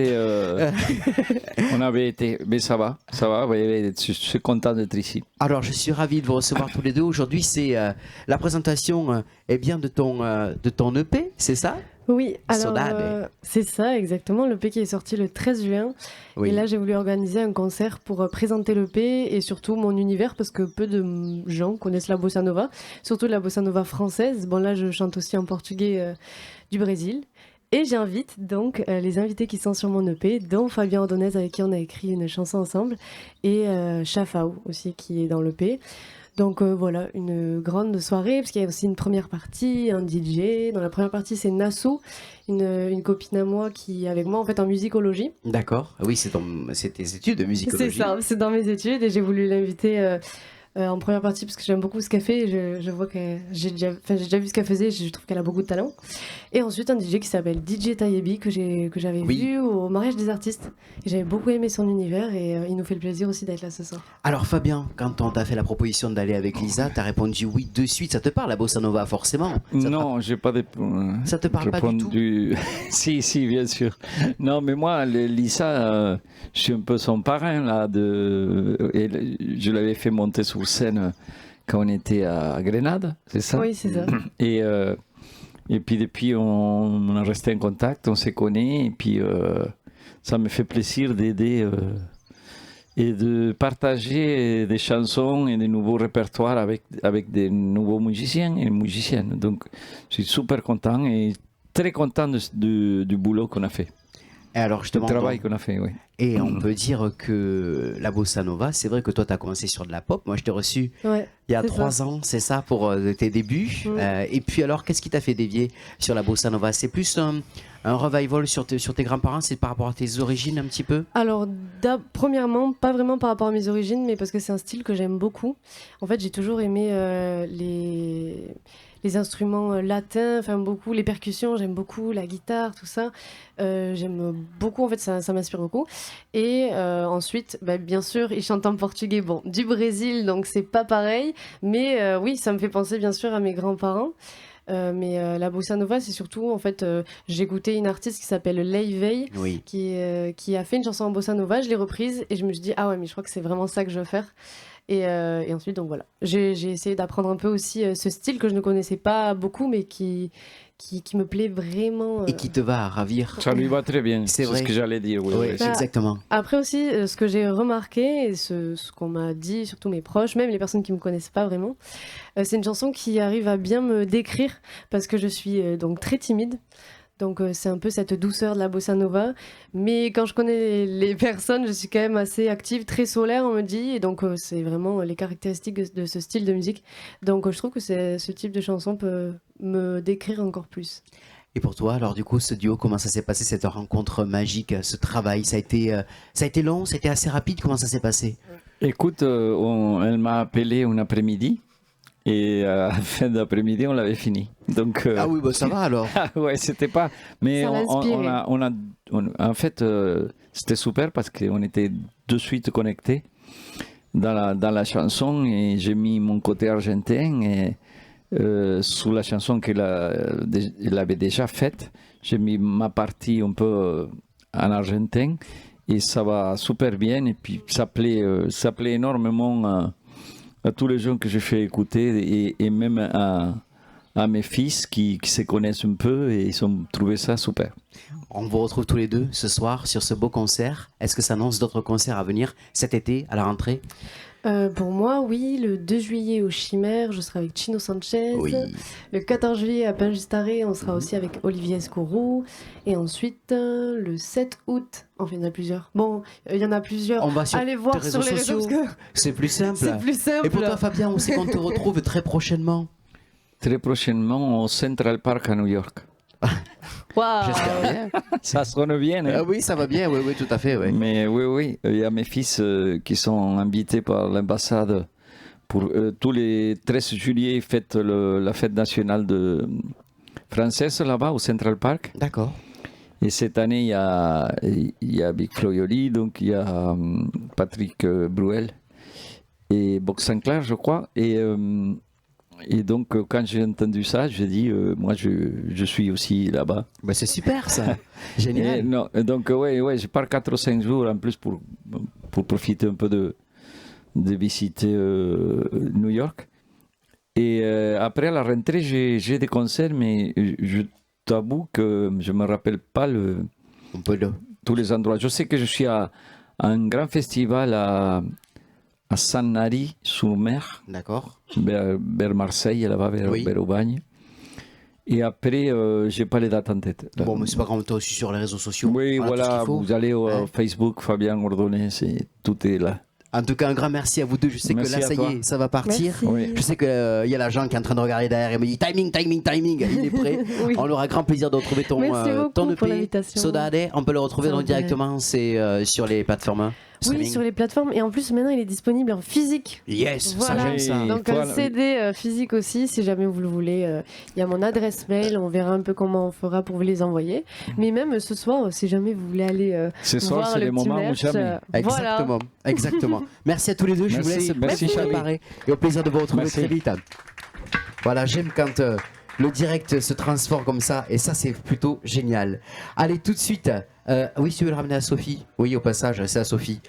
On avait été, mais ça va. Je suis content d'être ici. Alors, je suis ravi de vous recevoir tous les deux. Aujourd'hui, c'est la présentation de ton EP, c'est ça? Oui, alors Saudade. c'est ça exactement, l'EP qui est sorti le 13 juin. Oui. Et là, j'ai voulu organiser un concert pour présenter l'EP et surtout mon univers parce que peu de gens connaissent la bossa nova, surtout la bossa nova française. Bon, là, je chante aussi en portugais du Brésil. Et j'invite donc les invités qui sont sur mon EP, dont Fabien Ordonez avec qui on a écrit une chanson ensemble, et Chafao aussi qui est dans l'EP. Donc voilà, une grande soirée, parce qu'il y a aussi une première partie, un DJ. Dans la première partie, c'est Nassou, une copine à moi qui est avec moi en fait en musicologie. D'accord. Oui, c'est tes études de musicologie. C'est ça, c'est dans mes études et j'ai voulu l'inviter en première partie parce que j'aime beaucoup ce qu'elle fait. Je vois que j'ai déjà vu ce qu'elle faisait et je trouve qu'elle a beaucoup de talent. Et ensuite un DJ qui s'appelle DJ Tayebi que j'avais vu au mariage des artistes. Et j'avais beaucoup aimé son univers et il nous fait le plaisir aussi d'être là ce soir. Alors Fabien, quand on t'a fait la proposition d'aller avec Lisa, t'as répondu oui de suite. Ça te parle la bossa nova forcément? Non, j'ai pas de. Ça te parle pas du tout? Si, bien sûr. Non, mais moi, Lisa, je suis un peu son parrain là. Et je l'avais fait monter sur scène quand on était à Grenade, c'est ça? Oui, c'est ça. Et puis depuis, on a resté en contact, on s'est connus, et puis ça me fait plaisir d'aider et de partager des chansons et des nouveaux répertoires avec des nouveaux musiciens et musiciennes. Donc, je suis super content et très content du boulot qu'on a fait. Et alors, justement, le travail qu'on a fait, oui. Et on peut dire que la bossa nova, c'est vrai que toi, tu as commencé sur de la pop. Moi, je t'ai reçu il y a 3 ans, c'est ça, pour tes débuts. Et puis alors, qu'est-ce qui t'a fait dévier sur la bossa nova? C'est plus un revival sur tes grands-parents? C'est par rapport à tes origines un petit peu? Alors, premièrement, pas vraiment par rapport à mes origines, mais parce que c'est un style que j'aime beaucoup. En fait, j'ai toujours aimé les instruments latins, enfin beaucoup, les percussions, j'aime beaucoup, la guitare, tout ça. J'aime beaucoup, en fait, ça m'inspire beaucoup. Et ensuite, bien sûr, ils chantent en portugais, du Brésil, donc c'est pas pareil. Mais oui, ça me fait penser, bien sûr, à mes grands-parents. Mais la bossa nova, c'est surtout, en fait, j'ai écouté une artiste qui s'appelle Lei Vei, qui a fait une chanson en bossa nova, je l'ai reprise et je me suis dit, ah ouais, mais je crois que c'est vraiment ça que je veux faire. Et ensuite, donc voilà, j'ai essayé d'apprendre un peu aussi ce style que je ne connaissais pas beaucoup, mais qui me plaît vraiment. Et qui te va ravir. Ça lui va très bien, c'est ce que j'allais dire. Oui, exactement. Après aussi, ce que j'ai remarqué, et ce qu'on m'a dit, surtout mes proches, même les personnes qui ne me connaissent pas vraiment, c'est une chanson qui arrive à bien me décrire, parce que je suis donc très timide. Donc c'est un peu cette douceur de la bossa nova. Mais quand je connais les personnes, je suis quand même assez active, très solaire, on me dit. Et donc c'est vraiment les caractéristiques de ce style de musique. Donc je trouve que ce type de chanson peut me décrire encore plus. Et pour toi, alors du coup, ce duo, comment ça s'est passé, cette rencontre magique, ce travail? Ça a été long, c'était assez rapide, comment ça s'est passé? Écoute, elle m'a appelé un après-midi. Et à la fin d'après-midi, on l'avait fini. Donc, ah oui, ça va alors. Ouais, c'était pas. Mais en fait, c'était super parce qu'on était de suite connectés dans la chanson et j'ai mis mon côté argentin et sous la chanson qu'elle avait déjà faite, j'ai mis ma partie un peu en argentin Et ça va super bien. Et puis ça plaît énormément à tous les gens que je fais écouter et même à mes fils qui se connaissent un peu et ils ont trouvé ça super. On vous retrouve tous les deux ce soir sur ce beau concert. Est-ce que ça annonce d'autres concerts à venir cet été, à la rentrée? Pour moi, oui, le 2 juillet au Chimère, je serai avec Chino Sanchez. Oui. Le 14 juillet à Pingistaré, on sera aussi avec Olivier Escourou. Et ensuite, le 7 août, enfin, il y en a plusieurs. Bon, il y en a plusieurs. On va sur Allez voir tes sur les réseaux sociaux. parce que C'est plus simple. c'est plus simple. Et pour toi, Fabien, on sait qu'on te retrouve très prochainement. Très prochainement au Central Park à New York. Waouh. J'espère bien. Ça sonne bien. Hein? Oui, ça va bien, oui, tout à fait. Oui. Mais oui, il y a mes fils qui sont invités par l'ambassade pour tous les 13 juillet, fête la fête nationale française là-bas au Central Park. D'accord. Et cette année, il y a Big Flo et Oli, donc il y a Patrick Bruel et Box Sinclair, je crois. Et donc, quand j'ai entendu ça, j'ai dit, moi, je suis aussi là-bas. Bah, c'est super, ça. Génial. Donc, ouais, je pars 4 ou 5 jours en plus pour profiter un peu de visiter New York. Et après, à la rentrée, j'ai des concerts, mais je t'avoue que je ne me rappelle pas tous les endroits. Je sais que je suis à un grand festival à Sanary-sur-Mer. D'accord. Vers Marseille, là-bas, vers Aubagne. Et après, je n'ai pas les dates en tête. Là. Bon, mais c'est pas grave, toi aussi sur les réseaux sociaux. Oui, voilà, vous allez au Facebook, Fabien Ordonné, tout est là. En tout cas, un grand merci à vous deux. Je sais Merci que là, ça y est, ça va partir. Oui. Je sais qu'il y a l'agent qui est en train de regarder derrière et me dit timing. Il est prêt. Oui. On aura grand plaisir de retrouver ton Merci beaucoup pour EP, l'invitation. Sodade. On peut le retrouver donc directement. C'est sur les plateformes. Oui, streaming. sur les plateformes. Et en plus, maintenant, il est disponible en physique. Yes, voilà. ça j'aime ça. Donc, un CD physique aussi, si jamais vous le voulez. Il y a mon adresse mail. On verra un peu comment on fera pour vous les envoyer. Mais même ce soir, si jamais vous voulez aller ce soir, voir c'est le les petit moments où merch, jamais. Exactement. Exactement. Merci à tous les deux. Je vous laisse merci, vous Charlie. préparer. Et au plaisir de vous retrouver Merci. très vite. Voilà, j'aime quand le direct se transforme comme ça. Et ça, c'est plutôt génial. Allez, tout de suite. Oui, si tu veux le ramener à Sophie. Oui, au passage, c'est à Sophie.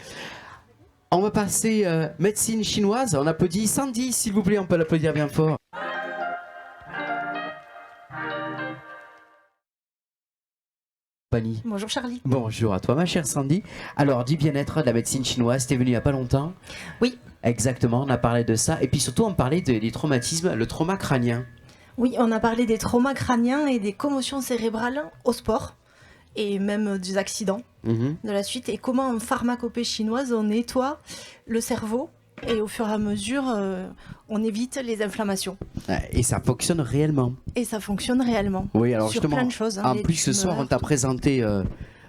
On va passer médecine chinoise. On applaudit Sandy, s'il vous plaît. On peut l'applaudir bien fort. Bonjour Charlie. Bonjour à toi ma chère Sandy. Alors du bien-être, de la médecine chinoise, t'es venue il n'y a pas longtemps? Oui. Exactement, on a parlé de ça. Et puis surtout on parlait des traumatismes, le trauma crânien. Oui, on a parlé des traumas crâniens et des commotions cérébrales au sport et même des accidents de la suite. Et comment en pharmacopée chinoise on nettoie le cerveau et au fur et à mesure on évite les inflammations. Et ça fonctionne réellement. Et ça fonctionne réellement. Oui, alors sur justement, plein de choses. en les plus ce soir on tumeurs. t'a présenté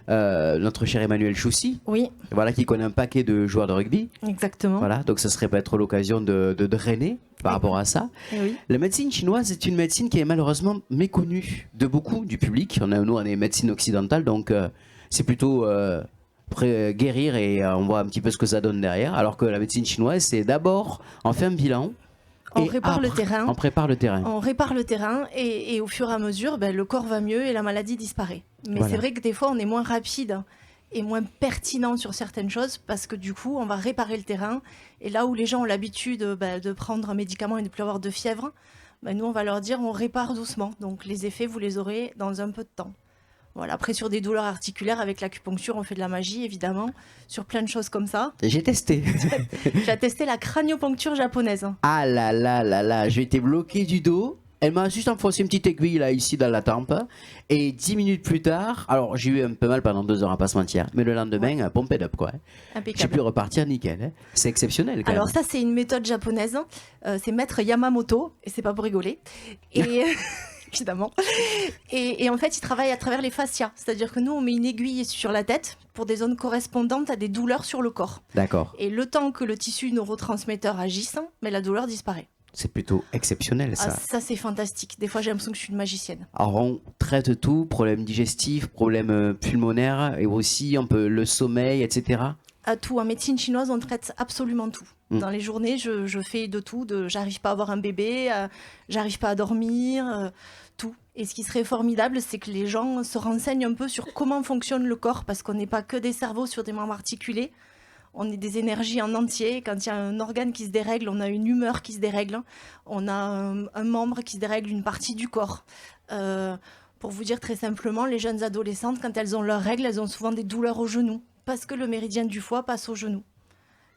notre cher Emmanuel Choussy. Oui. Voilà, qui connaît un paquet de joueurs de rugby. Exactement. Voilà, donc ce serait peut-être l'occasion de drainer par rapport à ça. Et oui. La médecine chinoise est une médecine qui est malheureusement méconnue de beaucoup du public. Nous, on est médecine occidentale, donc c'est plutôt guérir et on voit un petit peu ce que ça donne derrière. Alors que la médecine chinoise, c'est d'abord on fait un bilan. On et répare le après, terrain. On prépare le terrain. On répare le terrain et au fur et à mesure, le corps va mieux et la maladie disparaît. Mais Voilà. c'est vrai que des fois, on est moins rapide et moins pertinent sur certaines choses parce que du coup, on va réparer le terrain. Et là où les gens ont l'habitude de prendre un médicament et de ne plus avoir de fièvre, nous, on va leur dire on répare doucement. Donc les effets, vous les aurez dans un peu de temps. Voilà. Après, sur des douleurs articulaires, avec l'acupuncture, on fait de la magie, évidemment, sur plein de choses comme ça. J'ai testé. J'ai testé la cranioponcture japonaise. Ah là là là là, j'ai été bloqué du dos. Elle m'a juste enfoncé une petite aiguille là, ici, dans la tempe. Et 10 minutes plus tard, alors j'ai eu un peu mal pendant 2 heures à pas se mentir. Mais le lendemain, pompé up quoi. J'ai Impeccable. pu repartir nickel. Hein. C'est exceptionnel quand Alors même. ça, c'est une méthode japonaise. C'est maître Yamamoto, et c'est pas pour rigoler. Et évidemment. Et en fait, il travaille à travers les fascias. C'est-à-dire que nous, on met une aiguille sur la tête pour des zones correspondantes à des douleurs sur le corps. D'accord. Et le temps que le tissu neurotransmetteur agisse, mais la douleur disparaît. C'est plutôt exceptionnel ça. Ah, ça, c'est fantastique. Des fois, j'ai l'impression que je suis une magicienne. Alors on traite tout, problèmes digestifs, problèmes pulmonaires et aussi on peut le sommeil, etc. À tout. En médecine chinoise, on traite absolument tout. Mm. Dans les journées, je fais de tout. J'arrive pas à avoir un bébé, j'arrive pas à dormir, tout. Et ce qui serait formidable, c'est que les gens se renseignent un peu sur comment fonctionne le corps, parce qu'on n'est pas que des cerveaux sur des membres articulés, on est des énergies en entier. Quand il y a un organe qui se dérègle, on a une humeur qui se dérègle, on a un membre qui se dérègle, une partie du corps. Pour vous dire très simplement, les jeunes adolescentes, quand elles ont leurs règles, elles ont souvent des douleurs au genou, parce que le méridien du foie passe au genou.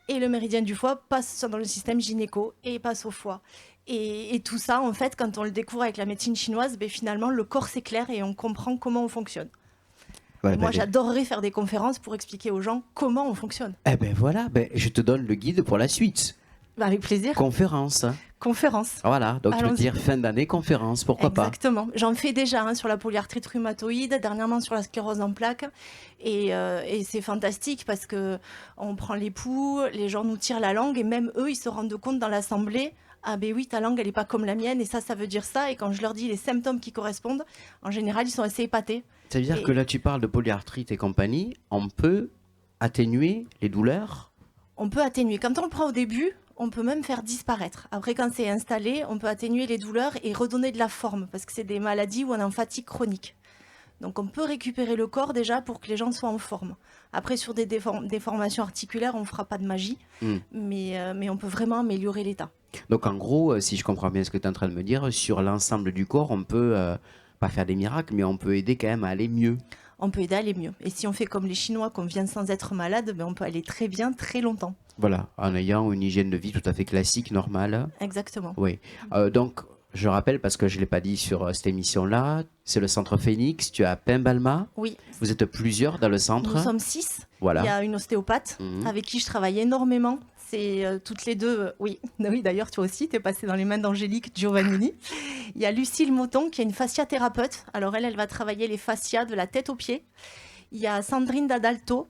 Et le méridien du foie passe dans le système gynéco et passe au foie. Et tout ça, en fait, quand on le découvre avec la médecine chinoise, finalement, le corps s'éclaire et on comprend comment on fonctionne. Ouais, moi, j'adorerais faire des conférences pour expliquer aux gens comment on fonctionne. Eh ben voilà, je te donne le guide pour la suite. Avec plaisir. Conférence. Conférence. Voilà, donc tu veux Allons-y. dire fin d'année, conférence, pourquoi pas. Exactement. J'en fais déjà sur la polyarthrite rhumatoïde, dernièrement sur la sclérose en plaques. Et c'est fantastique parce que on prend les pouls, les gens nous tirent la langue et même eux, ils se rendent compte dans l'assemblée. Ah ben oui, ta langue, elle n'est pas comme la mienne et ça veut dire ça. Et quand je leur dis les symptômes qui correspondent, en général, ils sont assez épatés. Ça veut dire que là, tu parles de polyarthrite et compagnie, on peut atténuer les douleurs? On peut atténuer. Quand on le prend au début, on peut même faire disparaître. Après, quand c'est installé, on peut atténuer les douleurs et redonner de la forme parce que c'est des maladies où on est en fatigue chronique. Donc on peut récupérer le corps déjà pour que les gens soient en forme. Après, sur des déformations articulaires, on ne fera pas de magie, mais on peut vraiment améliorer l'état. Donc en gros, si je comprends bien ce que tu es en train de me dire, sur l'ensemble du corps, on peut pas faire des miracles, mais on peut aider quand même à aller mieux. On peut aider à aller mieux. Et si on fait comme les Chinois, qu'on vient sans être malade, on peut aller très bien, très longtemps. Voilà, en ayant une hygiène de vie tout à fait classique, normale. Exactement. Oui. Donc, je rappelle, parce que je ne l'ai pas dit sur cette émission-là, c'est le centre Phoenix, tu as Pimbalma. Oui. Vous êtes plusieurs dans le centre. Nous sommes 6. Voilà. Il y a une ostéopathe avec qui je travaille énormément. C'est toutes les deux, oui, d'ailleurs toi aussi, tu es passée dans les mains d'Angélique Giovannini. Il y a Lucille Moton qui est une fasciathérapeute. Alors elle va travailler les fascias de la tête aux pieds. Il y a Sandrine Dadalto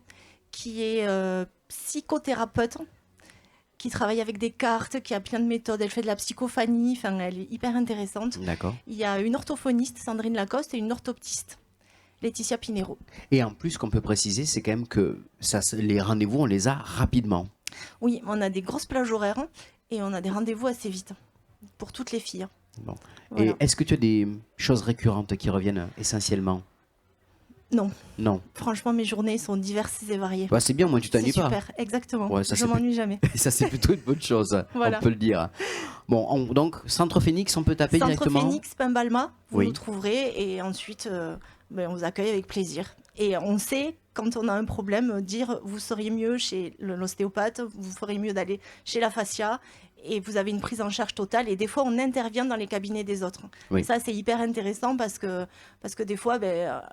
qui est psychothérapeute, qui travaille avec des cartes, qui a plein de méthodes. Elle fait de la psychophanie, enfin, elle est hyper intéressante. D'accord. Il y a une orthophoniste, Sandrine Lacoste, et une orthoptiste, Laetitia Pinero. Et en plus, ce qu'on peut préciser, c'est quand même que les rendez-vous, on les a rapidement. Oui, on a des grosses plages horaires et on a des rendez-vous assez vite pour toutes les filles. Bon. Voilà. Et est-ce que tu as des choses récurrentes qui reviennent essentiellement? Non. Non. Franchement, mes journées sont diverses et variées. Bah, c'est bien, moi tu t'ennuies pas. C'est super, exactement. Ouais, ça, je m'ennuie jamais. Ça, c'est plutôt une bonne chose, Voilà. on peut le dire. Bon, donc, Centre Phoenix, on peut taper Centre directement. Phoenix, Pimbalma, vous Oui. nous trouverez et ensuite on vous accueille avec plaisir. Et on sait, quand on a un problème, dire vous seriez mieux chez l'ostéopathe, vous ferez mieux d'aller chez la fascia et vous avez une prise en charge totale. Et des fois, on intervient dans les cabinets des autres. Oui. Ça, c'est hyper intéressant parce que des fois,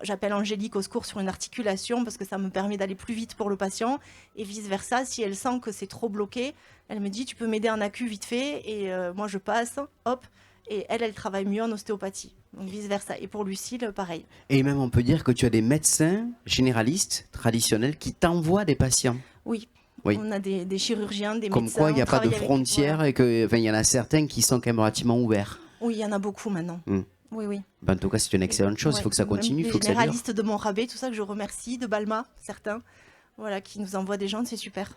j'appelle Angélique au secours sur une articulation parce que ça me permet d'aller plus vite pour le patient. Et vice-versa, si elle sent que c'est trop bloqué, elle me dit tu peux m'aider en acu vite fait. Et moi, je passe, hop. Et elle travaille mieux en ostéopathie. Donc vice-versa. Et pour Lucille, pareil. Et même, on peut dire que tu as des médecins généralistes traditionnels qui t'envoient des patients. Oui. Oui. On a des chirurgiens, des Comme médecins. quoi, il n'y a on pas de travaille avec- frontières et qu'il y en a certains qui sont quand même relativement ouverts. Oui, il y en a beaucoup maintenant. Oui, oui. Ben, en tout cas, c'est une excellente chose. Il faut que ça Même continue, il les faut que ça dure. généralistes de Montrabé, tout ça que je remercie, de Balma, certains, voilà, qui nous envoient des gens, c'est super.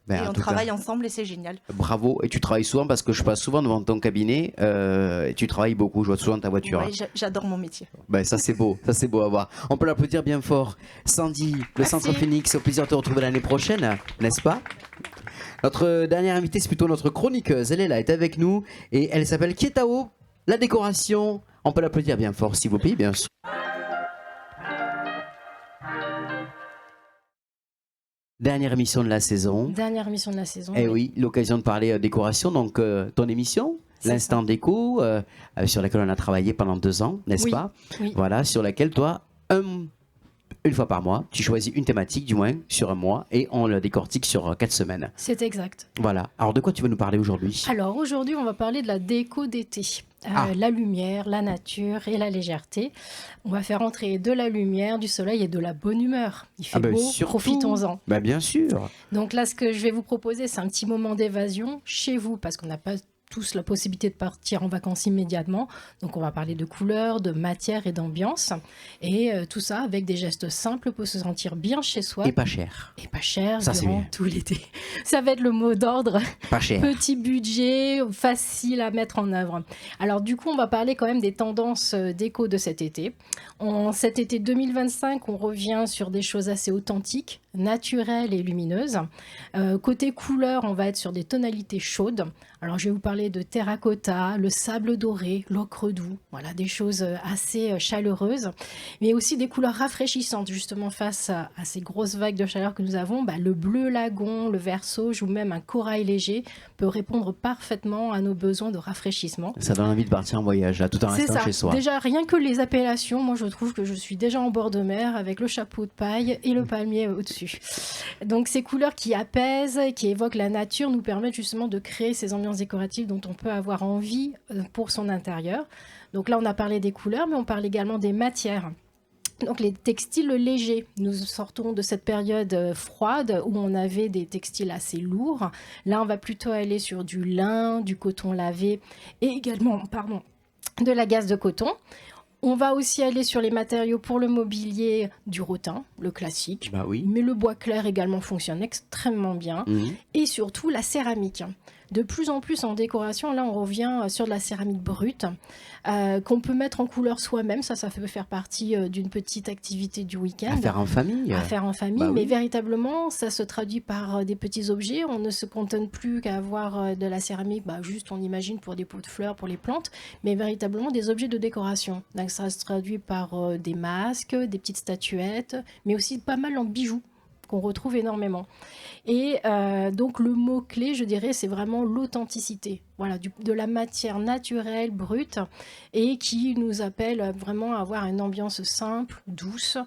Ben, et en on tout travaille cas, ensemble et c'est génial. bravo. Et tu travailles souvent parce que je passe souvent devant ton cabinet et tu travailles beaucoup. Je vois souvent ta voiture. Ouais, j'adore mon métier. Ben, ça c'est beau à voir. On peut l'applaudir bien fort. Sandy, le Centre Phoenix, au plaisir de te retrouver l'année prochaine, n'est-ce pas? Notre dernière invitée, c'est plutôt notre chroniqueuse. Elle est là, elle est avec nous et elle s'appelle Kietao, la décoration. On peut l'applaudir bien fort, s'il vous plaît, bien sûr. Dernière émission de la saison. Dernière émission de la saison. Eh oui, l'occasion de parler décoration, donc ton émission, l'instant déco, sur laquelle on a travaillé pendant 2 ans, n'est-ce Oui, pas? oui. Voilà, sur laquelle toi, une fois par mois, tu choisis une thématique, du moins, sur un mois, et on le décortique sur 4 semaines. C'est exact. Voilà. Alors, de quoi tu veux nous parler aujourd'hui? Alors aujourd'hui, on va parler de la déco d'été. Ah. La lumière, la nature et la légèreté. On va faire entrer de la lumière, du soleil et de la bonne humeur. Il fait beau, surtout. profitons-en. Bien sûr. Donc là, ce que je vais vous proposer, c'est un petit moment d'évasion chez vous, parce qu'on n'a pas tous la possibilité de partir en vacances immédiatement. Donc on va parler de couleurs, de matière et d'ambiance. Et tout ça avec des gestes simples pour se sentir bien chez soi. Et pas cher. Et pas cher Ça, c'est durant bien. tout l'été. Ça va être le mot d'ordre. Pas cher. Petit budget, facile à mettre en œuvre. Alors du coup, on va parler quand même des tendances déco de cet été. Cet été 2025, on revient sur des choses assez authentiques, naturelles et lumineuses. Côté couleur, on va être sur des tonalités chaudes. Alors je vais vous parler de terracotta, le sable doré, l'ocre doux, voilà des choses assez chaleureuses, mais aussi des couleurs rafraîchissantes justement face à ces grosses vagues de chaleur que nous avons. Le bleu lagon, le vert sauge ou même un corail léger peut répondre parfaitement à nos besoins de rafraîchissement. Ça donne envie de partir en voyage, là, tout en C'est restant ça. chez soi. Déjà, rien que les appellations, moi je trouve que je suis déjà en bord de mer avec le chapeau de paille et le palmier au-dessus. Donc ces couleurs qui apaisent, qui évoquent la nature, nous permettent justement de créer ces ambiances décoratives dont on peut avoir envie pour son intérieur. Donc là, on a parlé des couleurs, mais on parle également des matières. Donc les textiles légers, nous sortons de cette période froide où on avait des textiles assez lourds. Là, on va plutôt aller sur du lin, du coton lavé et également, de la gaze de coton. On va aussi aller sur les matériaux pour le mobilier, du rotin, le classique. Bah oui. Mais le bois clair également fonctionne extrêmement bien. Et surtout la céramique. De plus en plus en décoration, là on revient sur de la céramique brute qu'on peut mettre en couleur soi-même. Ça peut faire partie d'une petite activité du week-end. À faire en famille. À faire en famille, Bah oui. mais véritablement ça se traduit par des petits objets. On ne se contente plus qu'à avoir de la céramique, juste on imagine pour des pots de fleurs, pour les plantes, mais véritablement des objets de décoration. Donc ça se traduit par des masques, des petites statuettes, mais aussi pas mal en bijoux qu'on retrouve énormément. Et donc le mot-clé, je dirais, c'est vraiment l'authenticité. Voilà, de la matière naturelle, brute, et qui nous appelle vraiment à avoir une ambiance simple, douce,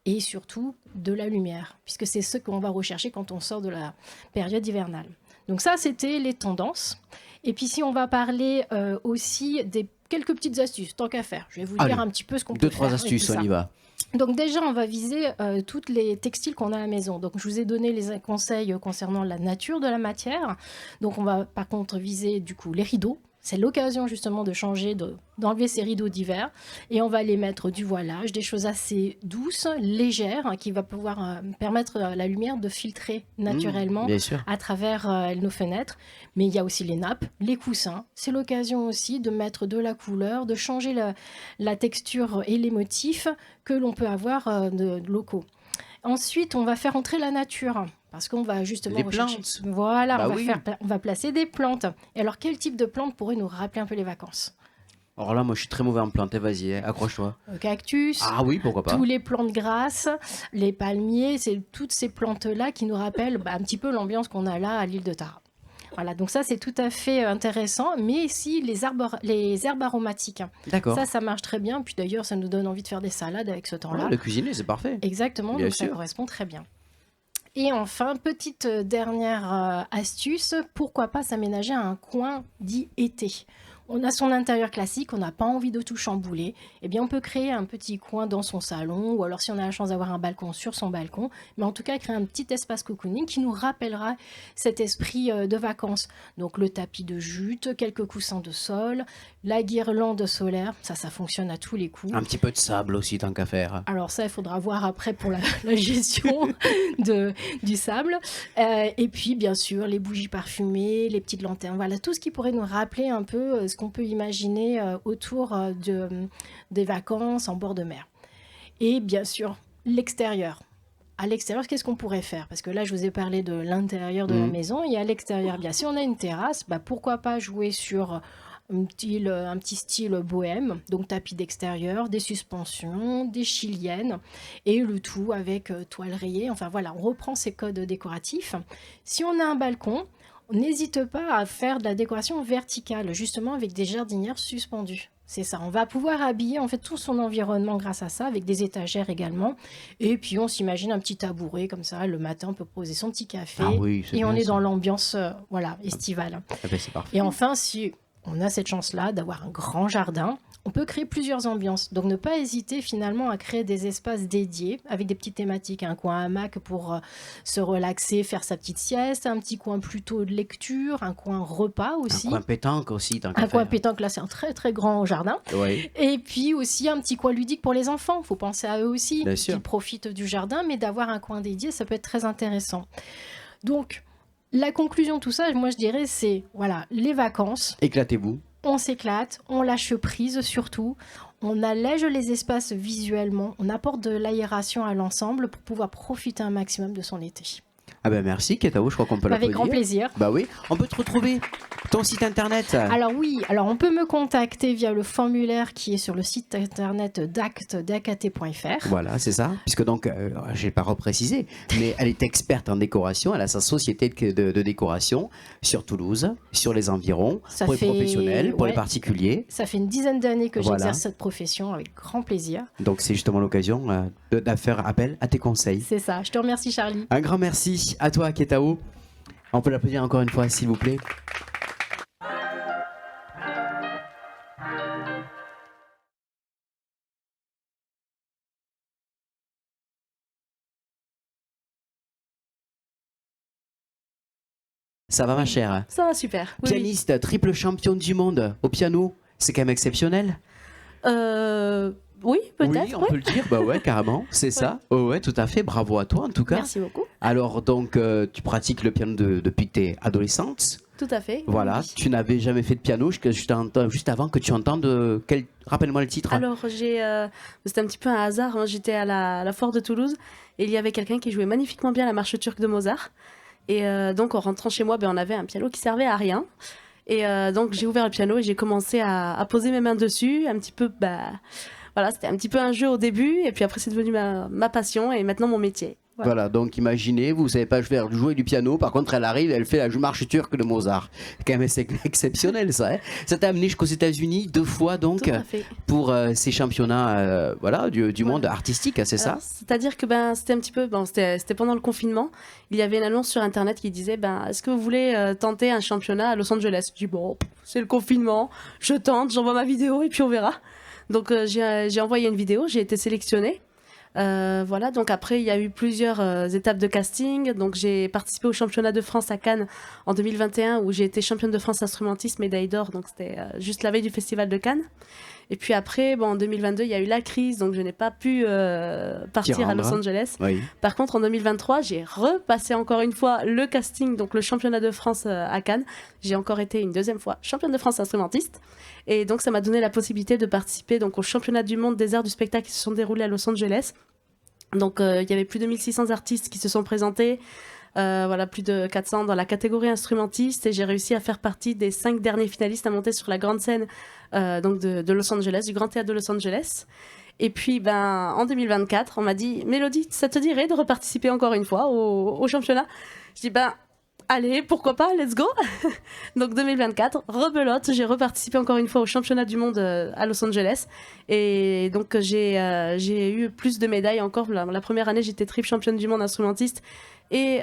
et surtout de la lumière, puisque c'est ce qu'on va rechercher quand on sort de la période hivernale. Donc ça, c'était les tendances. Et puis si on va parler aussi des quelques petites astuces, tant qu'à faire. Je vais vous dire un petit peu ce qu'on peut faire. 2-3 astuces, on y va. Donc déjà, on va viser tous les textiles qu'on a à la maison. Donc je vous ai donné les conseils concernant la nature de la matière. Donc on va par contre viser du coup les rideaux. C'est l'occasion justement de changer, d'enlever ces rideaux d'hiver. Et on va les mettre du voilage, des choses assez douces, légères, qui va pouvoir permettre à la lumière de filtrer naturellement bien sûr. à travers nos fenêtres. Mais il y a aussi les nappes, les coussins. C'est l'occasion aussi de mettre de la couleur, de changer la texture et les motifs que l'on peut avoir de locaux. Ensuite, on va faire entrer la nature. Parce qu'on va justement Les rechercher... plantes. Voilà, Bah on, oui. on va placer des plantes. Et alors, quel type de plante pourrait nous rappeler un peu les vacances? Alors là, moi, je suis très mauvais en plantes. Vas-y, accroche-toi. Cactus, Ah oui, pourquoi pas. tous les plantes grasses, les palmiers, c'est toutes ces plantes-là qui nous rappellent un petit peu l'ambiance qu'on a là à l'île de Tara. Voilà, donc ça c'est tout à fait intéressant, mais aussi les herbes aromatiques. D'accord. Ça marche très bien, puis d'ailleurs ça nous donne envie de faire des salades avec ce temps-là. Le cuisiner, c'est parfait. Exactement, Bien donc ça sûr. correspond très bien. Et enfin, petite dernière astuce, pourquoi pas s'aménager un coin dit été. On a son intérieur classique, on n'a pas envie de tout chambouler, eh bien on peut créer un petit coin dans son salon, ou alors si on a la chance d'avoir un balcon, sur son balcon, mais en tout cas créer un petit espace cocooning qui nous rappellera cet esprit de vacances. Donc le tapis de jute, quelques coussins de sol, la guirlande solaire, ça fonctionne à tous les coups. Un petit peu de sable aussi, tant qu'à faire. Alors ça, il faudra voir après pour la gestion du sable. Et puis, bien sûr, les bougies parfumées, les petites lanternes. Voilà, tout ce qui pourrait nous rappeler un peu ce qu'on peut imaginer autour des vacances en bord de mer. Et bien sûr, l'extérieur. À l'extérieur, qu'est-ce qu'on pourrait faire? Parce que là, je vous ai parlé de l'intérieur de la maison. Et à l'extérieur, bien, si on a une terrasse, pourquoi pas jouer sur... un petit style bohème, donc tapis d'extérieur, des suspensions, des chiliennes, et le tout avec toile rayée. Enfin voilà, on reprend ces codes décoratifs. Si on a un balcon, on n'hésite pas à faire de la décoration verticale, justement avec des jardinières suspendues. C'est ça, on va pouvoir habiller en fait tout son environnement grâce à ça, avec des étagères également. Et puis on s'imagine un petit tabouret comme ça, le matin on peut poser son petit café. Ah oui, c'est et on bien est ça. dans l'ambiance estivale. Ah ben, c'est parfait. Et enfin, si on a cette chance-là d'avoir un grand jardin. On peut créer plusieurs ambiances. Donc, ne pas hésiter finalement à créer des espaces dédiés avec des petites thématiques. Un coin hamac pour se relaxer, faire sa petite sieste. Un petit coin plutôt de lecture. Un coin repas aussi. Un coin pétanque aussi. Un coin pétanque, là, c'est un très, très grand jardin. Oui. Et puis aussi un petit coin ludique pour les enfants. Il faut penser à eux aussi. Bien sûr. Qu'ils profitent du jardin, mais d'avoir un coin dédié, ça peut être très intéressant. Donc, la conclusion de tout ça, moi, je dirais, c'est, voilà, les vacances. Éclatez-vous. On s'éclate, on lâche prise surtout, on allège les espaces visuellement, on apporte de l'aération à l'ensemble pour pouvoir profiter un maximum de son été. Ah ben merci Ketao, je crois qu'on peut l'applaudir. Avec grand plaisir. Bah oui, on peut te retrouver ton site internet. Alors oui, on peut me contacter via le formulaire qui est sur le site internet d'AKT.fr. Voilà, c'est ça. Puisque donc, je n'ai pas reprécisé, mais elle est experte en décoration, elle a sa société de décoration sur Toulouse, sur les environs, pour les professionnels, pour les particuliers. Ça fait une dizaine d'années que Voilà. j'exerce cette profession avec grand plaisir. Donc c'est justement l'occasion de faire appel à tes conseils. C'est ça, je te remercie Charlie. Un grand merci à toi Ketao. On peut l'applaudir encore une fois s'il vous plaît. Ça va ma chère? Ça va super. Oui, Pianiste, triple championne du monde au piano, c'est quand même exceptionnel. Oui, peut-être. Oui, on peut le dire, bah ouais, carrément, c'est ça. Oh ouais, tout à fait, bravo à toi en tout cas. Merci beaucoup. Alors donc, tu pratiques le piano depuis que tu es adolescente. Tout à fait. Voilà, Oui. tu n'avais jamais fait de piano juste avant que tu entendes rappelle-moi le titre. Alors, c'était un petit peu un hasard. Hein. J'étais à la foire de Toulouse et il y avait quelqu'un qui jouait magnifiquement bien la marche turque de Mozart. Et donc, en rentrant chez moi, on avait un piano qui servait à rien. Et donc, j'ai ouvert le piano et j'ai commencé à poser mes mains dessus. Un petit peu, voilà, c'était un petit peu un jeu au début. Et puis après, c'est devenu ma passion et maintenant mon métier. Voilà, donc imaginez, vous savez pas faire jouer du piano, par contre elle arrive, elle fait la marche turque de Mozart. Quand même, c'est exceptionnel ça. Hein, ça t'a amené jusqu'aux États-Unis 2 fois donc Tout à fait. pour ces championnats du monde artistique, c'est ça? C'est-à-dire que c'était un petit peu, c'était pendant le confinement. Il y avait une annonce sur internet qui disait est-ce que vous voulez tenter un championnat à Los Angeles? Je dis c'est le confinement, je tente, j'envoie ma vidéo et puis on verra. Donc j'ai envoyé une vidéo, j'ai été sélectionnée. Voilà, donc après il y a eu plusieurs étapes de casting. Donc j'ai participé au championnat de France à Cannes en 2021 où j'ai été championne de France instrumentiste, médaille d'or, donc c'était juste la veille du festival de Cannes. Et puis après, en 2022, il y a eu la crise, donc je n'ai pas pu partir à Los Angeles. Oui. Par contre, en 2023, j'ai repassé encore une fois le casting, donc le championnat de France à Cannes. J'ai encore été une deuxième fois championne de France instrumentiste. Et donc, ça m'a donné la possibilité de participer donc, au championnat du monde des arts du spectacle qui se sont déroulés à Los Angeles. Donc, il y avait plus de 1600 artistes qui se sont présentés. Voilà, plus de 400 dans la catégorie instrumentiste. Et j'ai réussi à faire partie des 5 derniers finalistes à monter sur la grande scène donc de Los Angeles, du Grand Théâtre de Los Angeles. Et puis, en 2024, on m'a dit « Mélodie, ça te dirait de reparticiper encore une fois au championnat ?» Je dis allez, pourquoi pas, let's go. Donc 2024, rebelote, j'ai reparticipé encore une fois au championnat du monde à Los Angeles. Et donc j'ai eu plus de médailles encore. La première année, j'étais triple championne du monde instrumentiste. Et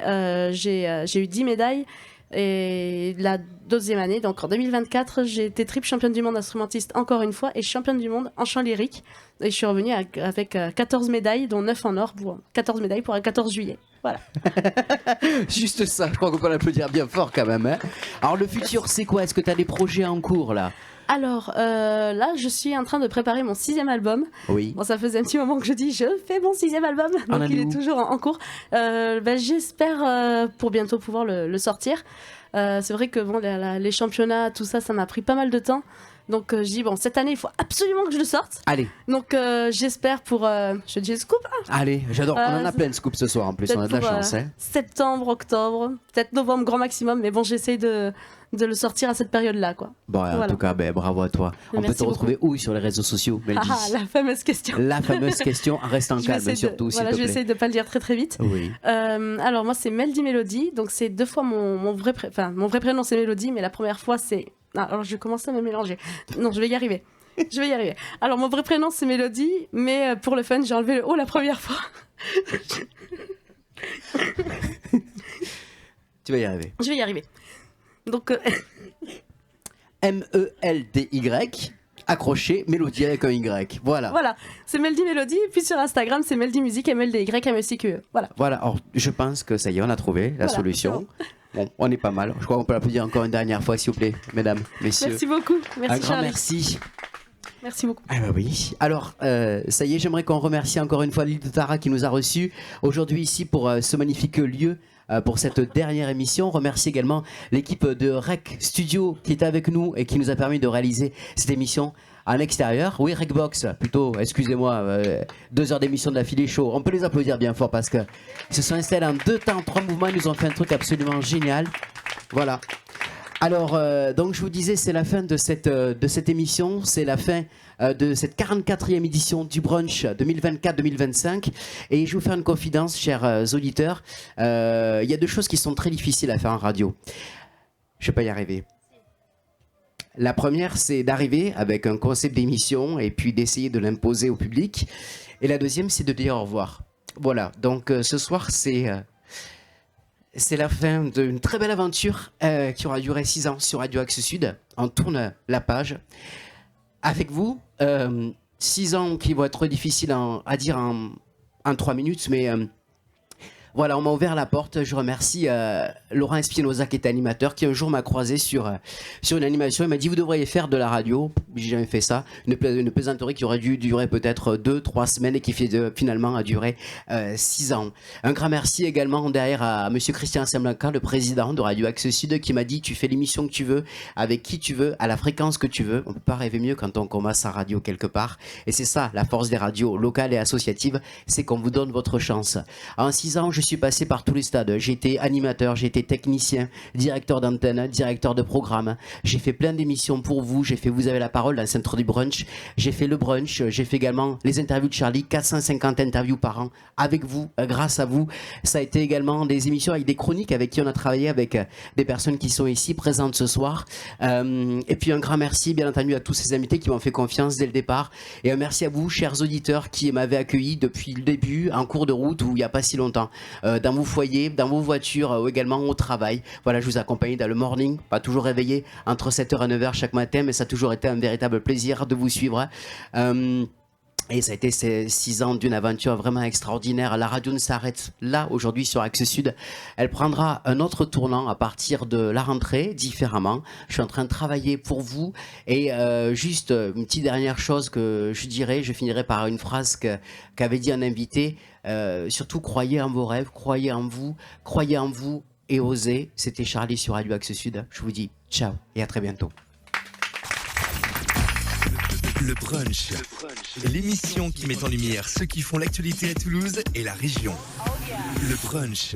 j'ai eu 10 médailles. Et la deuxième année, donc en 2024, j'ai été triple championne du monde instrumentiste encore une fois et championne du monde en chant lyrique. Et je suis revenue avec 14 médailles, dont 9 en or, 14 médailles pour un 14 juillet. Voilà. Juste ça, je crois qu'on peut l'applaudir bien fort quand même. Hein. Alors le futur, c'est quoi? Est-ce que tu as des projets en cours là? Alors là, je suis en train de préparer mon 6e album. Oui. Bon, ça faisait un petit moment que je dis je fais mon 6e album, donc il est toujours en cours. J'espère pour bientôt pouvoir le sortir. C'est vrai que les championnats, tout ça, ça m'a pris pas mal de temps. Donc je dis cette année, il faut absolument que je le sorte. Allez. Donc j'espère pour... je dis le scoop. Allez, j'adore. On en a plein de scoops ce soir en plus, on a de la chance. Hein. Septembre, octobre, peut-être novembre grand maximum, mais j'essaie de le sortir à cette période-là, quoi. Bon, en tout cas, bravo à toi. On peut te retrouver où sur les réseaux sociaux, Mélodie? La fameuse question. La fameuse question, reste en calme surtout, s'il te plaît. Je vais essayer de ne pas le dire très très vite. Oui. Alors moi, c'est Meldy Mélodie, donc c'est 2 fois mon vrai prénom, c'est Mélodie, mais la première fois, c'est... alors je commence à me mélanger. Non, je vais y arriver. Alors mon vrai prénom, c'est Mélodie, mais pour le fun, j'ai enlevé le O la première fois. Tu vas y arriver. Je vais y arriver. Donc, MELDY. Accroché, Mélodie avec un Y. Voilà. Voilà, c'est Meldy Mélodie. Puis sur Instagram, c'est Meldy Musique, MLDY, MSIQE. Voilà. Voilà, alors je pense que ça y est, on a trouvé la solution. Bon, on est pas mal. Je crois qu'on peut l'applaudir encore une dernière fois, s'il vous plaît, mesdames, messieurs. Merci beaucoup. Merci un grand Charlie. merci. Merci beaucoup. Ah bah oui. Alors, ça y est, j'aimerais qu'on remercie encore une fois l'île de Tara qui nous a reçus aujourd'hui ici pour ce magnifique lieu. Pour cette dernière émission. On remercie également l'équipe de Rec Studio qui est avec nous et qui nous a permis de réaliser cette émission en extérieur. Oui, Recbox, plutôt, excusez-moi, 2 heures d'émission de la Filée Show. On peut les applaudir bien fort parce que ils se sont installés en 2 temps, 3 mouvements. Ils nous ont fait un truc absolument génial. Voilà. Alors, donc je vous disais, c'est la fin de cette émission, c'est la fin de cette 44e édition du brunch 2024-2025. Et je vais vous faire une confidence, chers auditeurs. Il y a 2 choses qui sont très difficiles à faire en radio. Je ne vais pas y arriver. La première, c'est d'arriver avec un concept d'émission et puis d'essayer de l'imposer au public. Et la deuxième, c'est de dire au revoir. Voilà, donc ce soir, c'est la fin d'une très belle aventure qui aura duré 6 ans sur Radio Axe Sud. On tourne la page. Avec vous, 6 ans qui vont être difficiles à dire en 3 minutes, mais voilà, on m'a ouvert la porte. Je remercie Laurent Espinoza qui est animateur, qui un jour m'a croisé sur une animation. Il m'a dit, vous devriez faire de la radio. J'ai jamais fait ça. Une plaisanterie qui aurait dû durer peut-être 2-3 semaines et qui finalement a duré 6 ans. Un grand merci également derrière à monsieur Christian Semblanca, le président de Radio Axe Sud, qui m'a dit, tu fais l'émission que tu veux, avec qui tu veux, à la fréquence que tu veux. On peut pas rêver mieux quand on commence à radio quelque part. Et c'est ça, la force des radios locales et associatives, c'est qu'on vous donne votre chance. En 6 ans, je suis passé par tous les stades. J'ai été animateur, j'ai été technicien, directeur d'antenne, directeur de programme. J'ai fait plein d'émissions pour vous. J'ai fait Vous avez la parole dans le centre du brunch. J'ai fait le brunch. J'ai fait également les interviews de Charlie, 450 interviews par an avec vous, grâce à vous. Ça a été également des émissions avec des chroniques avec qui on a travaillé avec des personnes qui sont ici présentes ce soir. Et puis un grand merci, bien entendu, à tous ces invités qui m'ont fait confiance dès le départ. Et un merci à vous, chers auditeurs, qui m'avez accueilli depuis le début, en cours de route ou il n'y a pas si longtemps. Dans vos foyers, dans vos voitures ou également au travail. Voilà, je vous accompagne dans le morning, pas toujours réveillé entre 7h et 9h chaque matin, mais ça a toujours été un véritable plaisir de vous suivre. Et ça a été ces 6 ans d'une aventure vraiment extraordinaire. La radio ne s'arrête là aujourd'hui sur Axe Sud. Elle prendra un autre tournant à partir de la rentrée, différemment. Je suis en train de travailler pour vous. Et juste une petite dernière chose que je dirais, je finirai par une phrase qu'avait dit un invité. Surtout, croyez en vos rêves, croyez en vous et osez. C'était Charlie sur Radio Axe Sud. Je vous dis ciao et à très bientôt. Le brunch, l'émission qui met en lumière ceux qui font l'actualité à Toulouse et la région. Le brunch.